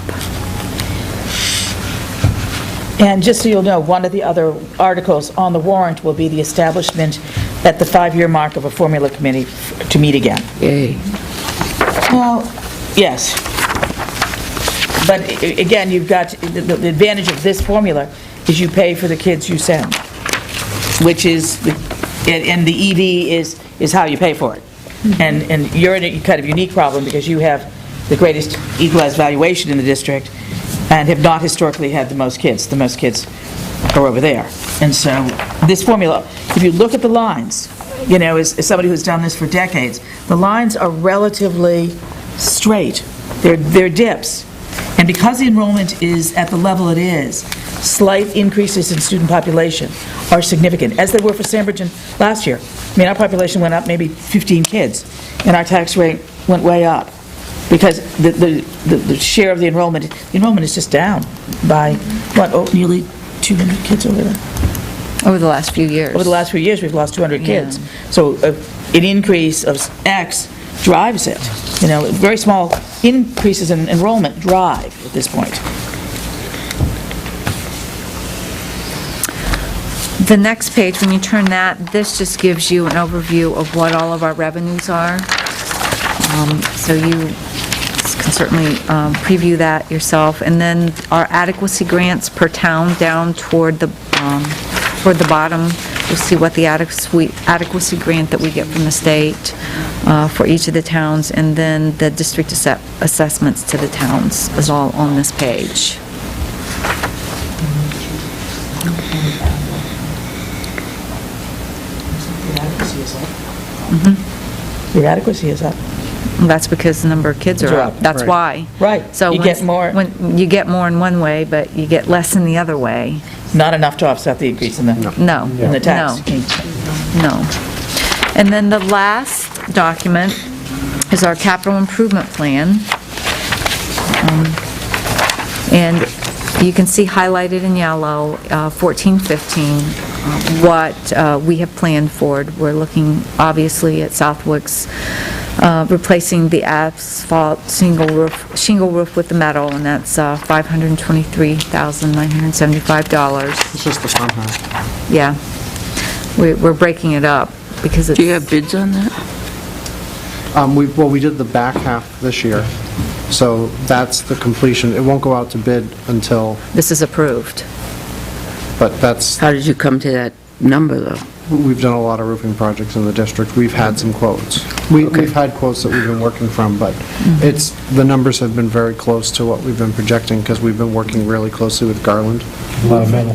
Speaker 10: And just so you'll know, one of the other articles on the warrant will be the establishment at the 5-year mark of a formula committee to meet again.
Speaker 2: Yay.
Speaker 10: Well, yes. But again, you've got, the advantage of this formula is you pay for the kids you send, which is, and the ED is how you pay for it. And you're in a kind of unique problem because you have the greatest equalized valuation in the district and have not historically had the most kids. The most kids are over there. And so this formula, if you look at the lines, you know, as somebody who's done this for decades, the lines are relatively straight. They're dips. And because the enrollment is at the level it is, slight increases in student population are significant, as they were for Sanborn last year. I mean, our population went up maybe 15 kids, and our tax rate went way up, because the share of the enrollment is just down by, nearly 200 kids over there.
Speaker 11: Over the last few years.
Speaker 10: Over the last few years, we've lost 200 kids.
Speaker 11: Yeah.
Speaker 10: So an increase of X drives it. You know, very small increases in enrollment drive at this point.
Speaker 11: The next page, when you turn that, this just gives you an overview of what all of our revenues are. So you can certainly preview that yourself. And then our adequacy grants per town down toward the toward the bottom, you'll see what the adequacy grant that we get from the state for each of the towns, and then the district assessments to the towns is all on this page.
Speaker 10: Your adequacy is up.
Speaker 11: That's because the number of kids are up. That's why.
Speaker 10: Right.
Speaker 11: So
Speaker 10: You get more.
Speaker 11: When you get more in one way, but you get less in the other way.
Speaker 10: Not enough to offset the increase in the,
Speaker 11: No.
Speaker 10: in the tax.
Speaker 11: No. And then the last document is our capital improvement plan. And you can see highlighted in yellow, 14-15, what we have planned for. We're looking, obviously, at Southwick's replacing the asphalt shingle roof with the metal, and that's $523,975.
Speaker 12: It's just the front half.
Speaker 11: Yeah. We're breaking it up because it's...
Speaker 2: Do you have bids on that?
Speaker 12: We did the back half this year, so that's the completion. It won't go out to bid until,
Speaker 11: This is approved.
Speaker 12: but that's,
Speaker 2: How did you come to that number, though?
Speaker 12: we've done a lot of roofing projects in the district. We've had some quotes. We've had quotes that we've been working from, but the numbers have been very close to what we've been projecting because we've been working really closely with Garland.
Speaker 1: A lot of metal.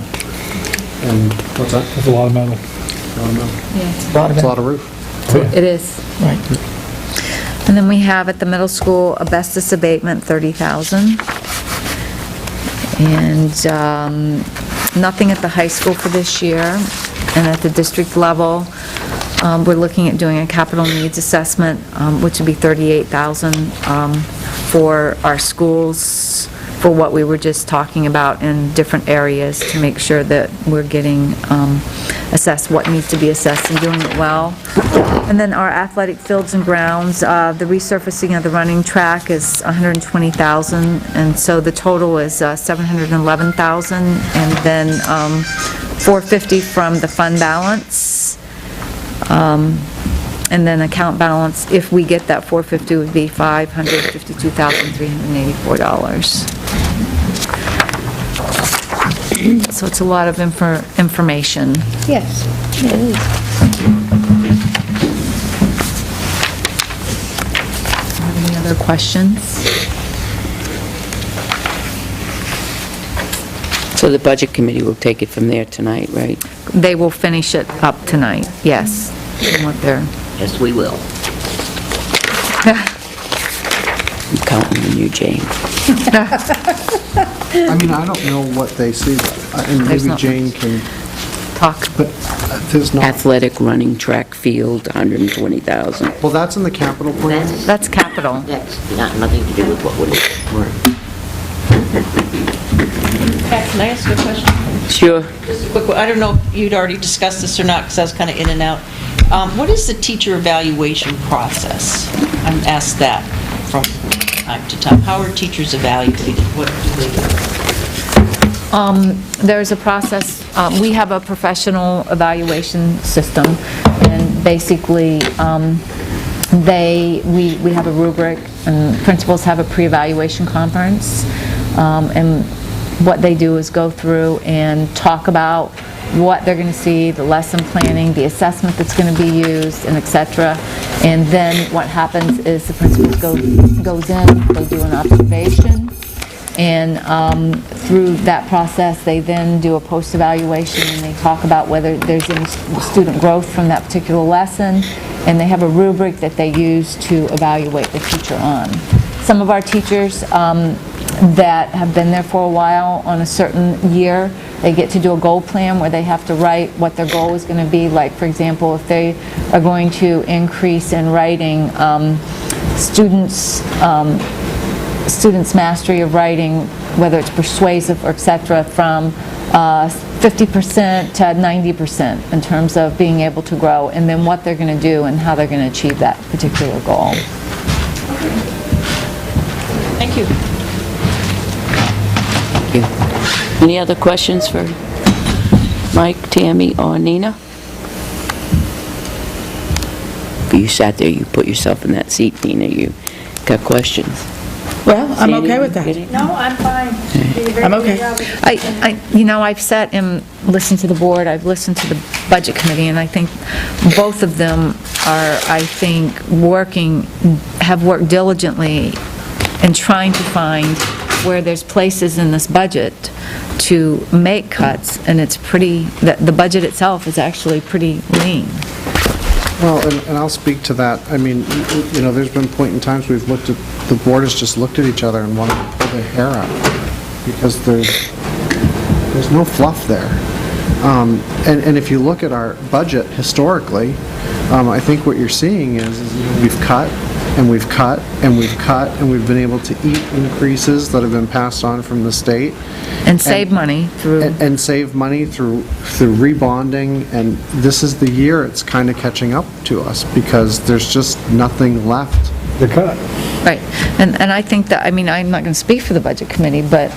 Speaker 12: And, what's that?
Speaker 1: That's a lot of metal.
Speaker 12: It's a lot of roof.
Speaker 11: It is.
Speaker 10: Right.
Speaker 11: And then we have at the middle school asbestos abatement, $30,000. And nothing at the high school for this year. And at the district level, we're looking at doing a capital needs assessment, which would be $38,000 for our schools, for what we were just talking about in different areas, to make sure that we're getting assessed what needs to be assessed and doing it well. And then our athletic fields and grounds, the resurfacing of the running track is $120,000, and so the total is $711,000, and then $450 from the fund balance. And then account balance, if we get that $450, would be $552,384. So it's a lot of information.
Speaker 3: Yes, it is.
Speaker 11: Any other questions?
Speaker 2: So the Budget Committee will take it from there tonight, right?
Speaker 11: They will finish it up tonight, yes. From what they're...
Speaker 2: Yes, we will. I'm counting on you, Jane.
Speaker 12: I mean, I don't know what they see, and
Speaker 11: There's
Speaker 12: maybe
Speaker 11: not
Speaker 12: Jane can,
Speaker 11: Talk.
Speaker 12: but there's not,
Speaker 2: Athletic running track field, $120,000.
Speaker 12: well, that's in the capital plan.
Speaker 11: That's capital.
Speaker 13: That's nothing to do with what we're
Speaker 12: Right.
Speaker 7: Pat, can I ask you a question?
Speaker 2: Sure.
Speaker 7: Just a quick one. I don't know if you'd already discussed this or not, because I was kind of in and out. What is the teacher evaluation process? I'm asked that from time to time. How are teachers evaluated? What do they do?
Speaker 11: There's a process, we have a professional evaluation system, and basically, we have a rubric, and principals have a pre-evaluation conference, and what they do is go through and talk about what they're going to see, the lesson planning, the assessment that's going to be used, and et cetera. And then what happens is the principal goes in, they do an observation, and through that process, they then do a post-evaluation, and they talk about whether there's any student growth from that particular lesson, and they have a rubric that they use to evaluate the teacher on. Some of our teachers that have been there for a while on a certain year, they get to do a goal plan where they have to write what their goal is going to be. Like, for example, if they are going to increase in writing students' mastery of writing, whether it's persuasive or et cetera, from 50% to 90% in terms of being able to grow, and then what they're going to do and how they're going to achieve that particular goal.
Speaker 7: Thank you.
Speaker 2: Thank you. Any other questions for Mike, Tammy, or Nina? If you sat there, you put yourself in that seat, Nina, you got questions.
Speaker 10: Well, I'm
Speaker 2: Sandy,
Speaker 10: okay with that.
Speaker 2: get it?
Speaker 3: No, I'm fine.
Speaker 10: I'm okay.
Speaker 11: I've sat and listened to the board, I've listened to the budget committee, and I think both of them are, have worked diligently in trying to find where there's places in this budget to make cuts, and it's the budget itself is actually pretty lean.
Speaker 12: Well, and I'll speak to that. I mean, there's been point in times we've the board has just looked at each other and wanted to pull their hair out because there's no fluff there. And if you look at our budget historically, I think what you're seeing is we've cut, and we've cut, and we've cut, and we've been able to eat increases that have been passed on from the state.
Speaker 11: And save money through...
Speaker 12: And save money through rebonding, and this is the year it's kind of catching up to us, because there's just nothing left.
Speaker 1: The cut.
Speaker 11: Right, and I think that, I'm not going to speak for the budget committee, but,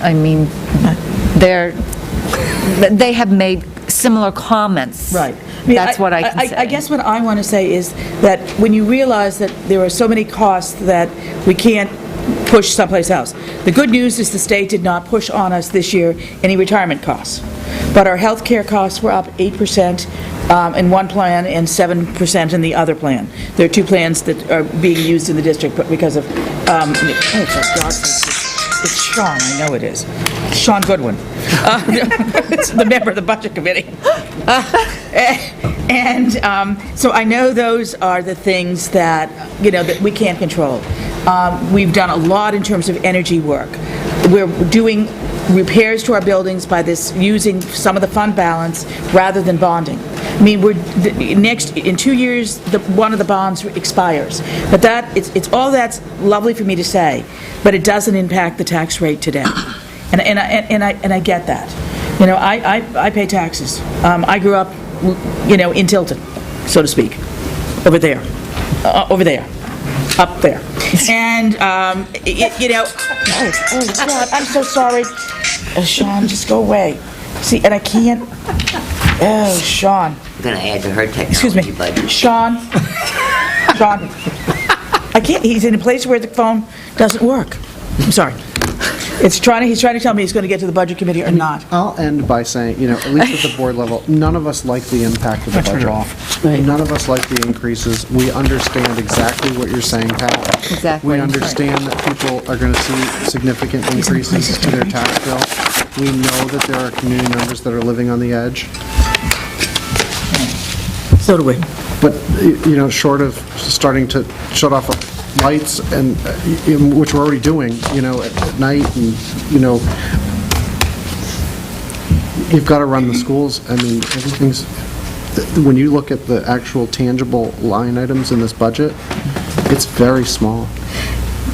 Speaker 11: they have made similar comments.
Speaker 10: Right.
Speaker 11: That's what I can say.
Speaker 10: I guess what I want to say is that when you realize that there are so many costs that we can't push someplace else. The good news is the state did not push on us this year any retirement costs. But our health care costs were up 8% in one plan and 7% in the other plan. There are two plans that are being used in the district, but because of, oh, for God's sake, it's Sean, I know it is. Sean Goodwin. It's the member of the budget committee. So I know those are the things that, that we can't control. We've done a lot in terms of energy work. We're doing repairs to our buildings by using some of the fund balance rather than bonding. In 2 years, one of the bonds expires. But it's all that's lovely for me to say, but it doesn't impact the tax rate today. And I get that. I pay taxes. I grew up, in Tilton, so to speak, over there, up there. And, oh God, I'm so sorry. Sean, just go away. See, and I can't, oh, Sean.
Speaker 13: I'm going to add to her
Speaker 10: Excuse me,
Speaker 13: technology budget.
Speaker 10: Sean, I can't, he's in a place where the phone doesn't work. I'm sorry. He's trying to tell me he's going to get to the budget committee or not.
Speaker 12: I'll end by saying, at least at the board level, none of us like the impact of the budget. None of us like the increases. We understand exactly what you're saying, Pat.
Speaker 11: Exactly.
Speaker 12: We understand that people are going to see significant increases to their tax bill. We know that there are community members that are living on the edge.
Speaker 10: So do we.
Speaker 12: But, short of starting to shut off lights, and which we're already doing, at night, and, you've got to run the schools. Everything's, when you look at the actual tangible line items in this budget, it's very small.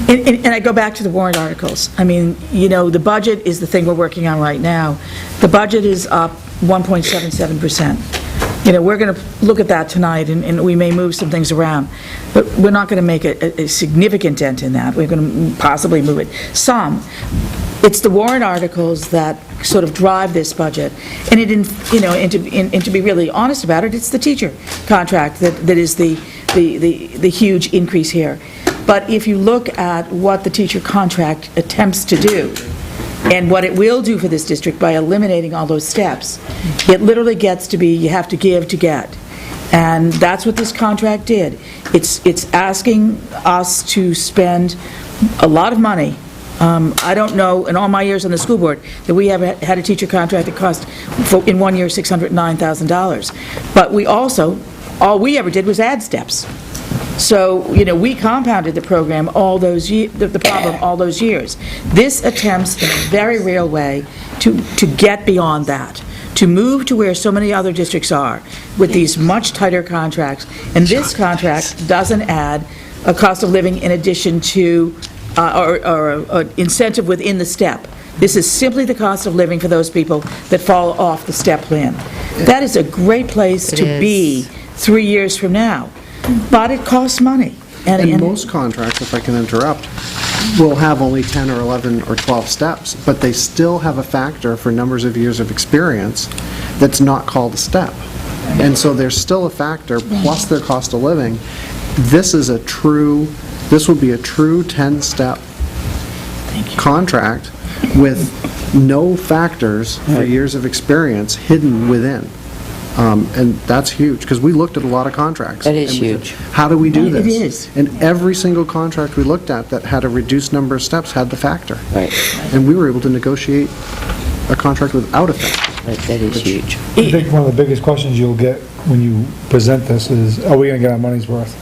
Speaker 10: And I go back to the warrant articles. The budget is the thing we're working on right now. The budget is up 1.77%. We're going to look at that tonight, and we may move some things around. But we're not going to make a significant dent in that. We're going to possibly move it some. It's the warrant articles that sort of drive this budget. And to be really honest about it, it's the teacher contract that is the huge increase here. But if you look at what the teacher contract attempts to do, and what it will do for this district by eliminating all those steps, it literally gets to be you have to give to get. And that's what this contract did. It's asking us to spend a lot of money. I don't know, in all my years on the school board, that we have had a teacher contract that cost, in 1 year, $609,000. But we also, all we ever did was add steps. So, we compounded the program all those the problem all those years. This attempts in a very real way to get beyond that, to move to where so many other districts are with these much tighter contracts. And this contract doesn't add a cost of living in addition to, or incentive within the step. This is simply the cost of living for those people that fall off the step plan. That is a great place to be 3 years from now. But it costs money.
Speaker 12: And most contracts, if I can interrupt, will have only 10 or 11 or 12 steps, but they still have a factor for numbers of years of experience that's not called a step. And so there's still a factor, plus their cost of living. This will be a true 10-step contract with no factors for years of experience hidden within. And that's huge, because we looked at a lot of contracts.
Speaker 2: That is
Speaker 12: and we said,
Speaker 2: huge.
Speaker 12: how do we do this?
Speaker 8: It is.
Speaker 12: And every single contract we looked at that had a reduced number of steps had the factor.
Speaker 2: Right.
Speaker 12: And we were able to negotiate a contract without a factor.
Speaker 2: Right, that is huge.
Speaker 1: I think one of the biggest questions you'll get when you present this is, are we gonna get our money's worth?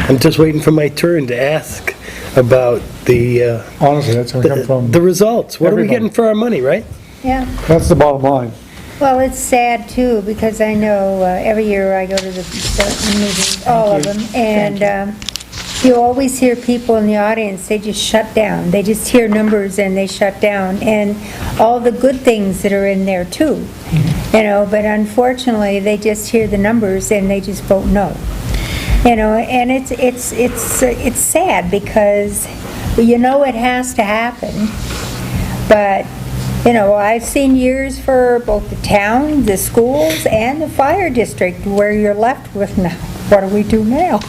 Speaker 4: I'm just waiting for my turn to ask about the,
Speaker 1: Honestly, that's gonna come from,
Speaker 4: the results. What are we
Speaker 1: everybody.
Speaker 4: getting for our money, right?
Speaker 3: Yeah.
Speaker 1: that's the bottom line.
Speaker 3: Well, it's sad too, because I know every year I go to the meetings, all of them, and you always hear people in the audience, they just shut down. They just hear numbers and they shut down, and all the good things that are in there too, you know, but unfortunately, they just hear the numbers and they just vote no. You know, and it's sad, because you know it has to happen, but you know, I've seen years for both the town, the schools, and the fire district where you're left with, now, what do we do now?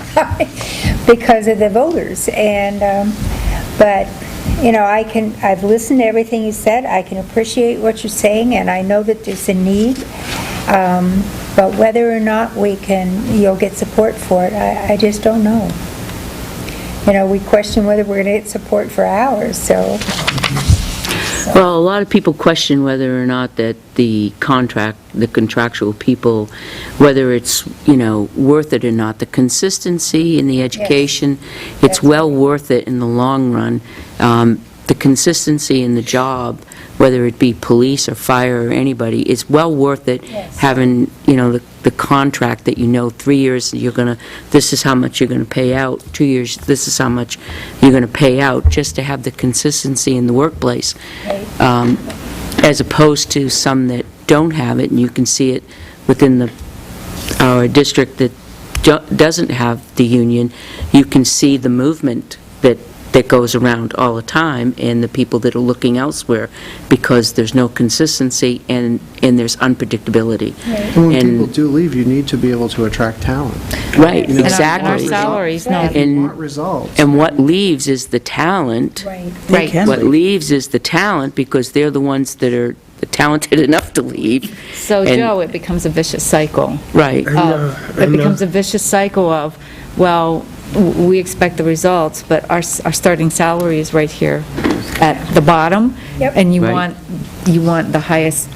Speaker 3: Because of the voters. And, but, you know, I've listened to everything you said. I can appreciate what you're saying, and I know that there's a need. But whether or not you'll get support for it, I just don't know. You know, we question whether we're going to get support for ours, so.
Speaker 2: Well, a lot of people question whether or not that the contractual people, whether it's, you know, worth it or not. The consistency in the education, it's well worth it in the long run. The consistency in the job, whether it be police or fire or anybody, it's well worth it having, you know, the contract that you know 3 years this is how much you're going to pay out, 2 years, this is how much you're going to pay out, just to have the consistency in the workplace. As opposed to some that don't have it, and you can see it within our district that doesn't have the union. You can see the movement that goes around all the time, and the people that are looking elsewhere, because there's no consistency and there's unpredictability.
Speaker 12: And when people do leave, you need to be able to attract talent.
Speaker 2: Right,
Speaker 12: You know,
Speaker 2: exactly.
Speaker 11: And our salaries, no.
Speaker 12: If you want results.
Speaker 2: And what leaves is the talent.
Speaker 10: They can
Speaker 2: What
Speaker 10: leave.
Speaker 2: leaves is the talent, because they're the ones that are talented enough to leave.
Speaker 11: So,
Speaker 2: And-
Speaker 11: Joe, it becomes a vicious cycle.
Speaker 2: Right.
Speaker 11: It becomes a vicious cycle of, well, we expect the results, but our starting salary is right here at the bottom.
Speaker 3: Yep.
Speaker 11: And you
Speaker 2: Right.
Speaker 11: want the highest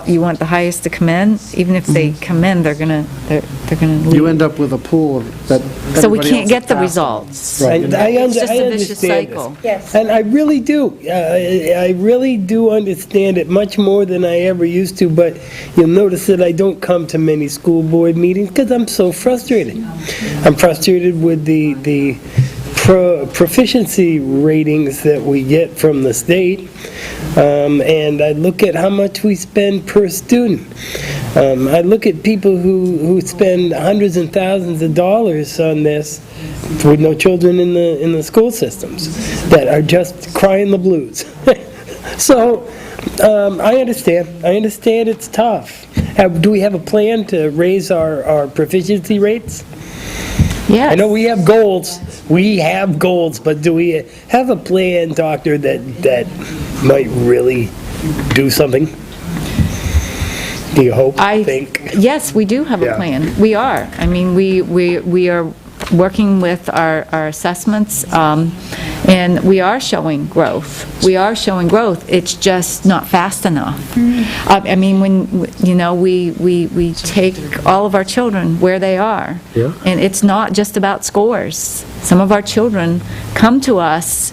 Speaker 11: you want the highest to come in. Even if they come in, they're gonna leave.
Speaker 12: You end up with a pool of that.
Speaker 11: So we
Speaker 12: everybody
Speaker 11: can't
Speaker 12: else
Speaker 11: get the
Speaker 12: has passed on.
Speaker 11: results.
Speaker 4: I
Speaker 11: It's just a vicious
Speaker 4: understand
Speaker 11: cycle.
Speaker 4: this.
Speaker 3: Yes.
Speaker 4: And I really do. I really do understand it much more than I ever used to, but you'll notice that I don't come to many school board meetings because I'm so frustrated. I'm frustrated with the proficiency ratings that we get from the state, and I look at how much we spend per student. I look at people who spend hundreds and thousands of dollars on this with no children in the school systems that are just crying the blues. So, I understand. I understand it's tough. Do we have a plan to raise our proficiency rates?
Speaker 11: Yes.
Speaker 4: I know we have goals. But do we have a plan, Doctor, that might really do something? Do you hope, think?
Speaker 11: Yes, we do have a
Speaker 4: Yeah.
Speaker 11: plan. We are. I mean, we are working with our assessments, and we are showing growth. We are showing growth. It's just not fast enough. I mean, when, you know, we take all of our children where they are.
Speaker 4: Yeah.
Speaker 11: And it's not just about scores. Some of our children come to us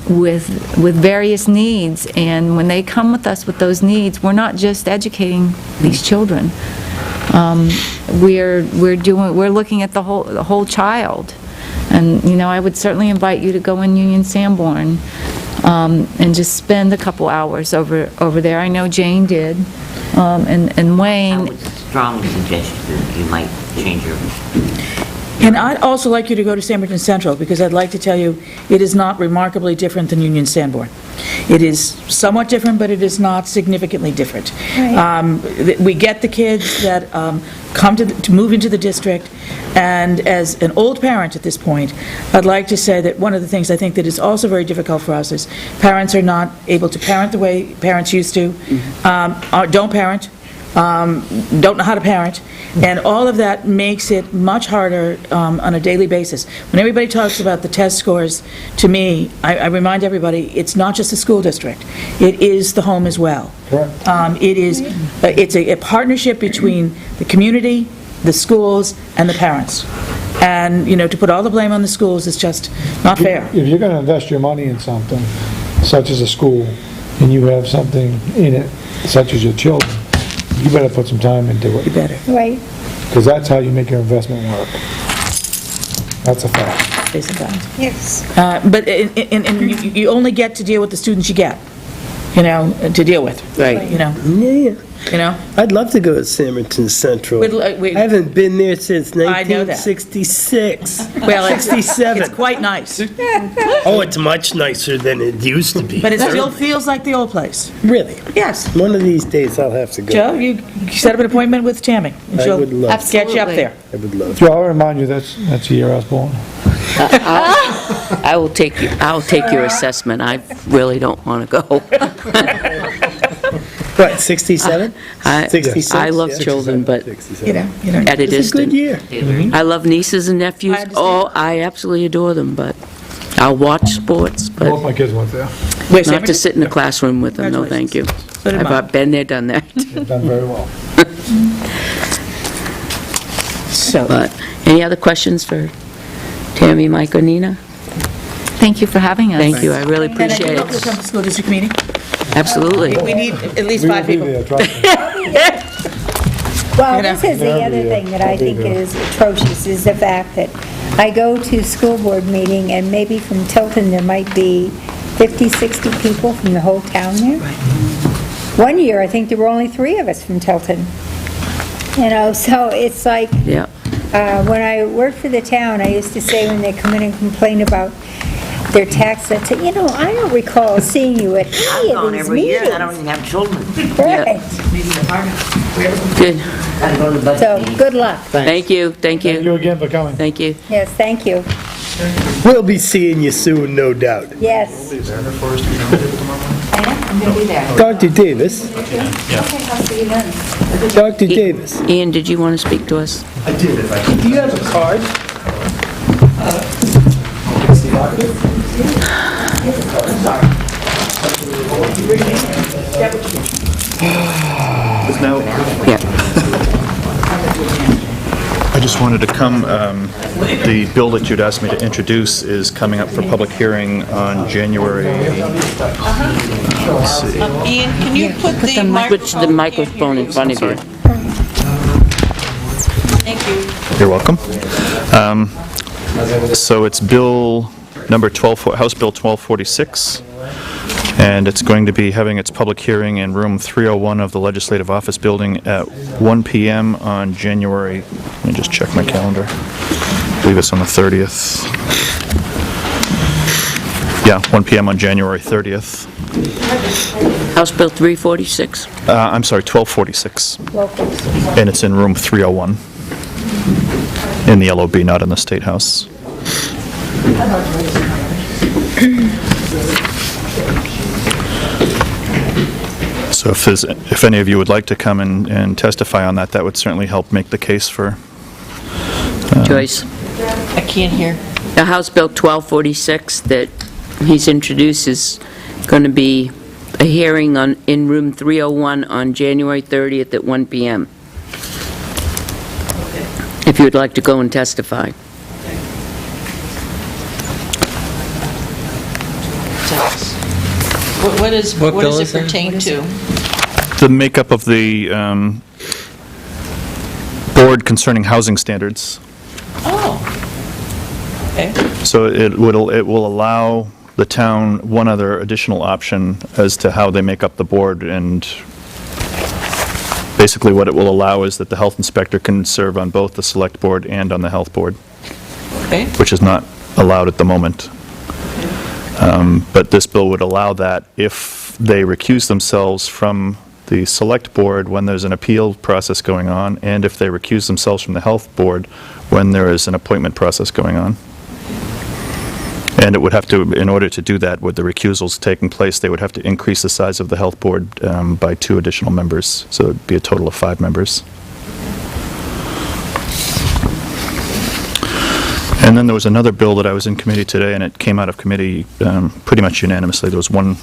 Speaker 11: with various needs, and when they come with us with those needs, we're not just educating these children. We're looking at the whole child. And, you know, I would certainly invite you to go in Union Sanborn and just spend a couple hours over there. I know Jane did, and
Speaker 13: I
Speaker 11: Wayne.
Speaker 13: would strongly suggest you might change your...
Speaker 10: And I'd also like you to go to Sanborn Central, because I'd like to tell you, it is not remarkably different than Union Sanborn. It is somewhat different, but it is not significantly different. We get the kids that come to move into the district, and as an old parent at this point, I'd like to say that one of the things I think that is also very difficult for us is parents are not able to parent the way parents used to, don't parent, don't know how to parent, and all of that makes it much harder on a daily basis. When everybody talks about the test scores, to me, I remind everybody, it's not just the school district. It is the home as well.
Speaker 1: Correct.
Speaker 10: It's a partnership between the community, the schools, and the parents. And, to put all the blame on the schools is just not fair.
Speaker 1: If you're gonna invest your money in something, such as a school, and you have something in it, such as your children, you better put some time into it.
Speaker 10: You better.
Speaker 3: Right.
Speaker 1: Because that's how you make your investment work. That's a fact.
Speaker 10: Based on that.
Speaker 3: Yes.
Speaker 10: But you only get to deal with the students you get, to deal with.
Speaker 2: Right.
Speaker 4: Yeah. I'd love to go to Samerton Central. I haven't been there since
Speaker 10: I know that.
Speaker 4: 1966.
Speaker 10: Well,
Speaker 4: 67.
Speaker 10: it's quite nice,
Speaker 4: Oh, it's much nicer than it used to be.
Speaker 10: but it still feels like the old place.
Speaker 4: Really?
Speaker 10: Yes.
Speaker 4: One of these days I'll have to go.
Speaker 10: Joe, you set up an appointment with Tammy, and
Speaker 4: I would love
Speaker 10: she'll get you up there.
Speaker 4: I would love
Speaker 1: Joe, I'll remind you, that's the year I was born.
Speaker 2: I'll take your assessment. I really don't want to go.
Speaker 4: What, 67? 66?
Speaker 2: I love children, but at a
Speaker 4: It's a good
Speaker 2: distance.
Speaker 4: year.
Speaker 2: I love nieces and nephews.
Speaker 10: I understand.
Speaker 2: Oh, I absolutely adore them, but I'll watch sports,
Speaker 1: Both
Speaker 2: but
Speaker 1: my kids went there.
Speaker 10: Wait,
Speaker 2: not to sit in the classroom with them, no, thank you.
Speaker 10: So did mine.
Speaker 2: I've been there, done that.
Speaker 1: They've done very well.
Speaker 10: So,
Speaker 2: But, any other questions for Tammy, Mike, or Nina?
Speaker 11: Thank you for having us.
Speaker 2: Thank you, I really
Speaker 10: and I
Speaker 2: appreciate
Speaker 10: think you'll
Speaker 2: it.
Speaker 10: come to school district meeting.
Speaker 2: Absolutely.
Speaker 10: We need at least
Speaker 1: We
Speaker 10: 5
Speaker 1: will be
Speaker 10: people.
Speaker 1: there, trust me.
Speaker 3: Well,
Speaker 10: You know?
Speaker 3: this is the other thing that I think is atrocious, is the fact that I go to school board meeting, and maybe from Tilton, there might be 50, 60 people from the whole town there. One year, I think there were only 3 of us from Tilton. So it's like,
Speaker 2: Yeah.
Speaker 3: when I worked for the town, I used to say when they come in and complain about their tax, I'd say, I don't recall seeing you at
Speaker 13: I've
Speaker 3: any of
Speaker 13: gone
Speaker 3: these
Speaker 13: every year, and I don't
Speaker 3: meetings.
Speaker 13: even have children.
Speaker 3: Right.
Speaker 2: Good.
Speaker 13: Gotta go to the budget
Speaker 3: So,
Speaker 13: meeting.
Speaker 3: good luck.
Speaker 2: Thank you, thank
Speaker 1: Thank
Speaker 2: you,
Speaker 1: you again for coming.
Speaker 2: thank you.
Speaker 3: Yes, thank you.
Speaker 4: We'll be seeing you soon, no doubt.
Speaker 3: Yes.
Speaker 11: I'm going to be there.
Speaker 4: Dr. Davis? Dr. Davis?
Speaker 2: Ian, did you want to speak to us?
Speaker 4: Do you have a card?
Speaker 2: Yeah.
Speaker 14: I just wanted to come, the bill that you'd asked me to introduce is coming up for public hearing on January, let's see.
Speaker 7: Ian, can you put the
Speaker 2: Switch
Speaker 7: microphone?
Speaker 2: the microphone in front of you.
Speaker 7: Thank you.
Speaker 14: You're welcome. So it's Bill number 12, House Bill 1246, and it's going to be having its public hearing in room 301 of the Legislative Office Building at 1 PM on January, let me just check my calendar, I believe it's on the 30th. Yeah, 1 PM on January 30th.
Speaker 2: House Bill 346.
Speaker 14: I'm sorry, 1246. And it's in room 301, in the LOB, not in the State House. So if any of you would like to come and testify on that, that would certainly help make the case for...
Speaker 2: Joyce.
Speaker 7: I can't hear.
Speaker 2: The House Bill 1246 that he's introduced is going to be a hearing in room 301 on January 30th at 1 PM. If you would like to go and testify.
Speaker 7: What does it pertain to?
Speaker 14: The makeup of the board concerning housing standards.
Speaker 7: Oh. Okay.
Speaker 14: So it will allow the town one other additional option as to how they make up the board, and basically what it will allow is that the health inspector can serve on both the select board and on the health board,
Speaker 7: Okay.
Speaker 14: which is not allowed at the moment. But this bill would allow that if they recuse themselves from the select board when there's an appeal process going on, and if they recuse themselves from the health board when there is an appointment process going on. And it would have to, in order to do that, with the recusals taking place, they would have to increase the size of the health board by 2 additional members, so it'd be a total of 5 members. And then there was another bill that I was in committee today, and it came out of committee pretty much unanimously. There was one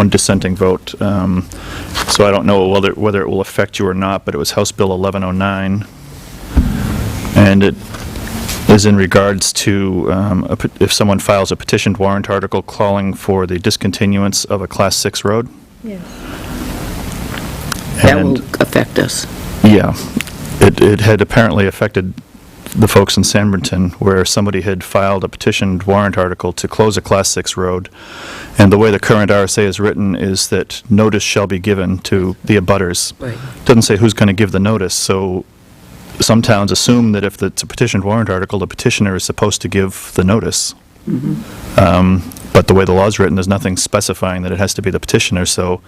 Speaker 14: dissenting vote, so I don't know whether it will affect you or not, but it was House Bill 1109, and it is in regards to if someone files a petitioned warrant article calling for the discontinuance of a Class 6 road.
Speaker 2: That will
Speaker 14: And,
Speaker 2: affect us.
Speaker 14: yeah, it had apparently affected the folks in San Brenton, where somebody had filed a petitioned warrant article to close a Class 6 road, and the way the current RSA is written is that notice shall be given to the abutters.
Speaker 2: Right.
Speaker 14: Doesn't say who's going to give the notice, so some towns assume that if it's a petitioned warrant article, the petitioner is supposed to give the notice. But the way the law is written, there's nothing specifying that it has to be the petitioner, so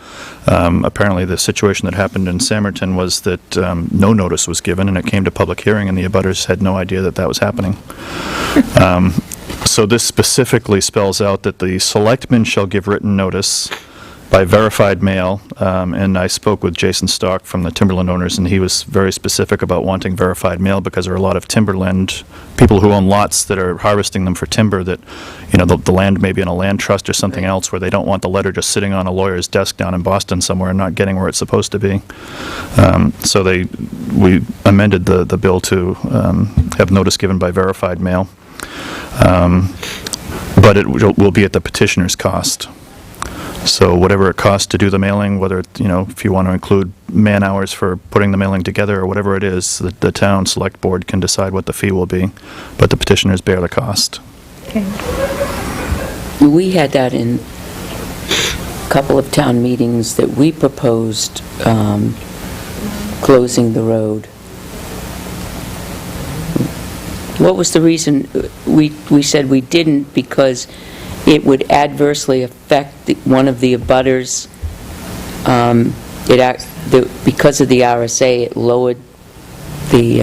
Speaker 14: apparently the situation that happened in Samerton was that no notice was given, and it came to public hearing, and the abutters had no idea that that was happening. So this specifically spells out that the selectmen shall give written notice by verified mail, and I spoke with Jason Stock from the Timberland owners, and he was very specific about wanting verified mail because there are a lot of timberland people who own lots that are harvesting them for timber that, you know, the land may be in a land trust or something else where they don't want the letter just sitting on a lawyer's desk down in Boston somewhere and not getting where it's supposed to be. So we amended the bill to have notice given by verified mail, but it will be at the petitioner's cost. So whatever it costs to do the mailing, whether, you know, if you want to include man-hours for putting the mailing together or whatever it is, the town select board can decide what the fee will be, but the petitioners bear the cost.
Speaker 3: Okay.
Speaker 2: We had that in a couple of town meetings that we proposed closing the road. What was the reason we said we didn't? Because it would adversely affect one of the abutters. Because of the RSA, it lowered the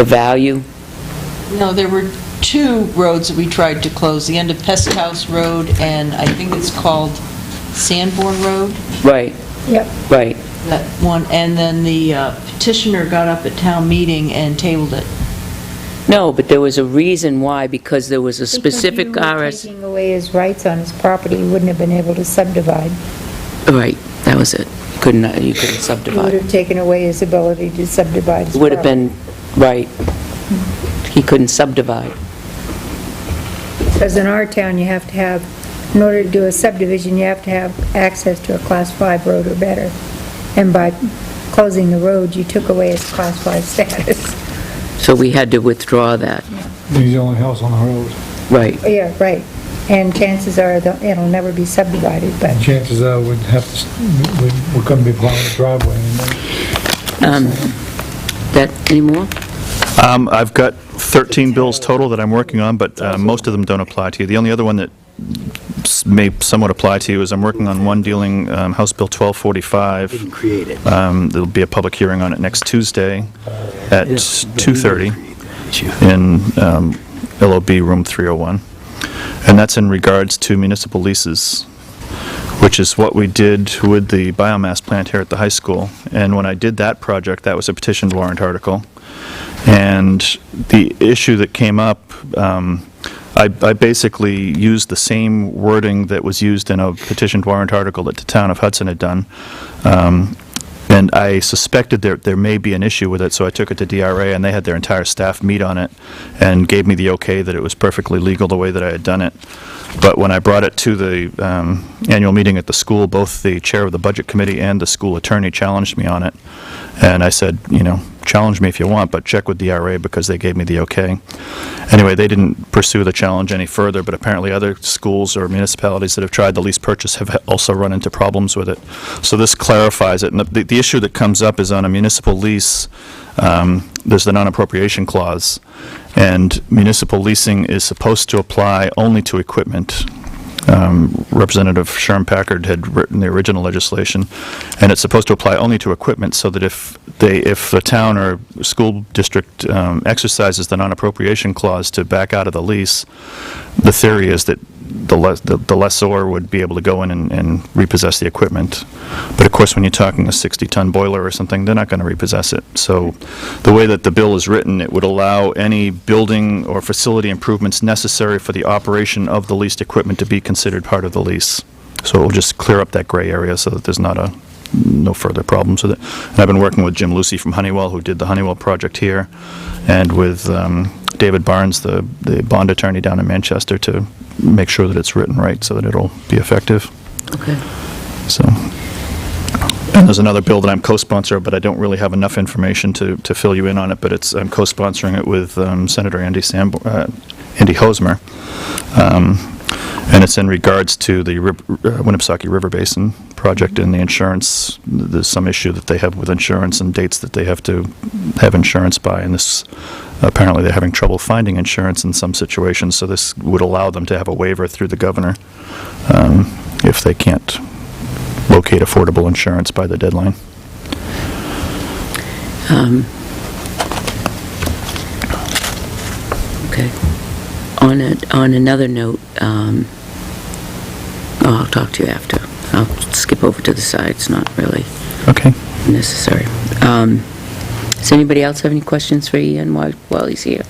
Speaker 2: value.
Speaker 7: No, there were 2 roads that we tried to close, the end of Pest House Road and I think it's called Sanborn Road.
Speaker 2: Right.
Speaker 3: Yep.
Speaker 2: Right.
Speaker 7: That one, and then the petitioner got up at town meeting and tabled it.
Speaker 2: No, but there was a reason why, because there was a specific
Speaker 3: Because you were
Speaker 2: RS.
Speaker 3: taking away his rights on his property, he wouldn't have been able to subdivide.
Speaker 2: Right, that was it. You couldn't
Speaker 3: You would
Speaker 2: subdivide.
Speaker 3: have taken away his ability to subdivide his
Speaker 2: It would have
Speaker 3: property.
Speaker 2: been, right. He couldn't subdivide.
Speaker 3: Because in our town, you have to have, in order to do a subdivision, you have to have access to a Class 5 road or better. And by closing the road, you took away his Class 5 status.
Speaker 2: So we had to withdraw that.
Speaker 1: He's the only house on the road.
Speaker 2: Right.
Speaker 3: Yeah, right. And chances are, it'll never be subdivided, but
Speaker 1: Chances are we'd have to, we couldn't be plowing the driveway anymore.
Speaker 2: Any more?
Speaker 14: I've got 13 bills total that I'm working on, but most of them don't apply to you. The only other one that may somewhat apply to you is I'm working on one dealing House Bill 1245.
Speaker 4: Didn't create it.
Speaker 14: There'll be a public hearing on it next Tuesday at 2:30
Speaker 4: Issue.
Speaker 14: in LOB Room 301. And that's in regards to municipal leases, which is what we did with the biomass plant here at the high school. And when I did that project, that was a petitioned warrant article. And the issue that came up, I basically used the same wording that was used in a petitioned warrant article that the town of Hudson had done. And I suspected there may be an issue with it, so I took it to DRA, and they had their entire staff meet on it and gave me the okay that it was perfectly legal the way that I had done it. But when I brought it to the annual meeting at the school, both the chair of the budget committee and the school attorney challenged me on it. And I said, you know, challenge me if you want, but check with DRA because they gave me the okay. Anyway, they didn't pursue the challenge any further, but apparently other schools or municipalities that have tried the lease purchase have also run into problems with it. So this clarifies it. And the issue that comes up is on a municipal lease, there's the non-appropriation clause, and municipal leasing is supposed to apply only to equipment. Representative Sherm Packard had written the original legislation, and it's supposed to apply only to equipment, so that if the town or school district exercises the non-appropriation clause to back out of the lease, the theory is that the lessor would be able to go in and repossess the equipment. But of course, when you're talking a 60-ton boiler or something, they're not going to repossess it. So the way that the bill is written, it would allow any building or facility improvements necessary for the operation of the leased equipment to be considered part of the lease. So it will just clear up that gray area so that there's no further problems with it. And I've been working with Jim Lucy from Honeywell, who did the Honeywell project here, and with David Barnes, the bond attorney down in Manchester, to make sure that it's written right so that it'll be effective.
Speaker 2: Okay.
Speaker 14: So, and there's another bill that I'm co-sponsor, but I don't really have enough information to fill you in on it, but I'm co-sponsoring it with Senator Andy Hosmer. And it's in regards to the Winnipesaukee River Basin project and the insurance. There's some issue that they have with insurance and dates that they have to have insurance by, and this, apparently they're having trouble finding insurance in some situations, so this would allow them to have a waiver through the governor if they can't locate affordable insurance by the deadline.
Speaker 2: Okay. On another note, I'll talk to you after. I'll skip over to the side. It's not really
Speaker 14: Okay.
Speaker 2: necessary. Does anybody else have any questions for Ian while he's here?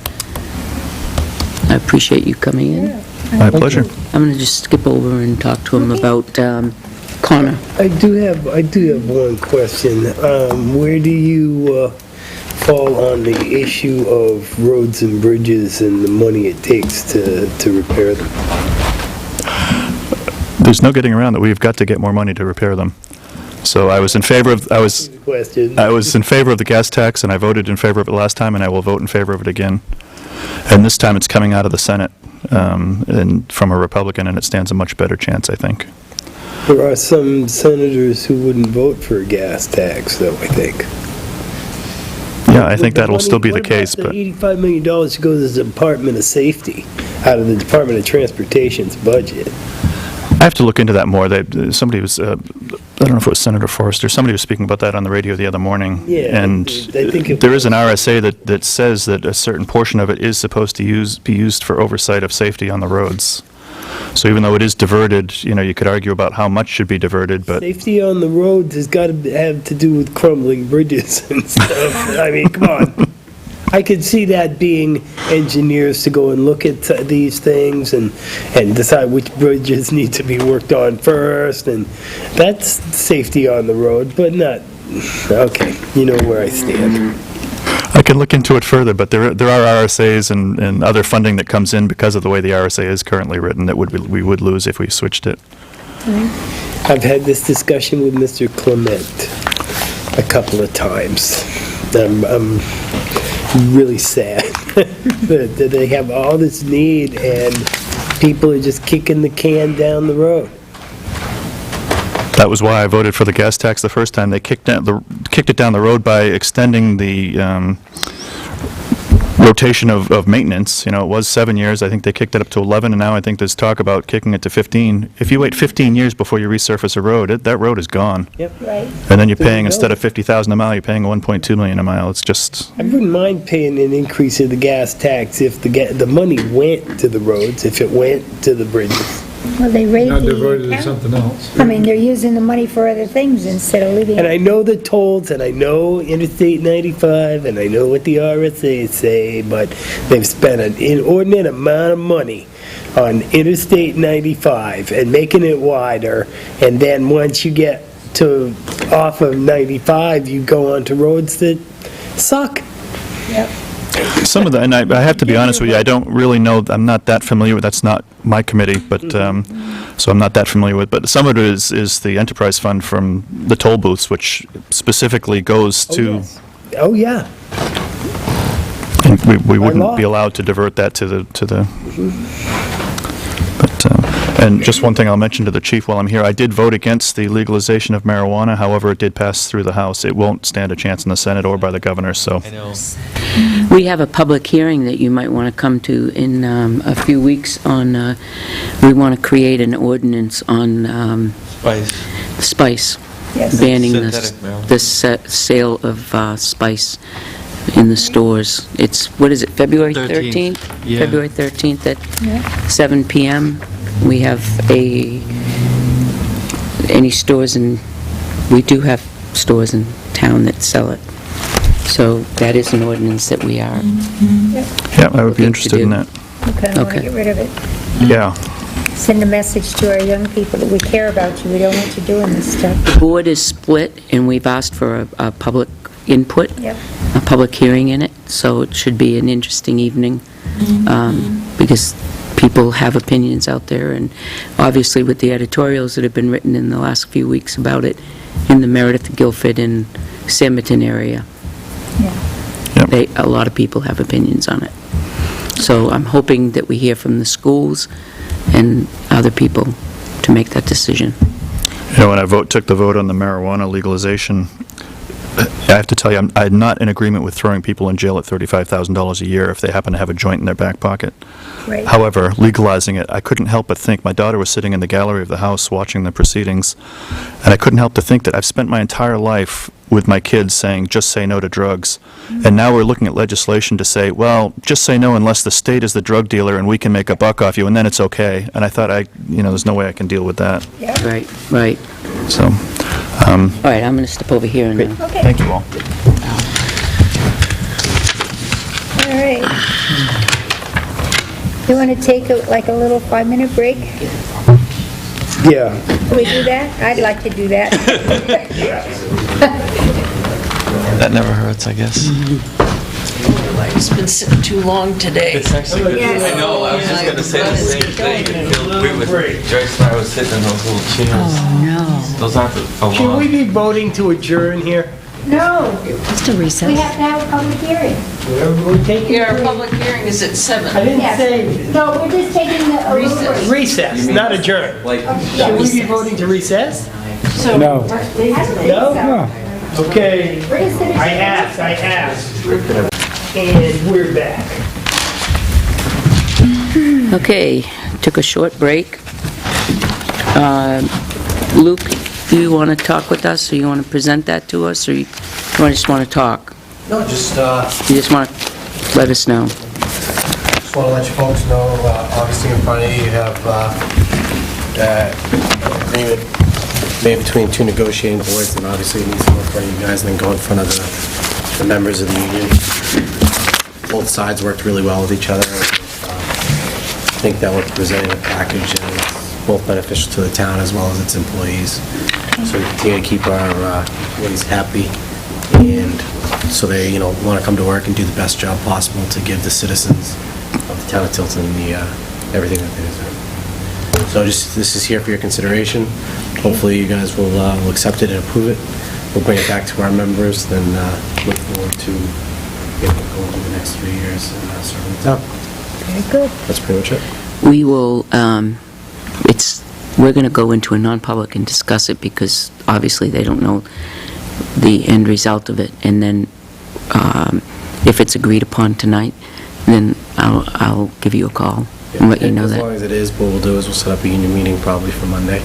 Speaker 2: I appreciate you coming in.
Speaker 14: My pleasure.
Speaker 2: I'm going to just skip over and talk to him about Connor.
Speaker 4: I do have one question. Where do you fall on the issue of roads and bridges and the money it takes to repair them?
Speaker 14: There's no getting around that. We've got to get more money to repair them. So I was in favor of I was in favor of the gas tax, and I voted in favor of it last time, and I will vote in favor of it again. And this time it's coming out of the Senate and from a Republican, and it stands a much better chance, I think.
Speaker 4: There are some senators who wouldn't vote for a gas tax, though, I think.
Speaker 14: Yeah, I think that will still be the case.
Speaker 4: But
Speaker 14: But
Speaker 4: $85 million goes to the Department of Safety out of the Department of Transportation's budget.
Speaker 14: I have to look into that more. Somebody was, I don't know if it was Senator Forrester, somebody was speaking about that on the radio the other morning.
Speaker 4: Yeah,
Speaker 14: And
Speaker 4: I think
Speaker 14: there is an RSA that says that a certain portion of it is supposed to be used for oversight of safety on the roads. So even though it is diverted, you could argue about how much should be diverted, but...
Speaker 4: Safety on the roads has got to have to do with crumbling bridges and stuff. I mean, come on. I could see that being engineers to go and look at these things and decide which bridges need to be worked on first, and that's safety on the road, but not... Okay, you know where I stand.
Speaker 14: I can look into it further, but there are RSAs and other funding that comes in because of the way the RSA is currently written that we would lose if we switched it.
Speaker 4: I've had this discussion with Mr. Clement a couple of times. I'm really sad that they have all this need and people are just kicking the can down the road.
Speaker 14: That was why I voted for the gas tax the first time. They kicked it down the road by extending the rotation of maintenance. It was 7 years. I think they kicked it up to 11, and now I think there's talk about kicking it to 15. If you wait 15 years before you resurface a road, that road is gone.
Speaker 4: Yep. Right.
Speaker 14: And then you're paying, instead of $50,000 a mile, you're paying $1.2 million a mile. It's just...
Speaker 4: I wouldn't mind paying an increase in the gas tax if the money went to the roads, if it went to the bridges.
Speaker 1: Well, they raised the diverted to something else.
Speaker 3: I mean, they're using the money for other things instead of leaving.
Speaker 4: And I know the tolls, and I know Interstate 95, and I know what the RSAs say, but they've spent an inordinate amount of money on Interstate 95 and making it wider, and then once you get off of 95, you go onto roads that suck.
Speaker 3: Yep.
Speaker 14: Some of the, and I have to be honest with you, I don't really know, I'm not that familiar with, that's not my committee, but, so I'm not that familiar with, but some of it is the enterprise fund from the toll booths, which specifically goes to...
Speaker 4: Oh, yeah.
Speaker 14: And we wouldn't be allowed to divert that to the... But And just one thing I'll mention to the chief while I'm here, I did vote against the legalization of marijuana, however, it did pass through the House. It won't stand a chance in the Senate or by the governor, so.
Speaker 6: I know.
Speaker 2: We have a public hearing that you might want to come to in a few weeks on, we want to create an ordinance on spice,
Speaker 3: Yes.
Speaker 2: banning
Speaker 6: Synthetic marijuana.
Speaker 2: the sale of spice in the stores. It's, what is it, February 13th?
Speaker 6: 13th, yeah.
Speaker 2: February 13th at 7 PM. We have any stores in, we do have stores in town that sell it. So that is an ordinance that we are,
Speaker 14: Yeah, I would be
Speaker 2: Looking to
Speaker 14: interested in
Speaker 2: do.
Speaker 14: that.
Speaker 3: We kind of want to
Speaker 2: Okay.
Speaker 3: get rid of it.
Speaker 14: Yeah.
Speaker 3: Send a message to our young people that we care about you, we don't want you doing this stuff.
Speaker 2: the board is split, and we've asked for a public input,
Speaker 3: Yep.
Speaker 2: a public hearing in it, so it should be an interesting evening, because people have opinions out there, and obviously with the editorials that have been written in the last few weeks about it in the Meredith, Guilford, and Samerton area.
Speaker 14: Yep.
Speaker 2: A lot of people have opinions on it. So I'm hoping that we hear from the schools and other people to make that decision.
Speaker 14: You know, when I took the vote on the marijuana legalization, I have to tell you, I'm not in agreement with throwing people in jail at $35,000 a year if they happen to have a joint in their back pocket.
Speaker 3: Right.
Speaker 14: However, legalizing it, I couldn't help but think, my daughter was sitting in the gallery of the house watching the proceedings, and I couldn't help to think that I've spent my entire life with my kids saying, just say no to drugs. And now we're looking at legislation to say, well, just say no unless the state is the drug dealer and we can make a buck off you, and then it's okay. And I thought, there's no way I can deal with that.
Speaker 2: Right, right.
Speaker 14: So,
Speaker 2: All right, I'm going to step over here now.
Speaker 3: Okay,
Speaker 14: thank you all.
Speaker 3: all right. You want to take like a little 5-minute break?
Speaker 4: Yeah.
Speaker 3: Can we do that? I'd like to do that.
Speaker 6: That never hurts, I guess.
Speaker 7: It's been sitting too long today.
Speaker 6: It's actually good.
Speaker 3: Yes.
Speaker 6: I know, I was just gonna say the same thing. Joyce and I was sitting in those little chairs.
Speaker 8: Oh, no.
Speaker 6: Those aren't a
Speaker 4: Should
Speaker 6: lot.
Speaker 4: we be voting to adjourn here?
Speaker 3: No,
Speaker 5: Just a
Speaker 3: we
Speaker 5: recess.
Speaker 3: have to have a public hearing.
Speaker 4: We're taking
Speaker 7: Yeah, our public hearing is at 7.
Speaker 4: I didn't
Speaker 3: Yes.
Speaker 4: say
Speaker 3: No, we're just taking a little break.
Speaker 4: recess, not adjourn.
Speaker 6: Like,
Speaker 4: Should we be voting to recess?
Speaker 1: No.
Speaker 3: I don't think
Speaker 4: No?
Speaker 3: so.
Speaker 4: Okay.
Speaker 3: We're just gonna-
Speaker 4: I asked. And we're back.
Speaker 2: Okay, took a short break. Luke, do you want to talk with us, or you want to present that to us, or you just want to talk?
Speaker 12: No, just
Speaker 2: You just want to let us know?
Speaker 12: Just want to let you folks know, obviously in front of you, you have agreement made between two negotiating boards, and obviously it needs to go in front of you guys and then go in front of the members of the union. Both sides worked really well with each other. I think that we're presenting a package and it's both beneficial to the town as well as its employees. So we continue to keep our employees happy, and so they, want to come to work and do the best job possible to give the citizens of the town of Tilton everything that they deserve. So this is here for your consideration. Hopefully you guys will accept it and approve it. We'll bring it back to our members, then look forward to getting it going for the next 3 years and serving the town.
Speaker 3: Very good.
Speaker 12: That's pretty much it.
Speaker 2: We will, we're going to go into a non-public and discuss it, because obviously they don't know the end result of it, and then if it's agreed upon tonight, then I'll give you a call and let you know
Speaker 12: As
Speaker 2: that.
Speaker 12: long as it is, what we'll do is we'll set up a union meeting probably for Monday.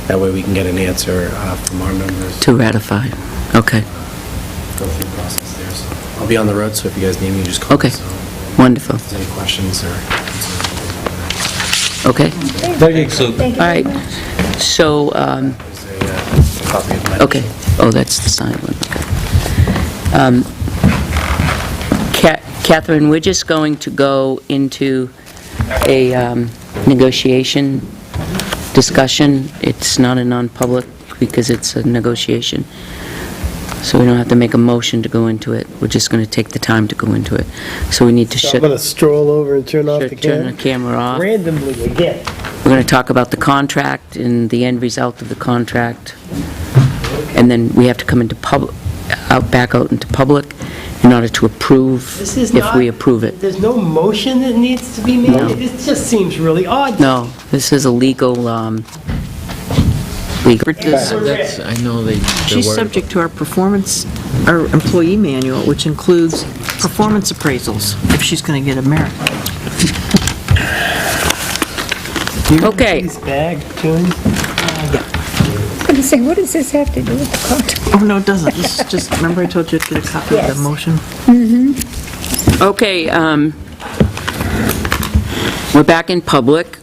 Speaker 12: That way we can get an answer from our members.
Speaker 2: To ratify, okay,
Speaker 12: Go through the process there. So I'll be on the road, so if you guys need me, just call.
Speaker 2: Okay.
Speaker 12: So,
Speaker 2: wonderful,
Speaker 12: if there's any questions or concerns.
Speaker 2: okay,
Speaker 1: Thank you.
Speaker 3: Thank you
Speaker 2: all
Speaker 3: very
Speaker 2: right.
Speaker 3: much.
Speaker 2: So,
Speaker 12: There's a copy of my...
Speaker 2: okay, oh, that's the signed one, okay. Catherine, we're just going to go into a negotiation discussion. It's not a non-public because it's a negotiation. So we don't have to make a motion to go into it. We're just going to take the time to go into it. So we need to
Speaker 4: I'm going to stroll over and turn off the
Speaker 2: turn the
Speaker 4: camera.
Speaker 2: camera off.
Speaker 4: Randomly again.
Speaker 2: We're going to talk about the contract and the end result of the contract. And then we have to come into back out into public in order to approve,
Speaker 4: This is
Speaker 2: if
Speaker 4: not...
Speaker 2: we approve it.
Speaker 4: There's no motion that needs to be made?
Speaker 2: No.
Speaker 4: It just seems really odd.
Speaker 2: No, this is a legal, legal.
Speaker 6: That's, I know they're
Speaker 8: She's
Speaker 6: worried
Speaker 8: subject to our performance, our employee manual, which includes performance appraisals, if she's going to get a merit.
Speaker 2: Okay.
Speaker 4: Please bag, June.
Speaker 3: I was going to say, what does this have to do with the contract?
Speaker 8: Oh, no, it doesn't. This is just, remember I told you to get a copy of
Speaker 3: Yes.
Speaker 8: the motion?
Speaker 2: Okay, we're back in public,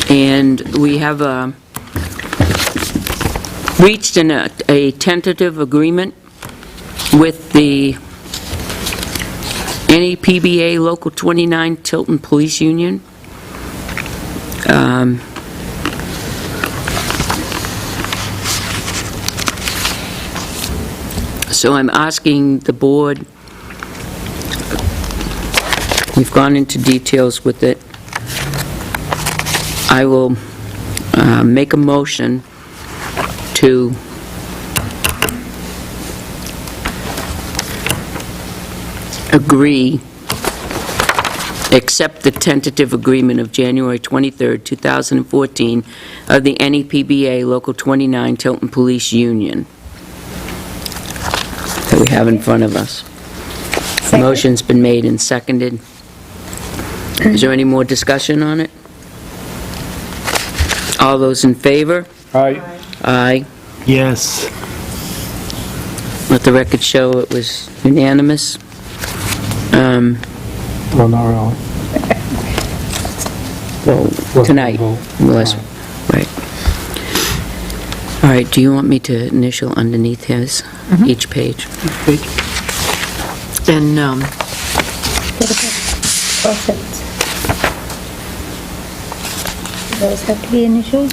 Speaker 2: and we have reached a tentative agreement with the NEPBA Local 29 Tilton Police Union. So I'm asking the board, we've gone into details with it. I will make a motion to agree, accept the tentative agreement of January 23rd, 2014 of the NEPBA Local 29 Tilton Police Union that we have in front of us.
Speaker 3: Second.
Speaker 2: Motion's been made and seconded. Is there any more discussion on it? All those in favor?
Speaker 1: Aye.
Speaker 2: Aye.
Speaker 4: Yes.
Speaker 2: Let the record show it was unanimous.
Speaker 1: Well, not really.
Speaker 2: Well, tonight,
Speaker 1: vote.
Speaker 2: unless, right. All right, do you want me to initial underneath his, each page?
Speaker 8: Good. And,
Speaker 3: Offsets. Those have to be initialed?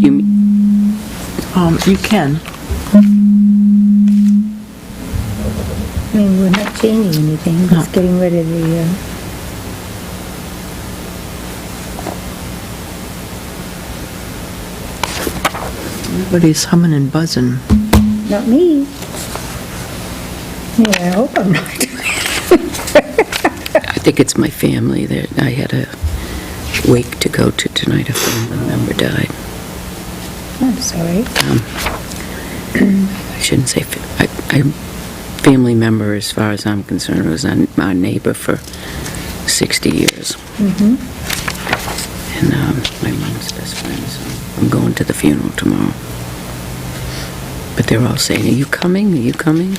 Speaker 2: You,
Speaker 8: you can.
Speaker 3: I mean, we're not changing anything, just getting rid of the,
Speaker 8: Everybody's humming and buzzing.
Speaker 3: not me. Yeah, I hope I'm not.
Speaker 2: I think it's my family that I had a wake to go to tonight. A family member died.
Speaker 3: I'm sorry.
Speaker 2: I shouldn't say, family member, as far as I'm concerned, was our neighbor for 60 years. And my mom's best friend, so I'm going to the funeral tomorrow. But they're all saying, are you coming? Are you coming?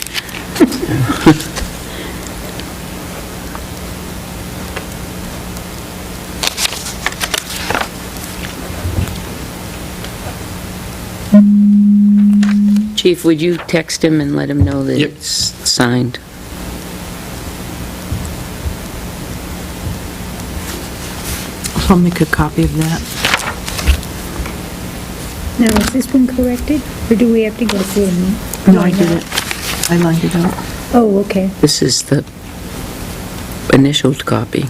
Speaker 2: Chief, would you text him and let him know that
Speaker 6: Yep.
Speaker 2: it's signed?
Speaker 8: So I'll make a copy of that.
Speaker 3: Now, has this been corrected, or do we have to go see him?
Speaker 8: No, I did it. I lined it out.
Speaker 3: Oh, okay.
Speaker 2: This is the initialed copy.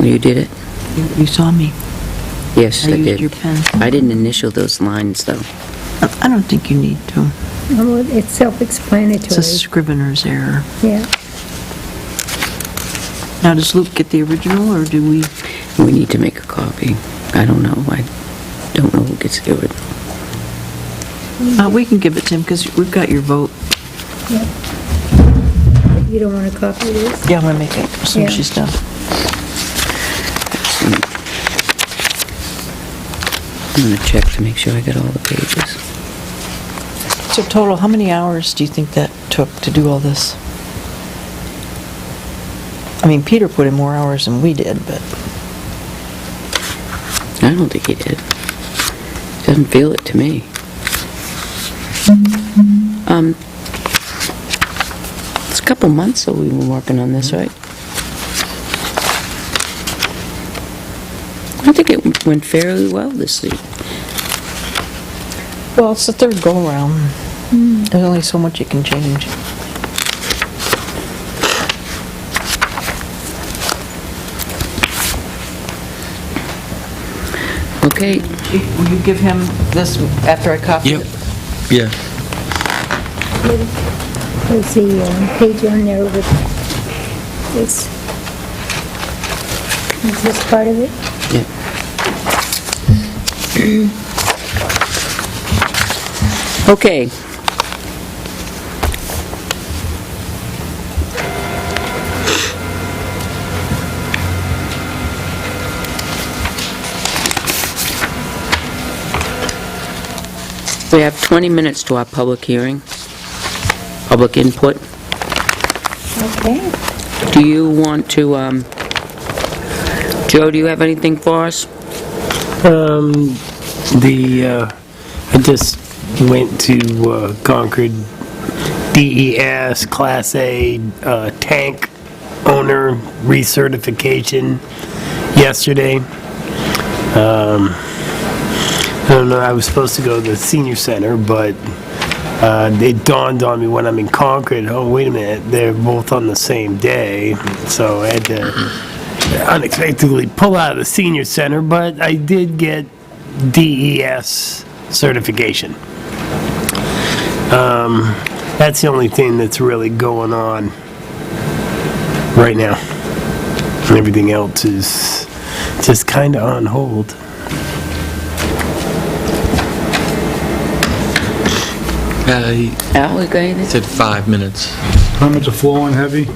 Speaker 2: You did it?
Speaker 8: You saw me.
Speaker 2: Yes, I
Speaker 8: used
Speaker 2: did.
Speaker 8: your pen.
Speaker 2: I didn't initial those lines, though.
Speaker 8: I don't think you need to.
Speaker 3: Oh, it's self-explanatory.
Speaker 8: It's a scrivener's error.
Speaker 3: Yeah.
Speaker 8: Now, does Luke get the original, or do we?
Speaker 2: We need to make a copy. I don't know. I don't know who gets the original.
Speaker 8: We can give it to him, because we've got your vote.
Speaker 3: You don't want a copy of this?
Speaker 8: Yeah, I'm gonna make it as soon as
Speaker 3: Yeah.
Speaker 8: she's done.
Speaker 2: I'm going to check to make sure I got all the pages.
Speaker 8: So total, how many hours do you think that took to do all this? I mean, Peter put in more hours than we did, but...
Speaker 2: I don't think he did. Doesn't feel it to me. It's a couple months that we've been working on this, right? I think it went fairly well this week.
Speaker 8: Well, it's the third go-around. There's only so much you can change.
Speaker 2: Okay,
Speaker 8: Will you give him this after I copy it?
Speaker 6: Yeah.
Speaker 3: There's the page on there with this. Is this part of it?
Speaker 2: Okay. We have 20 minutes to our public hearing, public input.
Speaker 3: Okay.
Speaker 2: Do you want to, Joe, do you have anything for us?
Speaker 4: I just went to Concord DES Class A tank owner recertification yesterday. I don't know, I was supposed to go to the senior center, but it dawned on me when I'm in Concord, oh, wait a minute, they're both on the same day. So I had to unexpectedly pull out of the senior center, but I did get DES certification. That's the only thing that's really going on right now. And everything else is just kind of on hold.
Speaker 2: Al, you got anything?
Speaker 6: Said 5 minutes.
Speaker 1: Permits are flowing heavy. We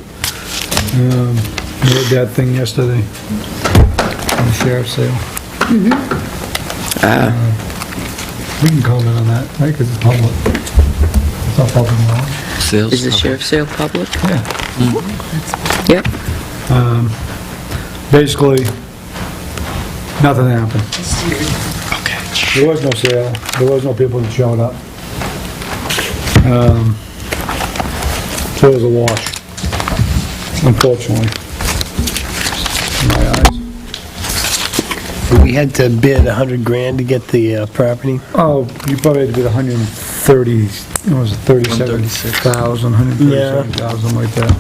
Speaker 1: had that thing yesterday on the sheriff's sale. We can comment on that, right, because it's public. It's all public knowledge.
Speaker 6: Sales.
Speaker 2: Is the sheriff's sale public?
Speaker 1: Yeah.
Speaker 2: Yep.
Speaker 1: Basically, nothing happened.
Speaker 6: Okay.
Speaker 1: There was no sale, there was no people that showed up. So it was a wash, unfortunately, in my eyes.
Speaker 4: We had to bid $100,000 to get the property.
Speaker 1: Oh, you probably had to bid 130, what was it, 37,000, 137,000, something like that.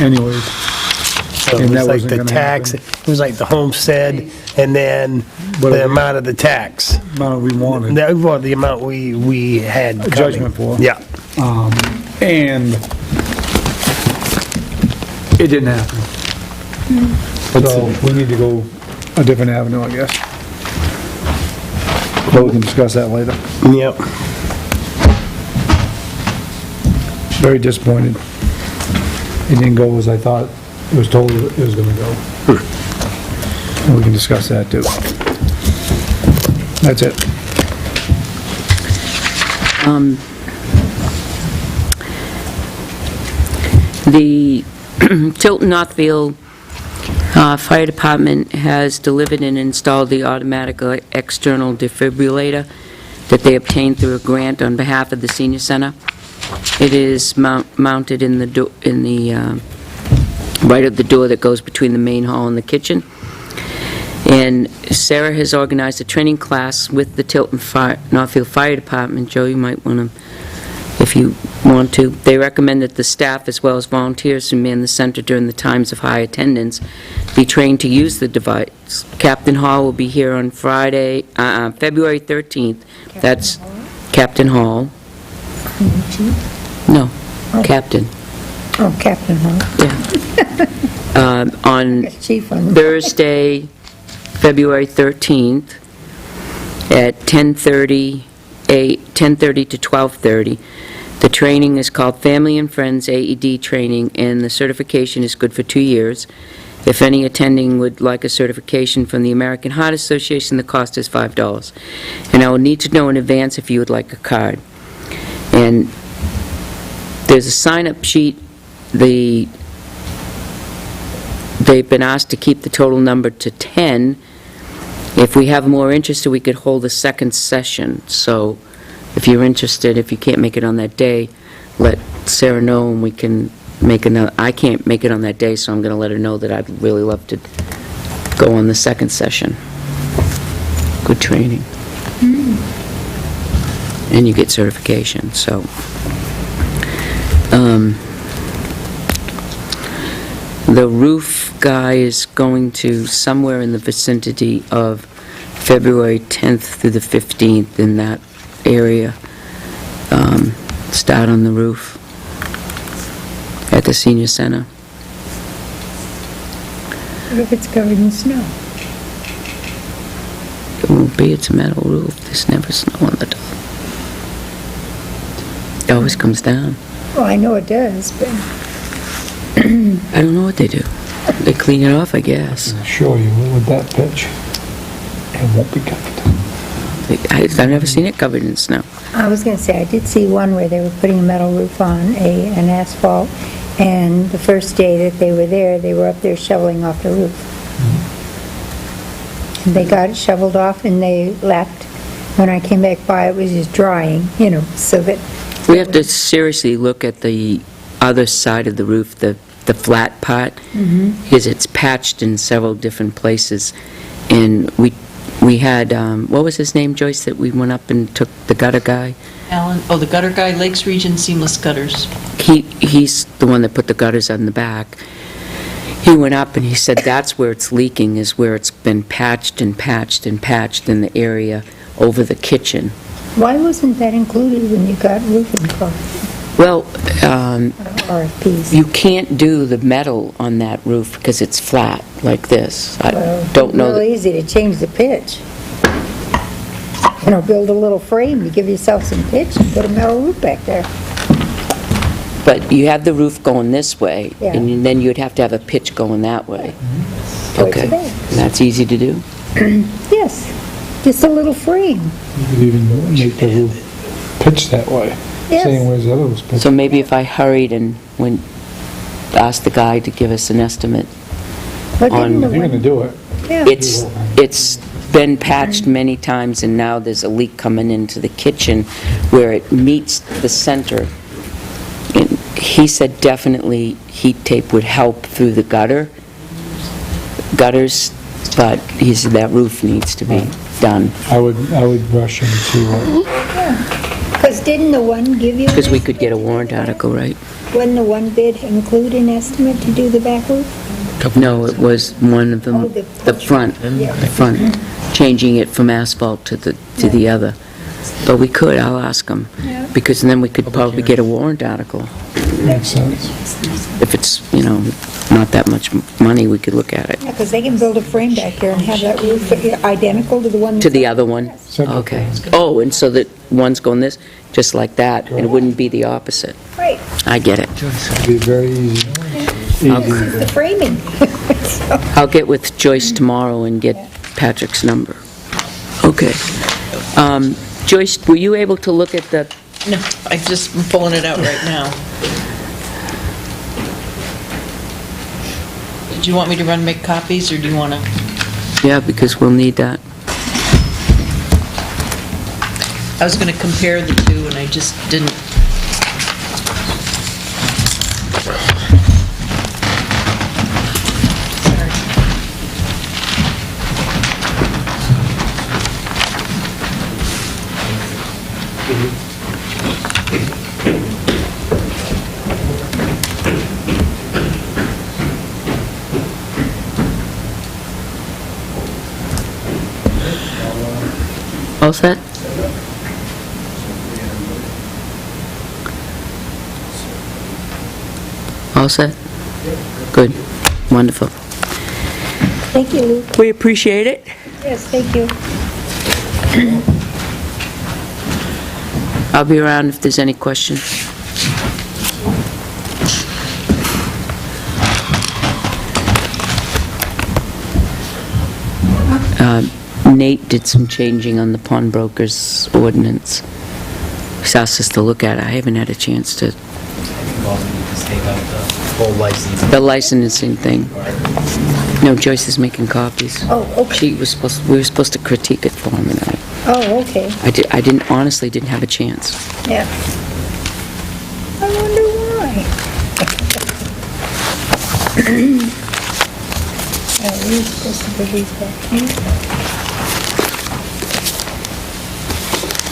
Speaker 1: Anyways,
Speaker 4: So it
Speaker 1: and
Speaker 4: was
Speaker 1: that
Speaker 4: like
Speaker 1: wasn't
Speaker 4: the
Speaker 1: gonna
Speaker 4: tax,
Speaker 1: happen.
Speaker 4: it was like the homestead, and then
Speaker 1: What
Speaker 4: the
Speaker 1: we-
Speaker 4: amount of the tax.
Speaker 1: Amount we wanted,
Speaker 4: Well, the amount we had
Speaker 1: a
Speaker 4: coming.
Speaker 1: judgment for.
Speaker 4: Yeah.
Speaker 1: And it didn't happen. So we need to go a different avenue, I guess. But we can discuss that later.
Speaker 4: Yep.
Speaker 1: Very disappointed. It didn't go as I thought it was told it was gonna go. And we can discuss that too. That's it.
Speaker 2: The Tilton Northfield Fire Department has delivered and installed the automatic external defibrillator that they obtained through a grant on behalf of the senior center. It is mounted in the right at the door that goes between the main hall and the kitchen. And Sarah has organized a training class with the Tilton Northfield Fire Department. Joe, you might want to, if you want to. They recommend that the staff, as well as volunteers who man the center during the times of high attendance, be trained to use the device. Captain Hall will be here on Friday, February 13th. That's Captain Hall. No, Captain.
Speaker 3: Oh, Captain Hall.
Speaker 2: Yeah. On
Speaker 3: Chief on the...
Speaker 2: Thursday, February 13th, at 10:30 to 12:30. The training is called Family and Friends AED Training, and the certification is good for 2 years. If any attending would like a certification from the American Heart Association, the cost is $5. And I will need to know in advance if you would like a card. And there's a sign-up sheet. They've been asked to keep the total number to 10. If we have more interested, we could hold a second session. So if you're interested, if you can't make it on that day, let Sarah know and we can make another. I can't make it on that day, so I'm going to let her know that I'd really love to go on the second session. Good training. And you get certification, so. The roof guy is going to somewhere in the vicinity of February 10th through the 15th in that area. start on the roof at the senior center.
Speaker 3: What if it's covered in snow?
Speaker 2: It won't be, it's a metal roof, there's never snow on the top. It always comes down.
Speaker 3: Well, I know it does, but
Speaker 2: I don't know what they do. They clean it off, I guess.
Speaker 1: I assure you, with that pitch, it won't be covered.
Speaker 2: I've never seen it covered in snow.
Speaker 3: I was going to say, I did see one where they were putting a metal roof on an asphalt, and the first day that they were there, they were up there shoveling off the roof. And they got it shoveled off and they left. When I came back by, it was just drying, so that...
Speaker 2: We have to seriously look at the other side of the roof, the flat part, because it's patched in several different places. And we had, what was his name, Joyce, that we went up and took the gutter guy?
Speaker 7: Alan, the gutter guy, Lakes Region Seamless Gutters.
Speaker 2: He's the one that put the gutters on the back. He went up and he said that's where it's leaking, is where it's been patched and patched and patched in the area over the kitchen.
Speaker 3: Why wasn't that included when you got roofing costs?
Speaker 2: Well,
Speaker 3: RFPs.
Speaker 2: you can't do the metal on that roof because it's flat like this. I don't know.
Speaker 3: It's real easy to change the pitch. Build a little frame, you give yourself some pitch and put a metal roof back there.
Speaker 2: But you have the roof going this way,
Speaker 3: Yeah.
Speaker 2: and then you'd have to have a pitch going that way.
Speaker 3: Towards
Speaker 2: Okay,
Speaker 3: the back.
Speaker 2: and that's easy to do?
Speaker 3: Yes, just a little frame.
Speaker 1: You could even make the roof pitch that way,
Speaker 3: Yes.
Speaker 1: same way as the other was pitched.
Speaker 2: So maybe if I hurried and asked the guy to give us an estimate.
Speaker 3: But didn't the
Speaker 1: If you're
Speaker 3: one-
Speaker 1: gonna do it,
Speaker 3: Yeah.
Speaker 2: It's been patched many times, and now there's a leak coming into the kitchen where it meets the center. And he said definitely heat tape would help through the gutters, but he said that roof needs to be done,
Speaker 1: I would rush and see what,
Speaker 3: Because didn't the one give you,
Speaker 2: because we could get a warrant article, right?
Speaker 3: wouldn't the one bid include an estimate to do the back roof?
Speaker 2: No, it was one of them,
Speaker 3: Oh,
Speaker 2: the front, changing it from asphalt to the other. But we could, I'll ask him, because then we could probably get a warrant article.
Speaker 1: makes sense.
Speaker 2: If it's, not that much money, we could look at it.
Speaker 3: Yeah, because they can build a frame back there and have that roof identical to the one...
Speaker 2: To the other one?
Speaker 1: Simple.
Speaker 2: Okay. Oh, and so that one's going this, just like that, and it wouldn't be the opposite.
Speaker 3: Right,
Speaker 2: I get it.
Speaker 1: It'd be very easy.
Speaker 3: the framing.
Speaker 2: I'll get with Joyce tomorrow and get Patrick's number. Okay. Joyce, were you able to look at the,
Speaker 7: No, I'm just pulling it out right now. Did you want me to run and make copies, or do you want to?
Speaker 2: yeah, because we'll need that.
Speaker 7: I was going to compare the two, and I just didn't.
Speaker 2: All set? All set? Good. Wonderful.
Speaker 3: Thank you, Luke.
Speaker 2: We appreciate it.
Speaker 3: Yes, thank you.
Speaker 2: I'll be around if there's any questions. Nate did some changing on the pawnbroker's ordinance. He's asked us to look at it. I haven't had a chance to.
Speaker 15: Just take out the whole license.
Speaker 2: The licensing thing. No, Joyce is making copies.
Speaker 3: Oh, okay.
Speaker 2: We were supposed to critique it for him, and
Speaker 3: Oh, okay,
Speaker 2: I didn't, honestly didn't have a chance.
Speaker 3: yeah. I wonder why. Oh, we're supposed to put these back here.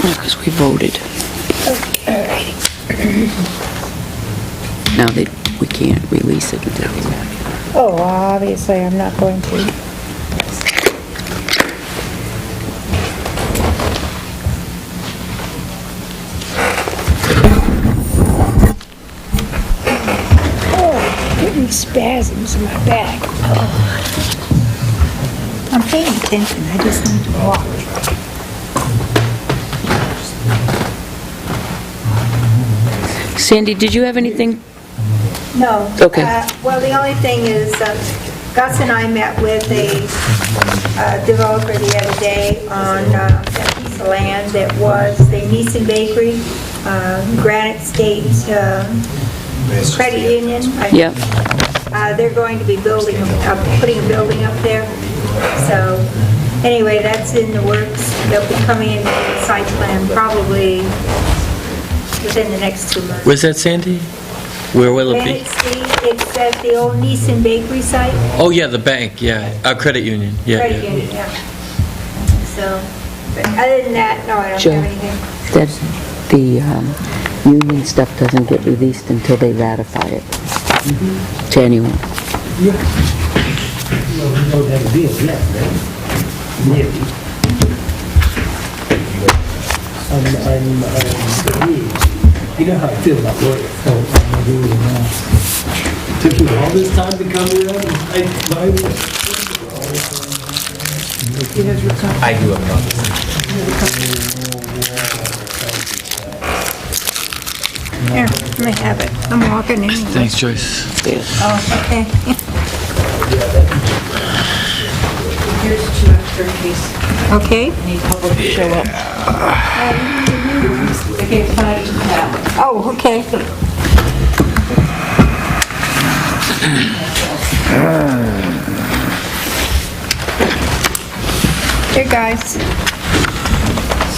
Speaker 2: Because we voted.
Speaker 3: Okay, all righty.
Speaker 2: Now that we can't release it until.
Speaker 3: Oh, obviously, I'm not going to. Where's my bag? Oh. I'm paying attention, I just need to walk.
Speaker 2: Sandy, did you have anything?
Speaker 3: No.
Speaker 2: Okay.
Speaker 3: Well, the only thing is, Gus and I met with a developer the other day on a piece of land that was the Neeson Bakery, Granite State Credit Union.
Speaker 2: Yep.
Speaker 3: They're going to be putting a building up there. So, anyway, that's in the works. They'll be coming in with a site plan probably within the next 2 months.
Speaker 16: Where's that, Sandy? Where will it be?
Speaker 3: It's at the old Neeson Bakery site.
Speaker 16: Oh, yeah, the bank, yeah. Our credit union, yeah.
Speaker 3: Credit union, yeah. So, but other than that, no, I don't
Speaker 2: Joe,
Speaker 3: have anything.
Speaker 2: that the union stuff doesn't get released until they ratify it to anyone.
Speaker 4: Well, we don't have a deal yet, right? Maybe. You know how I feel about lawyers. Took you all this time to come here and I
Speaker 15: I do have copies.
Speaker 3: Here, let me have it. I'm walking in.
Speaker 16: Thanks, Joyce.
Speaker 3: Oh, okay.
Speaker 7: Here's 2 extra in case
Speaker 3: Okay.
Speaker 7: any public show up. I gave 5 to Pat.
Speaker 3: Oh, okay. Here, guys.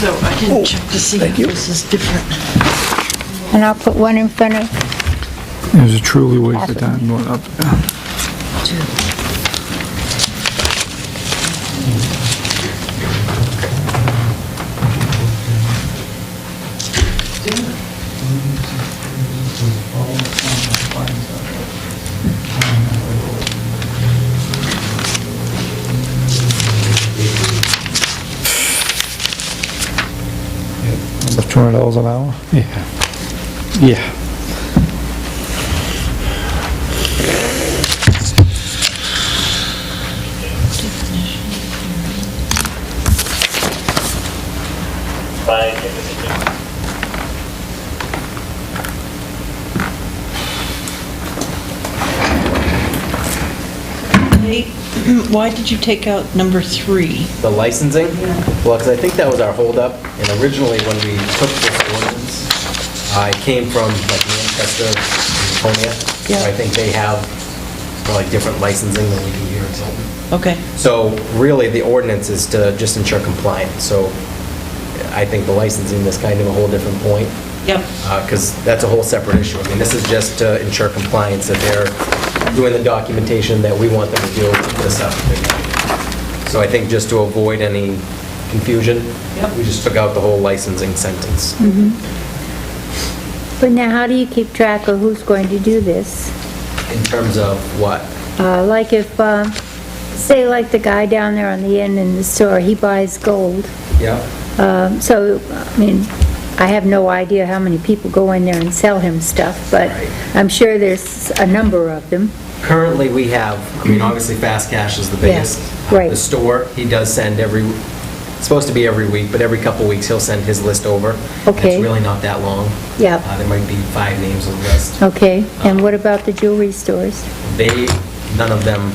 Speaker 7: So I didn't check to see if this is different.
Speaker 3: And I'll put one in front of,
Speaker 1: It was a truly waste of time going up there. Almost $200 an hour? Yeah. Yeah.
Speaker 7: Nate, why did you take out number 3?
Speaker 15: The licensing? Well, because I think that was our holdup, and originally when we took this ordinance, it came from like Manchester, Laconia.
Speaker 7: Yeah.
Speaker 15: I think they have probably different licensing than we do here in Tilton.
Speaker 7: Okay.
Speaker 15: So really, the ordinance is to just ensure compliance. So I think the licensing is kind of a whole different point.
Speaker 7: Yep.
Speaker 15: Because that's a whole separate issue. I mean, this is just to ensure compliance, that they're doing the documentation that we want them to do for the stuff that they're doing. So I think just to avoid any confusion, we just took out the whole licensing sentence.
Speaker 3: but now how do you keep track of who's going to do this?
Speaker 15: In terms of what?
Speaker 3: Like if, say like the guy down there on the end in the store, he buys gold.
Speaker 15: Yeah.
Speaker 3: So, I mean, I have no idea how many people go in there and sell him stuff, but I'm sure there's a number of them.
Speaker 15: Currently, we have, I mean, obviously Fast Cash is the biggest.
Speaker 3: right.
Speaker 15: The store, he does send it's supposed to be every week, but every couple weeks he'll send his list over.
Speaker 3: Okay.
Speaker 15: It's really not that long.
Speaker 3: Yeah.
Speaker 15: There might be 5 names on the list.
Speaker 3: Okay, and what about the jewelry stores?
Speaker 15: None of them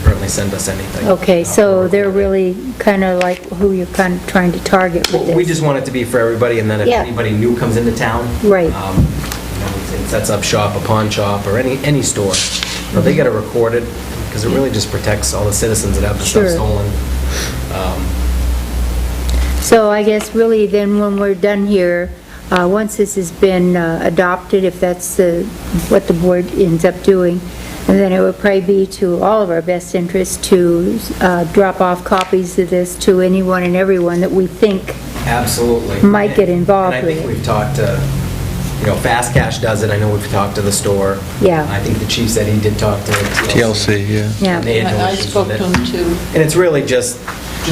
Speaker 15: currently send us anything.
Speaker 3: Okay, so they're really kind of like who you're kind of trying to target with this?
Speaker 15: We just want it to be for everybody, and then if
Speaker 3: Yeah.
Speaker 15: anybody new comes into town,
Speaker 3: Right.
Speaker 15: it sets up shop, a pawn shop, or any store, they get it recorded, because it really just protects all the citizens that have the stuff
Speaker 3: Sure.
Speaker 15: stolen.
Speaker 3: So I guess really then when we're done here, once this has been adopted, if that's what the board ends up doing, and then it would probably be to all of our best interest to drop off copies of this to anyone and everyone that we think
Speaker 15: Absolutely.
Speaker 3: might get involved
Speaker 15: And I
Speaker 3: with
Speaker 15: think
Speaker 3: it.
Speaker 15: we've talked to, Fast Cash does it, I know we've talked to the store.
Speaker 3: Yeah.
Speaker 15: I think the chief said he did talk to
Speaker 6: TLC, yeah.
Speaker 3: Yeah.
Speaker 15: And they had no
Speaker 7: I
Speaker 15: issues
Speaker 7: spoke
Speaker 15: with
Speaker 7: to
Speaker 15: it.
Speaker 7: him too.
Speaker 15: And it's really just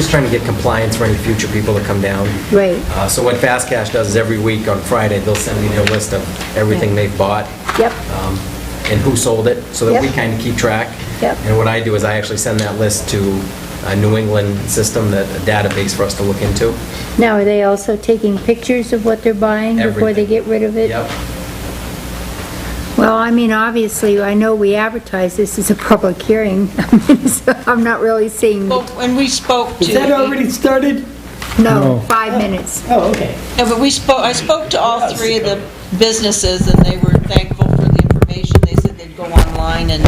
Speaker 15: trying to get compliance for any future people that come down.
Speaker 3: Right.
Speaker 15: So what Fast Cash does is every week on Friday, they'll send me their list of everything they've bought.
Speaker 3: Yep.
Speaker 15: and who sold it, so that we
Speaker 3: Yep.
Speaker 15: kind of keep track.
Speaker 3: Yep.
Speaker 15: And what I do is I actually send that list to a New England system, a database for us to look into.
Speaker 3: Now, are they also taking pictures of what they're buying before they get rid of it?
Speaker 15: Yep.
Speaker 3: Well, I mean, obviously, I know we advertise this as a public hearing, so I'm not really seeing,
Speaker 7: Well, when we spoke to...
Speaker 4: Is that already started?
Speaker 3: no, 5 minutes.
Speaker 4: Oh, okay.
Speaker 7: No, but I spoke to all three of the businesses, and they were thankful for the information. They said they'd go online and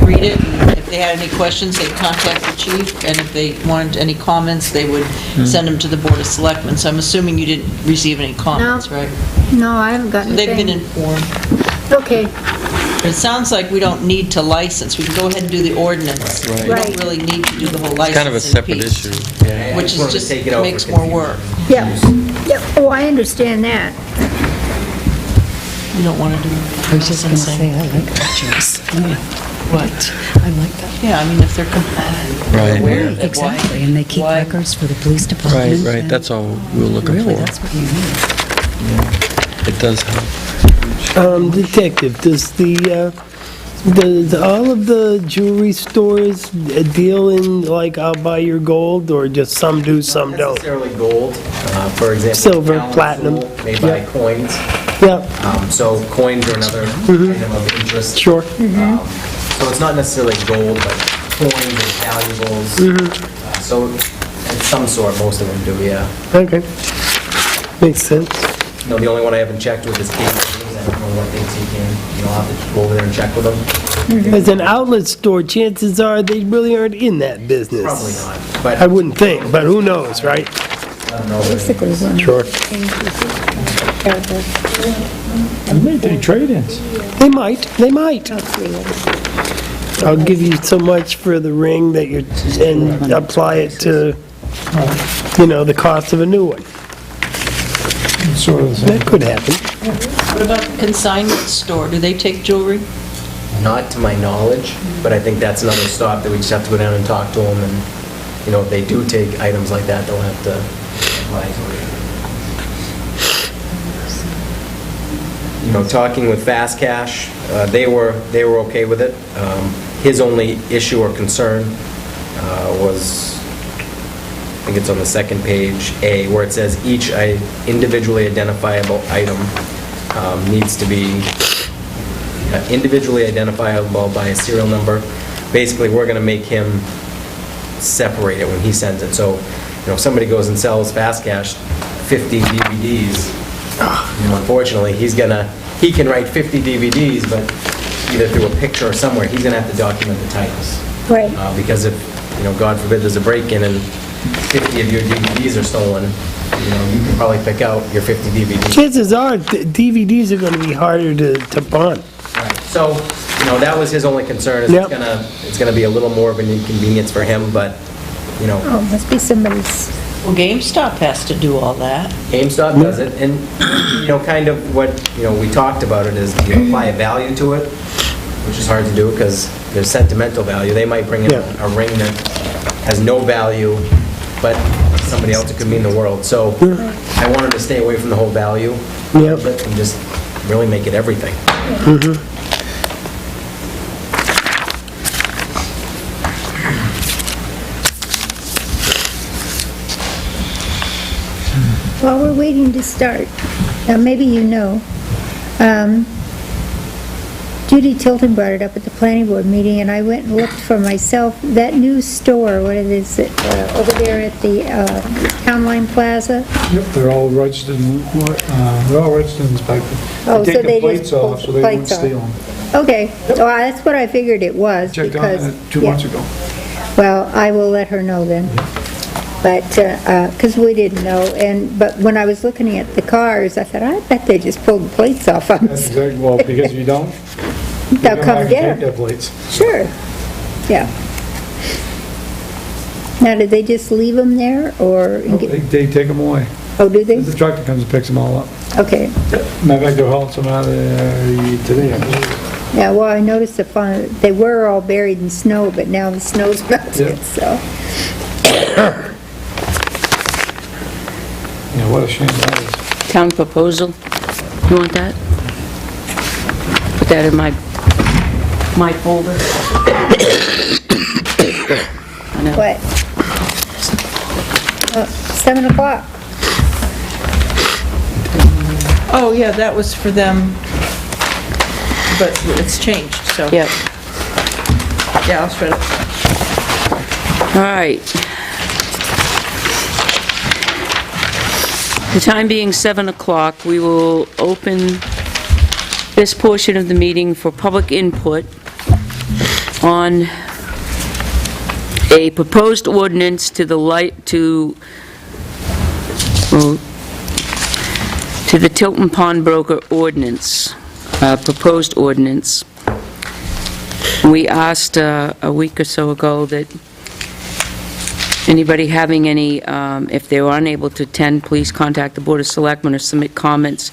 Speaker 7: read it, and if they had any questions, they'd contact the chief, and if they wanted any comments, they would send them to the Board of Selectmen. So I'm assuming you didn't receive any comments, right?
Speaker 3: No, I haven't gotten
Speaker 7: They've been
Speaker 3: anything.
Speaker 7: informed.
Speaker 3: Okay,
Speaker 7: It sounds like we don't need to license. We can go ahead and do the ordinance.
Speaker 16: Right.
Speaker 7: We don't really need to do the whole
Speaker 16: It's kind of a
Speaker 7: licensing
Speaker 16: separate
Speaker 7: piece,
Speaker 16: issue.
Speaker 15: Yeah, I
Speaker 7: which
Speaker 15: wanted
Speaker 7: is
Speaker 15: to
Speaker 7: just
Speaker 15: take it out for
Speaker 7: makes more
Speaker 15: confusion.
Speaker 7: work.
Speaker 3: yeah, oh, I understand that.
Speaker 7: You don't want to do
Speaker 5: I was just going to say, I like that choice.
Speaker 7: what?
Speaker 5: I like that.
Speaker 7: Yeah, I mean, if they're compliant.
Speaker 16: Right.
Speaker 7: aware of it, why-
Speaker 5: Exactly, and they keep
Speaker 7: why-
Speaker 5: records for the police
Speaker 16: Right,
Speaker 5: department.
Speaker 16: right,
Speaker 5: and-
Speaker 16: that's all we were looking for.
Speaker 5: Really, that's what you need.
Speaker 16: It does help.
Speaker 4: Detective, does all of the jewelry stores deal in, like, I'll buy your gold, or just some do, some
Speaker 15: Not
Speaker 4: don't?
Speaker 15: necessarily gold. For example,
Speaker 4: Silver,
Speaker 15: Allen
Speaker 4: platinum.
Speaker 15: Fool may buy
Speaker 4: Yeah.
Speaker 15: coins.
Speaker 4: Yep,
Speaker 15: So coins are another item of interest.
Speaker 4: sure.
Speaker 15: So it's not necessarily gold, but coins and valuables. So in some sort, most of them do, yeah.
Speaker 4: Okay. Makes sense.
Speaker 15: No, the only one I haven't checked with is cable. I don't know what things he can, I'll have to go over there and check with them.
Speaker 4: As an outlet store, chances are they really aren't in that business.
Speaker 15: Probably not, but
Speaker 4: I wouldn't think, but who knows, right?
Speaker 15: I don't know.
Speaker 3: Basically, one.
Speaker 4: Sure.
Speaker 1: They may take trade-ins.
Speaker 4: They might, they might. I'll give you so much for the ring that you're, and apply it to, the cost of a new one.
Speaker 1: Sort of the same.
Speaker 4: That could happen.
Speaker 7: What about the consignment store? Do they take jewelry?
Speaker 15: Not to my knowledge, but I think that's another stop that we just have to go down and talk to them, and, if they do take items like that, they'll have to apply to it. Talking with Fast Cash, they were okay with it. His only issue or concern was, I think it's on the second page, A, where it says each individually identifiable item needs to be individually identifiable by a serial number. Basically, we're going to make him separate it when he sends it. So, if somebody goes and sells Fast Cash 50 DVDs, unfortunately, he can write 50 DVDs, but either through a picture or somewhere, he's going to have to document the titles.
Speaker 3: Right.
Speaker 15: Because if, God forbid, there's a break-in and 50 of your DVDs are stolen, you can probably pick out your 50 DVDs.
Speaker 4: Chances are, DVDs are going to be harder to pawn.
Speaker 15: So, that was his only concern, is
Speaker 4: Yep.
Speaker 15: it's gonna be a little more of an inconvenience for him, but,
Speaker 3: Oh, must be somebody's,
Speaker 7: Well, GameStop has to do all that.
Speaker 15: GameStop does it, and, kind of what, we talked about it is, you apply a value to it, which is hard to do, because there's sentimental value. They might bring in
Speaker 4: Yeah.
Speaker 15: a ring that has no value, but somebody else it could mean the world. So, I wanted to stay away from the whole value,
Speaker 4: Yep.
Speaker 15: and just really make it everything.
Speaker 3: while we're waiting to start, now maybe Judy Tilton brought it up at the planning board meeting, and I went and looked for myself, that new store, what is it, over there at the Town Line Plaza?
Speaker 1: Yep, they're all registered, and inspected.
Speaker 3: Oh, so
Speaker 1: Take the
Speaker 3: they
Speaker 1: plates
Speaker 3: just pulled
Speaker 1: off,
Speaker 3: the
Speaker 1: so they won't
Speaker 3: plates off.
Speaker 1: steal them.
Speaker 3: Okay, well, that's what I figured it was,
Speaker 1: Checked on
Speaker 3: because...
Speaker 1: it 2
Speaker 3: yeah.
Speaker 1: months ago.
Speaker 3: Well, I will let her know then. But, because we didn't know, but when I was looking at the cars, I thought, I bet they just pulled the plates off them.
Speaker 1: That's exactly, well, because if you don't,
Speaker 3: They'll come
Speaker 1: back and
Speaker 3: get
Speaker 1: take
Speaker 3: them.
Speaker 1: their plates.
Speaker 3: Sure, yeah. Now, did they just leave them there, or...
Speaker 1: Oh, They take them away.
Speaker 3: Oh, do they?
Speaker 1: The tractor comes and picks them all up.
Speaker 3: Okay.
Speaker 1: Matter of fact, they're hauling some out of there today, I believe.
Speaker 3: Yeah, well, I noticed they were all buried in snow, but now the snow's melted,
Speaker 1: Yeah.
Speaker 3: so...
Speaker 1: Yeah, what a shame that is.
Speaker 2: Town proposal, you want that? Put that in my my folder. I know.
Speaker 3: What? 7 o'clock.
Speaker 7: Oh, yeah, that was for them, but it's changed, so.
Speaker 2: Yeah.
Speaker 7: Yeah, I'll shred it.
Speaker 2: All right. The time being 7 o'clock, we will open this portion of the meeting for public input on a proposed ordinance to the Tilton Pawnbroker ordinance, proposed ordinance. We asked a week or so ago that anybody having any, if they were unable to attend, please contact the Board of Selectmen or submit comments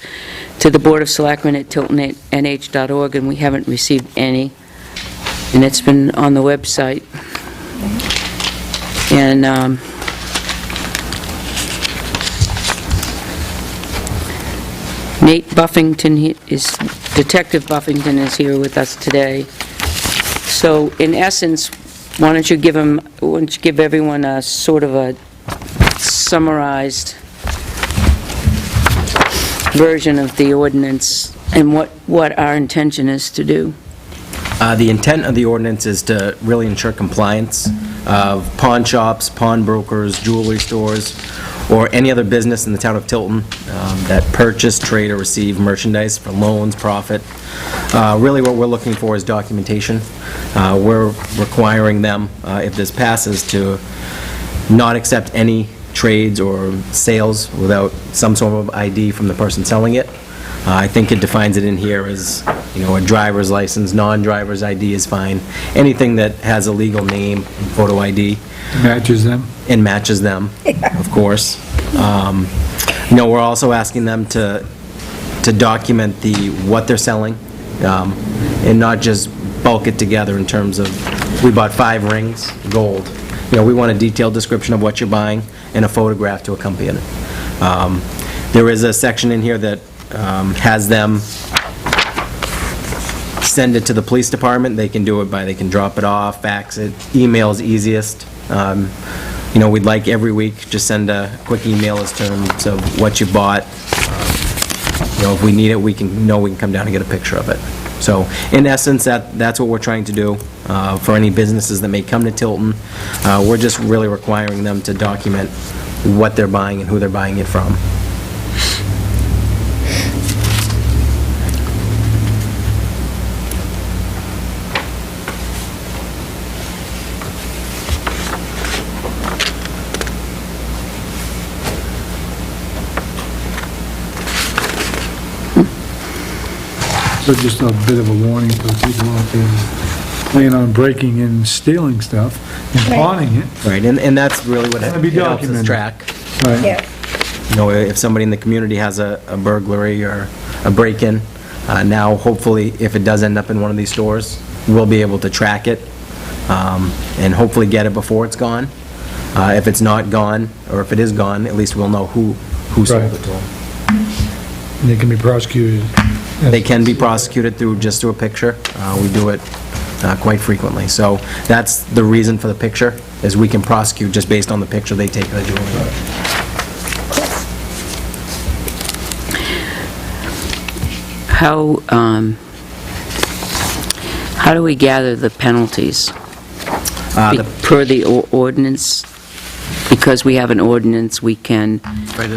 Speaker 2: to the Board of Selectmen at tiltonnh.org, and we haven't received any, and it's been on the website. And Nate Buffington, Detective Buffington is here with us today. So in essence, why don't you give everyone a sort of a summarized version of the ordinance and what our intention is to do?
Speaker 15: The intent of the ordinance is to really ensure compliance of pawn shops, pawnbrokers, jewelry stores, or any other business in the town of Tilton that purchase, trade, or receive merchandise for loans, profit. Really what we're looking for is documentation. We're requiring them, if this passes, to not accept any trades or sales without some sort of ID from the person selling it. I think it defines it in here as, a driver's license, non-driver's ID is fine. Anything that has a legal name, photo ID.
Speaker 1: Matches them?
Speaker 15: And matches them, of course. We're also asking them to document what they're selling, and not just bulk it together in terms of, we bought 5 rings, gold. We want a detailed description of what you're buying and a photograph to accompany it. There is a section in here that has them send it to the police department. They can do it they can drop it off, fax it, email's easiest. We'd like every week, just send a quick email as terms of what you bought. If we need it, we can come down and get a picture of it. So, in essence, that's what we're trying to do for any businesses that may come to Tilton. We're just really requiring them to document what they're buying and who they're buying it from.
Speaker 1: So just a bit of a warning for the people out there planning on breaking and stealing stuff and pawning it.
Speaker 15: Right, and that's really what
Speaker 1: Gotta be
Speaker 15: helps us
Speaker 1: documented.
Speaker 15: track.
Speaker 1: Right.
Speaker 3: Yeah.
Speaker 15: If somebody in the community has a burglary or a break-in, now hopefully, if it does end up in one of these stores, we'll be able to track it and hopefully get it before it's gone. If it's not gone, or if it is gone, at least we'll know who sold
Speaker 1: Right.
Speaker 15: it to them.
Speaker 1: And they can be prosecuted.
Speaker 15: They can be prosecuted through a picture. We do it quite frequently. So that's the reason for the picture, is we can prosecute just based on the picture they take of the jewelry.
Speaker 2: How do we gather the penalties? Per the ordinance? Because we have an ordinance, we can,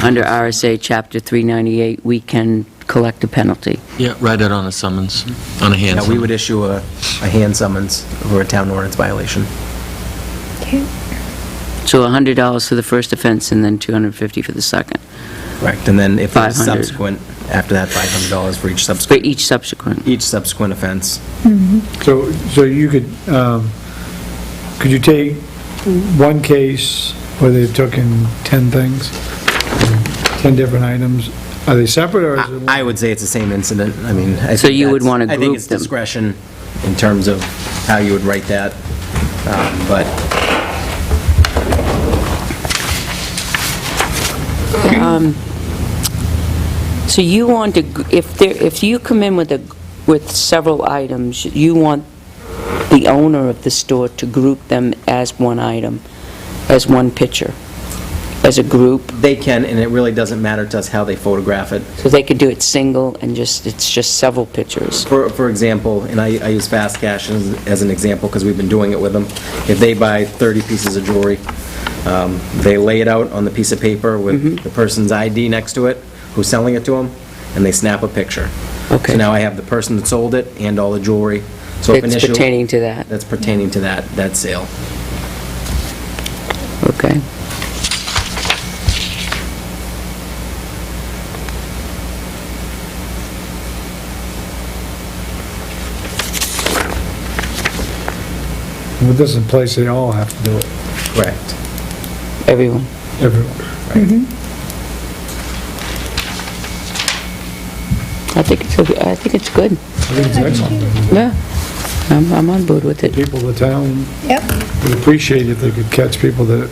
Speaker 2: under RSA Chapter 398, we can collect a penalty.
Speaker 16: Yeah, write it on a summons, on a hand
Speaker 15: Yeah, we
Speaker 16: summons.
Speaker 15: would issue a hand summons for a town ordinance violation.
Speaker 2: So $100 for the first offense and then $250 for the second.
Speaker 15: Correct, and then if it's
Speaker 2: 500.
Speaker 15: subsequent, after that, $500 for each
Speaker 2: For
Speaker 15: subsequent.
Speaker 2: each subsequent.
Speaker 15: Each subsequent offense.
Speaker 1: So you could you take one case where they took in 10 things, 10 different items? Are they separate, or is it?
Speaker 15: I would say it's the same incident. I mean, I
Speaker 2: So
Speaker 15: think
Speaker 2: you would
Speaker 15: that's-
Speaker 2: wanna
Speaker 15: I think
Speaker 2: group
Speaker 15: it's
Speaker 2: them.
Speaker 15: discretion in terms of how you would write that, but
Speaker 2: So you want to, if you come in with several items, you want the owner of the store to group them as one item, as one picture, as a group?
Speaker 15: They can, and it really doesn't matter to us how they photograph it.
Speaker 2: So they could do it single and it's just several pictures?
Speaker 15: For example, and I use Fast Cash as an example because we've been doing it with them. If they buy 30 pieces of jewelry, they lay it out on the piece of paper with the person's ID next to it, who's selling it to them, and they snap a picture.
Speaker 2: Okay.
Speaker 15: So now I have the person that sold it and all the jewelry. So if
Speaker 2: It's
Speaker 15: initially-
Speaker 2: pertaining to that?
Speaker 15: That's pertaining to that sale.
Speaker 2: Okay.
Speaker 1: With this in place, they all have to do it,
Speaker 15: Correct.
Speaker 2: Everyone?
Speaker 1: everyone.
Speaker 2: I think it's good.
Speaker 1: I think it's excellent.
Speaker 2: Yeah, I'm on board with it.
Speaker 1: People in the town
Speaker 3: Yep.
Speaker 1: would appreciate if they could catch people that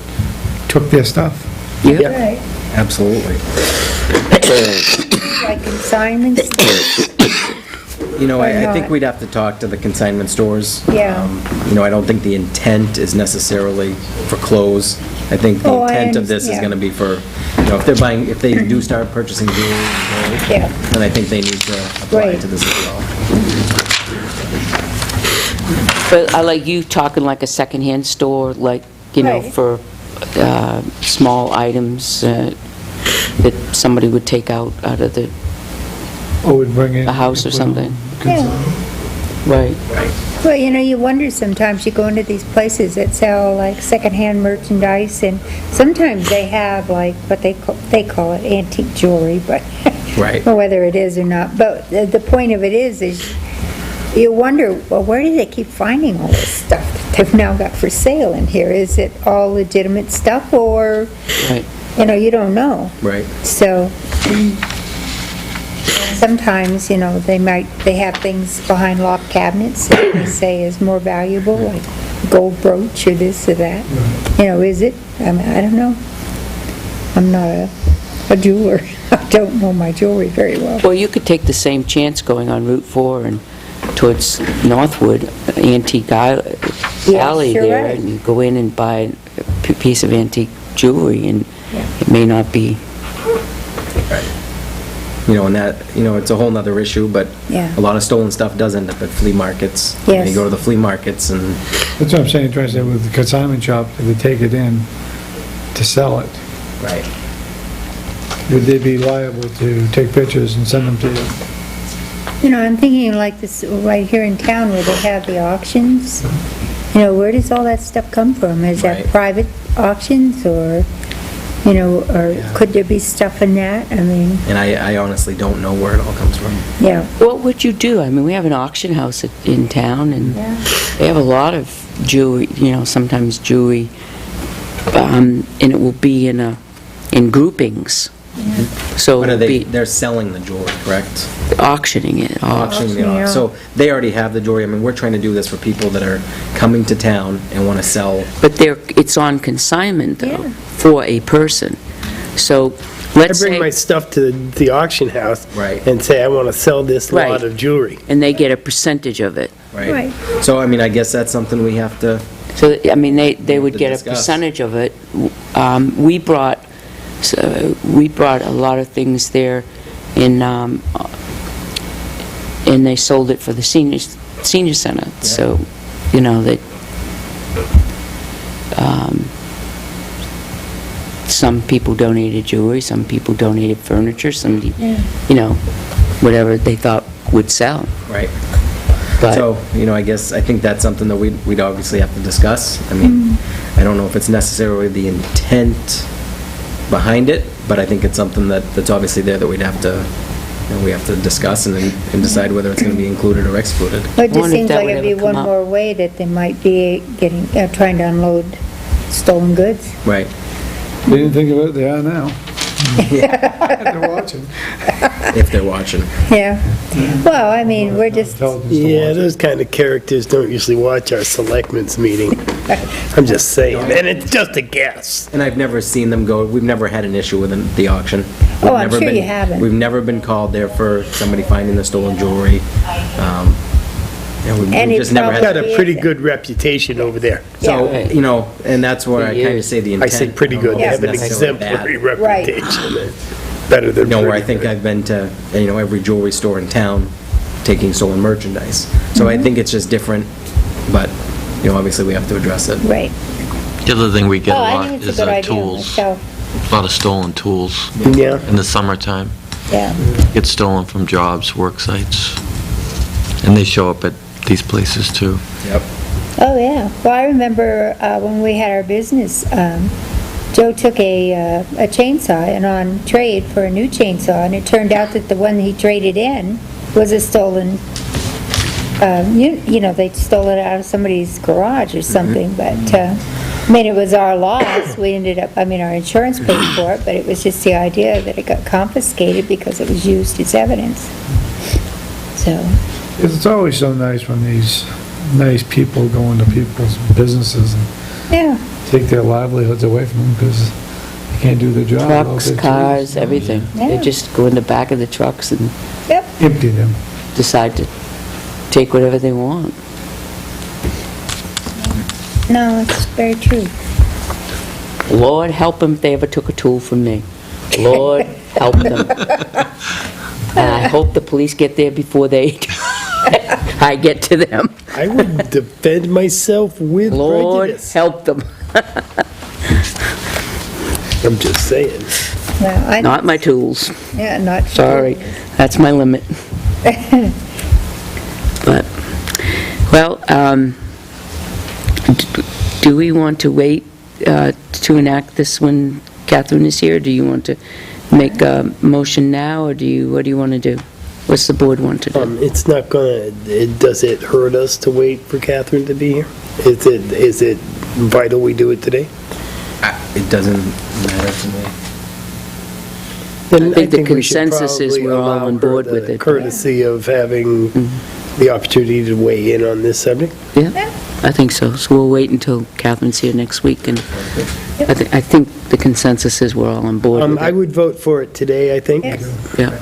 Speaker 1: took their stuff.
Speaker 2: Yeah.
Speaker 3: Right.
Speaker 15: Absolutely.
Speaker 3: Like consignments.
Speaker 15: You know,
Speaker 3: Or
Speaker 15: I think
Speaker 3: not.
Speaker 15: we'd have to talk to the consignment stores.
Speaker 3: Yeah.
Speaker 15: You know, I don't think the intent is necessarily for clothes. I think the
Speaker 3: Oh, I
Speaker 15: intent of this is
Speaker 3: understand.
Speaker 15: going to be for, you know, if they're buying, if they do start purchasing jewelry,
Speaker 3: Yeah.
Speaker 15: then I think they need to apply
Speaker 3: Right.
Speaker 15: to this as well.
Speaker 2: But I like you talking like a secondhand store, like, you know,
Speaker 3: Right.
Speaker 2: for small items that somebody would take out of the
Speaker 1: Or would bring in.
Speaker 2: a house or something.
Speaker 3: Yeah.
Speaker 2: Right.
Speaker 3: Well, you know, you wonder sometimes, you go into these places that sell like secondhand merchandise, and sometimes they have like what they call it antique jewelry, but
Speaker 15: Right.
Speaker 3: or whether it is or not. But the point of it is you wonder, well, where do they keep finding all this stuff that they've now got for sale in here? Is it all legitimate stuff, or,
Speaker 2: Right.
Speaker 3: you know, you don't know.
Speaker 15: Right.
Speaker 3: So, sometimes, you know, they have things behind locked cabinets that they say is more valuable, like gold brooch or this or that. You know, is it? I mean, I don't know. I'm not a jeweler. I don't know my jewelry very well.
Speaker 2: Well, you could take the same chance going on Route 4 and towards Northwood, Antique Alley
Speaker 3: sure
Speaker 2: there,
Speaker 3: right.
Speaker 2: and go in and buy a piece of antique jewelry, and it may not be...
Speaker 15: You know, and that, you know, it's a whole nother issue, but
Speaker 3: Yeah.
Speaker 15: a lot of stolen stuff does end up at flea markets.
Speaker 3: Yes.
Speaker 15: You go to the flea markets and,
Speaker 1: That's what I'm saying, trying to say with the consignment shop, if they take it in to sell it,
Speaker 15: right.
Speaker 1: would they be liable to take pictures and send them to you?
Speaker 3: You know, I'm thinking like this, right here in town where they have the auctions. You know, where does all that stuff come from? Is that
Speaker 15: Right.
Speaker 3: private auctions, or, you know, or could there be stuff in that? I mean,
Speaker 15: And I honestly don't know where it all comes from.
Speaker 3: yeah.
Speaker 2: What would you do? I mean, we have an auction house in town, and
Speaker 3: Yeah.
Speaker 2: they have a lot of jewelry, you know, sometimes jewelry, and it will be in groupings. So
Speaker 15: But are
Speaker 2: it'll
Speaker 15: they,
Speaker 2: be
Speaker 15: they're selling the jewelry, correct?
Speaker 2: auctioning it off.
Speaker 15: Auctioning it
Speaker 3: Yeah.
Speaker 15: off. So they already have the jewelry. I mean, we're trying to do this for people that are coming to town and want to sell.
Speaker 2: But it's on consignment, though,
Speaker 3: Yeah.
Speaker 2: for a person. So,
Speaker 4: I
Speaker 2: let's
Speaker 4: bring my
Speaker 2: say,
Speaker 4: stuff to the auction house.
Speaker 15: Right.
Speaker 4: And say, I want to sell this
Speaker 2: Right.
Speaker 4: lot of jewelry.
Speaker 2: and they get a percentage of it.
Speaker 3: Right.
Speaker 15: So, I mean, I guess that's something we have to,
Speaker 2: So, I mean, they would
Speaker 15: to
Speaker 2: get a
Speaker 15: discuss.
Speaker 2: percentage of it. We brought a lot of things there and they sold it for the senior center. So, you know, that, some people donated jewelry, some people donated furniture, some, you know, whatever they thought would sell.
Speaker 15: right?
Speaker 2: But-
Speaker 15: So, you know, I think that's something that we'd obviously have to discuss. I mean, I don't know if it's necessarily the intent behind it, but I think it's something that's obviously there that we'd have to, you know, we have to discuss and decide whether it's going to be included or excluded.
Speaker 3: But it just
Speaker 2: Wonder if
Speaker 3: seems
Speaker 2: that
Speaker 3: like
Speaker 2: would
Speaker 3: it'd be
Speaker 2: ever
Speaker 3: one
Speaker 2: come up.
Speaker 3: more way that they might be trying to unload stolen goods.
Speaker 15: Right.
Speaker 1: They didn't think of it, they are now. They're watching.
Speaker 15: If they're watching.
Speaker 3: Yeah. Well, I mean, we're just,
Speaker 1: Intelligence to
Speaker 4: Yeah,
Speaker 1: watch it.
Speaker 4: those kind of characters don't usually watch our selectmen's meeting. I'm just saying, and it's just a guess.
Speaker 15: And I've never seen them go, we've never had an issue with the auction.
Speaker 3: Oh, I'm sure you haven't.
Speaker 15: We've never been called there for somebody finding the stolen jewelry.
Speaker 3: And
Speaker 15: we've
Speaker 3: it's
Speaker 15: just never had.
Speaker 4: Got a pretty good reputation over there.
Speaker 15: So, you know, and that's where I kind of
Speaker 2: years.
Speaker 15: say the
Speaker 4: I
Speaker 15: intent.
Speaker 4: say pretty good, they have an
Speaker 15: necessarily bad.
Speaker 4: exemplary
Speaker 3: Right.
Speaker 4: reputation. Better than
Speaker 15: You know, where I
Speaker 4: pretty
Speaker 15: think
Speaker 4: good.
Speaker 15: I've been to, you know, every jewelry store in town taking stolen merchandise. So I think it's just different, but, you know, obviously we have to address it.
Speaker 3: Right.
Speaker 16: The other thing we get a
Speaker 3: Oh, I
Speaker 16: lot
Speaker 3: think it's a
Speaker 16: is
Speaker 3: good idea
Speaker 16: tools.
Speaker 3: myself.
Speaker 16: A lot of stolen tools
Speaker 4: Yeah.
Speaker 16: in the summertime.
Speaker 3: Yeah.
Speaker 16: Get stolen from jobs, work sites. And they show up at these places too.
Speaker 15: Yep.
Speaker 3: Oh, yeah. Well, I remember when we had our business, Joe took a chainsaw and on trade for a new chainsaw, and it turned out that the one he traded in was a stolen, you know, they stole it out of somebody's garage or something, but, I mean, it was our loss. We ended up, I mean, our insurance paid for it, but it was just the idea that it got confiscated because it was used as evidence. So,
Speaker 1: It's always so nice when these nice people go into people's businesses and
Speaker 3: yeah.
Speaker 1: take their livelihoods away from them because they can't do their job.
Speaker 2: Trucks, cars, everything. They
Speaker 3: Yeah.
Speaker 2: just go in the back of the trucks and
Speaker 3: Yep.
Speaker 1: Empty them.
Speaker 2: decide to take whatever they want.
Speaker 3: No, it's very true.
Speaker 2: Lord help them if they ever took a tool from me. Lord help them. And I hope the police get there before I get to them.
Speaker 4: I would defend myself with
Speaker 2: Lord
Speaker 4: prejudice.
Speaker 2: help them.
Speaker 4: I'm just saying.
Speaker 3: Well, I,
Speaker 2: Not my tools.
Speaker 3: yeah, not.
Speaker 2: Sorry, that's my limit. But, well, do we want to wait to enact this when Catherine is here? Do you want to make a motion now, or what do you want to do? What's the board want to do?
Speaker 4: It's not gonna, does it hurt us to wait for Catherine to be here? Is it vital we do it today?
Speaker 15: It doesn't matter to me.
Speaker 4: Then
Speaker 2: I think the
Speaker 4: we should
Speaker 2: consensus is
Speaker 4: probably
Speaker 2: we're all
Speaker 4: allow
Speaker 2: on
Speaker 4: her
Speaker 2: board
Speaker 4: the
Speaker 2: with it.
Speaker 4: Courtesy of having the opportunity to weigh in on this subject.
Speaker 2: Yeah, I think so. So we'll wait until Catherine's here next week, and I think the consensus is we're all on board with
Speaker 4: I
Speaker 2: it.
Speaker 4: would vote for it today, I think.
Speaker 2: Yeah.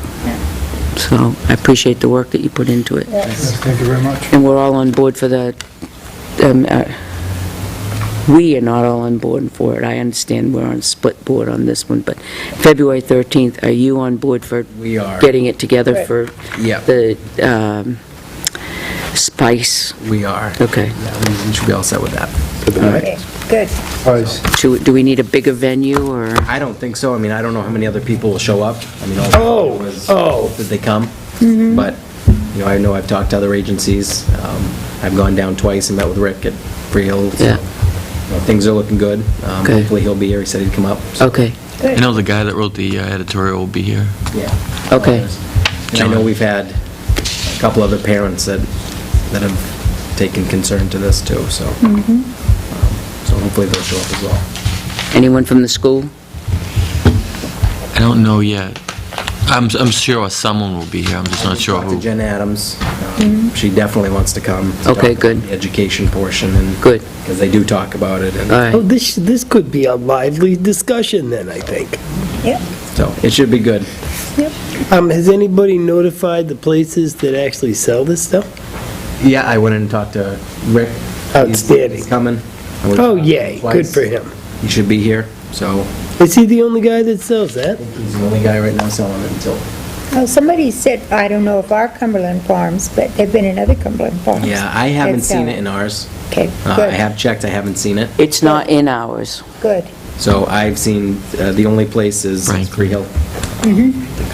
Speaker 2: So I appreciate the work that you put into it.
Speaker 1: Thank you very much.
Speaker 2: And we're all on board for the, we are not all on board for it. I understand we're on split board on this one, but February 13th, are you on board for
Speaker 15: We are.
Speaker 2: getting it together for
Speaker 15: Yeah.
Speaker 2: the spice?
Speaker 15: We are.
Speaker 2: Okay.
Speaker 15: Yeah, we should be all set with that.
Speaker 3: Okay, good.
Speaker 2: Do we need a bigger venue, or?
Speaker 15: I don't think so. I mean, I don't know how many other people will show up. I mean, all it was that they come. But, you know I've talked to other agencies. I've gone down twice and met with Rick at Freehold. So,
Speaker 2: Yeah.
Speaker 15: you know, things are looking good.
Speaker 2: Okay.
Speaker 15: Hopefully he'll be here. He said he'd come up. So,
Speaker 2: Okay,
Speaker 16: I know the guy that wrote the editorial will be here.
Speaker 15: yeah.
Speaker 2: okay.
Speaker 15: And I know we've had a couple other parents that have taken concern to this too, so. So hopefully they'll show up as well.
Speaker 2: Anyone from the school?
Speaker 16: I don't know yet. I'm sure someone will be here, I'm just not sure
Speaker 15: Talked to
Speaker 16: who.
Speaker 15: Jen Adams. She definitely wants to come. to
Speaker 2: Okay,
Speaker 15: talk
Speaker 2: good.
Speaker 15: about the education portion and.
Speaker 2: Good.
Speaker 15: Because they do talk about it and.
Speaker 2: All right.
Speaker 4: Oh, this could be a lively discussion then, I think.
Speaker 3: Yep.
Speaker 15: So it should be good.
Speaker 4: Has anybody notified the places that actually sell this stuff?
Speaker 15: Yeah, I went in and talked to Rick.
Speaker 4: Outstanding.
Speaker 15: He's coming. I went
Speaker 4: Oh,
Speaker 15: to
Speaker 4: yay, good
Speaker 15: twice.
Speaker 4: for him.
Speaker 15: He should be here, so
Speaker 4: Is he the only guy that sells that?
Speaker 15: he's the only guy right now selling it until.
Speaker 3: Oh, somebody said, I don't know if our Cumberland Farms, but they've been in other Cumberland Farms.
Speaker 15: Yeah, I haven't
Speaker 3: that
Speaker 15: seen
Speaker 3: sell
Speaker 15: it in ours.
Speaker 3: Okay,
Speaker 15: I
Speaker 3: good,
Speaker 15: have checked, I haven't seen it.
Speaker 2: It's not in ours.
Speaker 3: good.
Speaker 15: So I've seen, the only place is Freehold.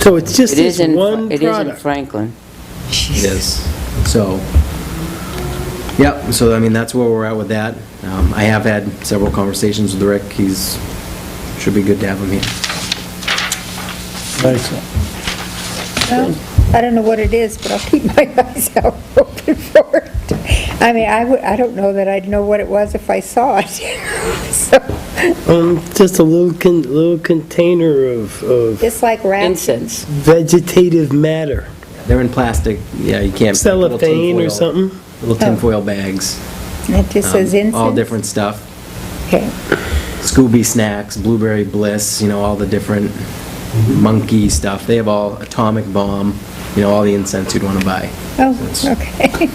Speaker 4: So it's just
Speaker 2: It is
Speaker 4: this
Speaker 2: in,
Speaker 4: one
Speaker 2: it is in
Speaker 4: product?
Speaker 2: Franklin.
Speaker 15: It is. So, yep, so I mean, that's where we're at with that. I have had several conversations with Rick. Should be good to have him here.
Speaker 1: Excellent.
Speaker 3: Well, I don't know what it is, but I'll keep my eyes out open for it. I mean, I don't know that I'd know what it was if I saw it. So,
Speaker 4: Just a little container of
Speaker 3: just like rats.
Speaker 2: Incense.
Speaker 4: vegetative matter.
Speaker 15: They're in plastic, yeah, you can't. little
Speaker 4: Cellophane or
Speaker 15: tinfoil-
Speaker 4: something?
Speaker 15: Little tinfoil bags.
Speaker 3: It just says incense?
Speaker 15: All different stuff.
Speaker 3: Okay.
Speaker 15: Scooby snacks, blueberry bliss, all the different monkey stuff. They have all atomic bomb. all the incense you'd want to buy.
Speaker 3: Oh, okay.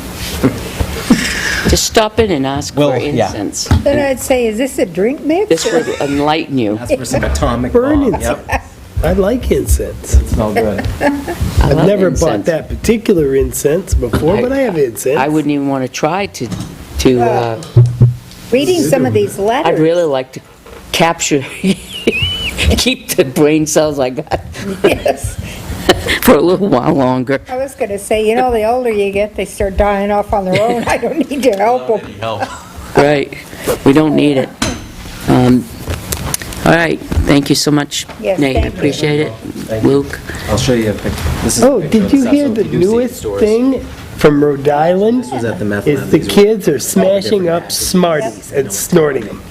Speaker 2: Just stop in and ask for
Speaker 15: Well, yeah.
Speaker 2: incense.
Speaker 3: Then I'd say, is this a drink mix?
Speaker 2: This would enlighten you.
Speaker 15: That's for some atomic
Speaker 4: Burn
Speaker 15: bomb.
Speaker 4: incense.
Speaker 15: Yep,
Speaker 4: I like incense.
Speaker 15: it smells good.
Speaker 2: I
Speaker 4: I've
Speaker 2: love
Speaker 4: never bought
Speaker 2: incense.
Speaker 4: that particular incense before, but I have incense.
Speaker 2: I wouldn't even want to try to,
Speaker 3: Reading some of these letters.
Speaker 2: I'd really like to capture, keep the brain cells I got
Speaker 3: Yes.
Speaker 2: for a little while longer.
Speaker 3: I was going to say, the older you get, they start dying off on their own. I don't need your help them.
Speaker 2: Right, we don't need it. All right, thank you so much,
Speaker 3: Yes,
Speaker 2: Nate,
Speaker 3: thank you.
Speaker 2: appreciate it.
Speaker 15: Thank you.
Speaker 2: Luke?
Speaker 15: I'll show you a picture. This is a
Speaker 4: Oh,
Speaker 15: picture of
Speaker 4: did you
Speaker 15: stuff,
Speaker 4: hear
Speaker 15: so
Speaker 4: the
Speaker 15: if you do see it in
Speaker 4: newest
Speaker 15: stores-
Speaker 4: thing from Rhode Island?
Speaker 15: This was at the meth
Speaker 4: Is
Speaker 15: lab.
Speaker 4: the
Speaker 15: These were-
Speaker 4: kids are smashing up Smarties and snorting them.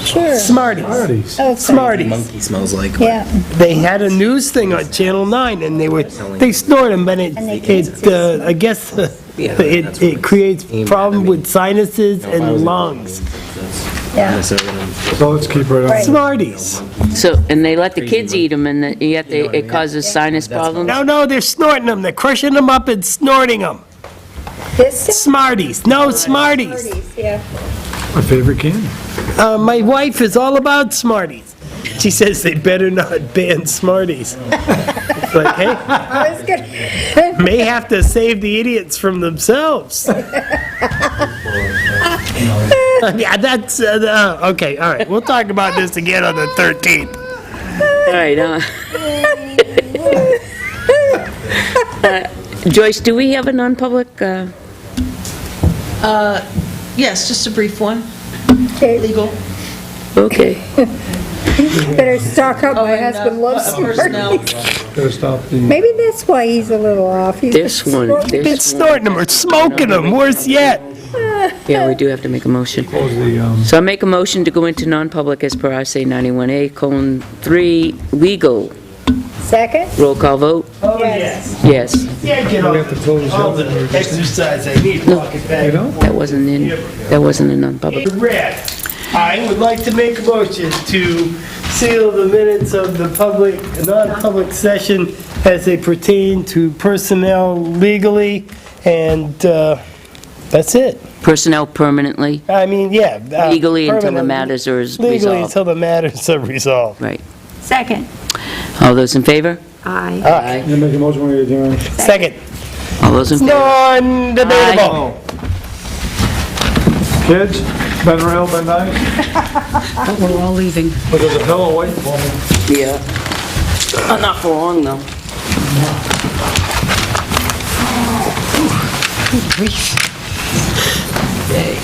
Speaker 3: Sure.
Speaker 4: Smarties.
Speaker 3: Oh,
Speaker 4: Smarties.
Speaker 15: Monkey smells like.
Speaker 3: Yeah.
Speaker 4: They had a news thing on Channel 9, and they snort them, but I guess it creates problem with sinuses and lungs.
Speaker 3: Yeah.
Speaker 1: So let's keep right on.
Speaker 4: Smarties.
Speaker 2: So, and they let the kids eat them, and yet it causes sinus problems?
Speaker 4: No, they're snorting them. They're crushing them up and snorting them.
Speaker 3: This
Speaker 4: Smarties. No, Smarties.
Speaker 3: yeah.
Speaker 1: My favorite candy.
Speaker 4: My wife is all about Smarties. She says they better not ban Smarties. It's like, hey,
Speaker 3: I was gonna.
Speaker 4: may have to save the idiots from themselves. Yeah, that's, okay, all right. We'll talk about this again on the 13th.
Speaker 2: All right, Joyce, do we have a non-public?
Speaker 7: Yes, just a brief one.
Speaker 3: Okay.
Speaker 7: Legal.
Speaker 2: Okay.
Speaker 3: Better stock up, my husband loves
Speaker 7: personnel.
Speaker 3: Smarties.
Speaker 1: Gotta stop the,
Speaker 3: Maybe that's why he's a little off. He's
Speaker 2: This one,
Speaker 4: Been snorting them or smoking them, worse yet.
Speaker 2: Yeah, we do have to make a motion.
Speaker 1: close the,
Speaker 2: So I make a motion to go into non-public as per RSA 91A:3, legal.
Speaker 3: Second?
Speaker 2: Roll call vote?
Speaker 4: Oh, yes.
Speaker 2: Yes.
Speaker 4: Yeah, get
Speaker 1: we have to close
Speaker 4: all
Speaker 1: up.
Speaker 4: the exercise I need, walk it back.
Speaker 1: You don't?
Speaker 2: That wasn't a non-public.
Speaker 4: Red. I would like to make a motion to seal the minutes of the non-public session as they pertain to personnel legally, and that's it.
Speaker 2: Personnel permanently,
Speaker 4: I mean, yeah.
Speaker 2: legally until the
Speaker 4: permanently.
Speaker 2: matters are
Speaker 4: Legally
Speaker 2: resolved.
Speaker 4: until the matters are resolved.
Speaker 2: Right.
Speaker 3: Second.
Speaker 2: All those in favor?
Speaker 3: Aye.
Speaker 4: Aye.
Speaker 1: you make a motion when you're adjourned.
Speaker 4: Second.
Speaker 2: All those in favor?
Speaker 4: Non-debatable.
Speaker 1: Kids, been real, been nice?
Speaker 5: But we're all leaving.
Speaker 1: But there's a fellow waiting for me.
Speaker 2: Yeah. Not for long, though.
Speaker 5: Grief.
Speaker 2: Yay.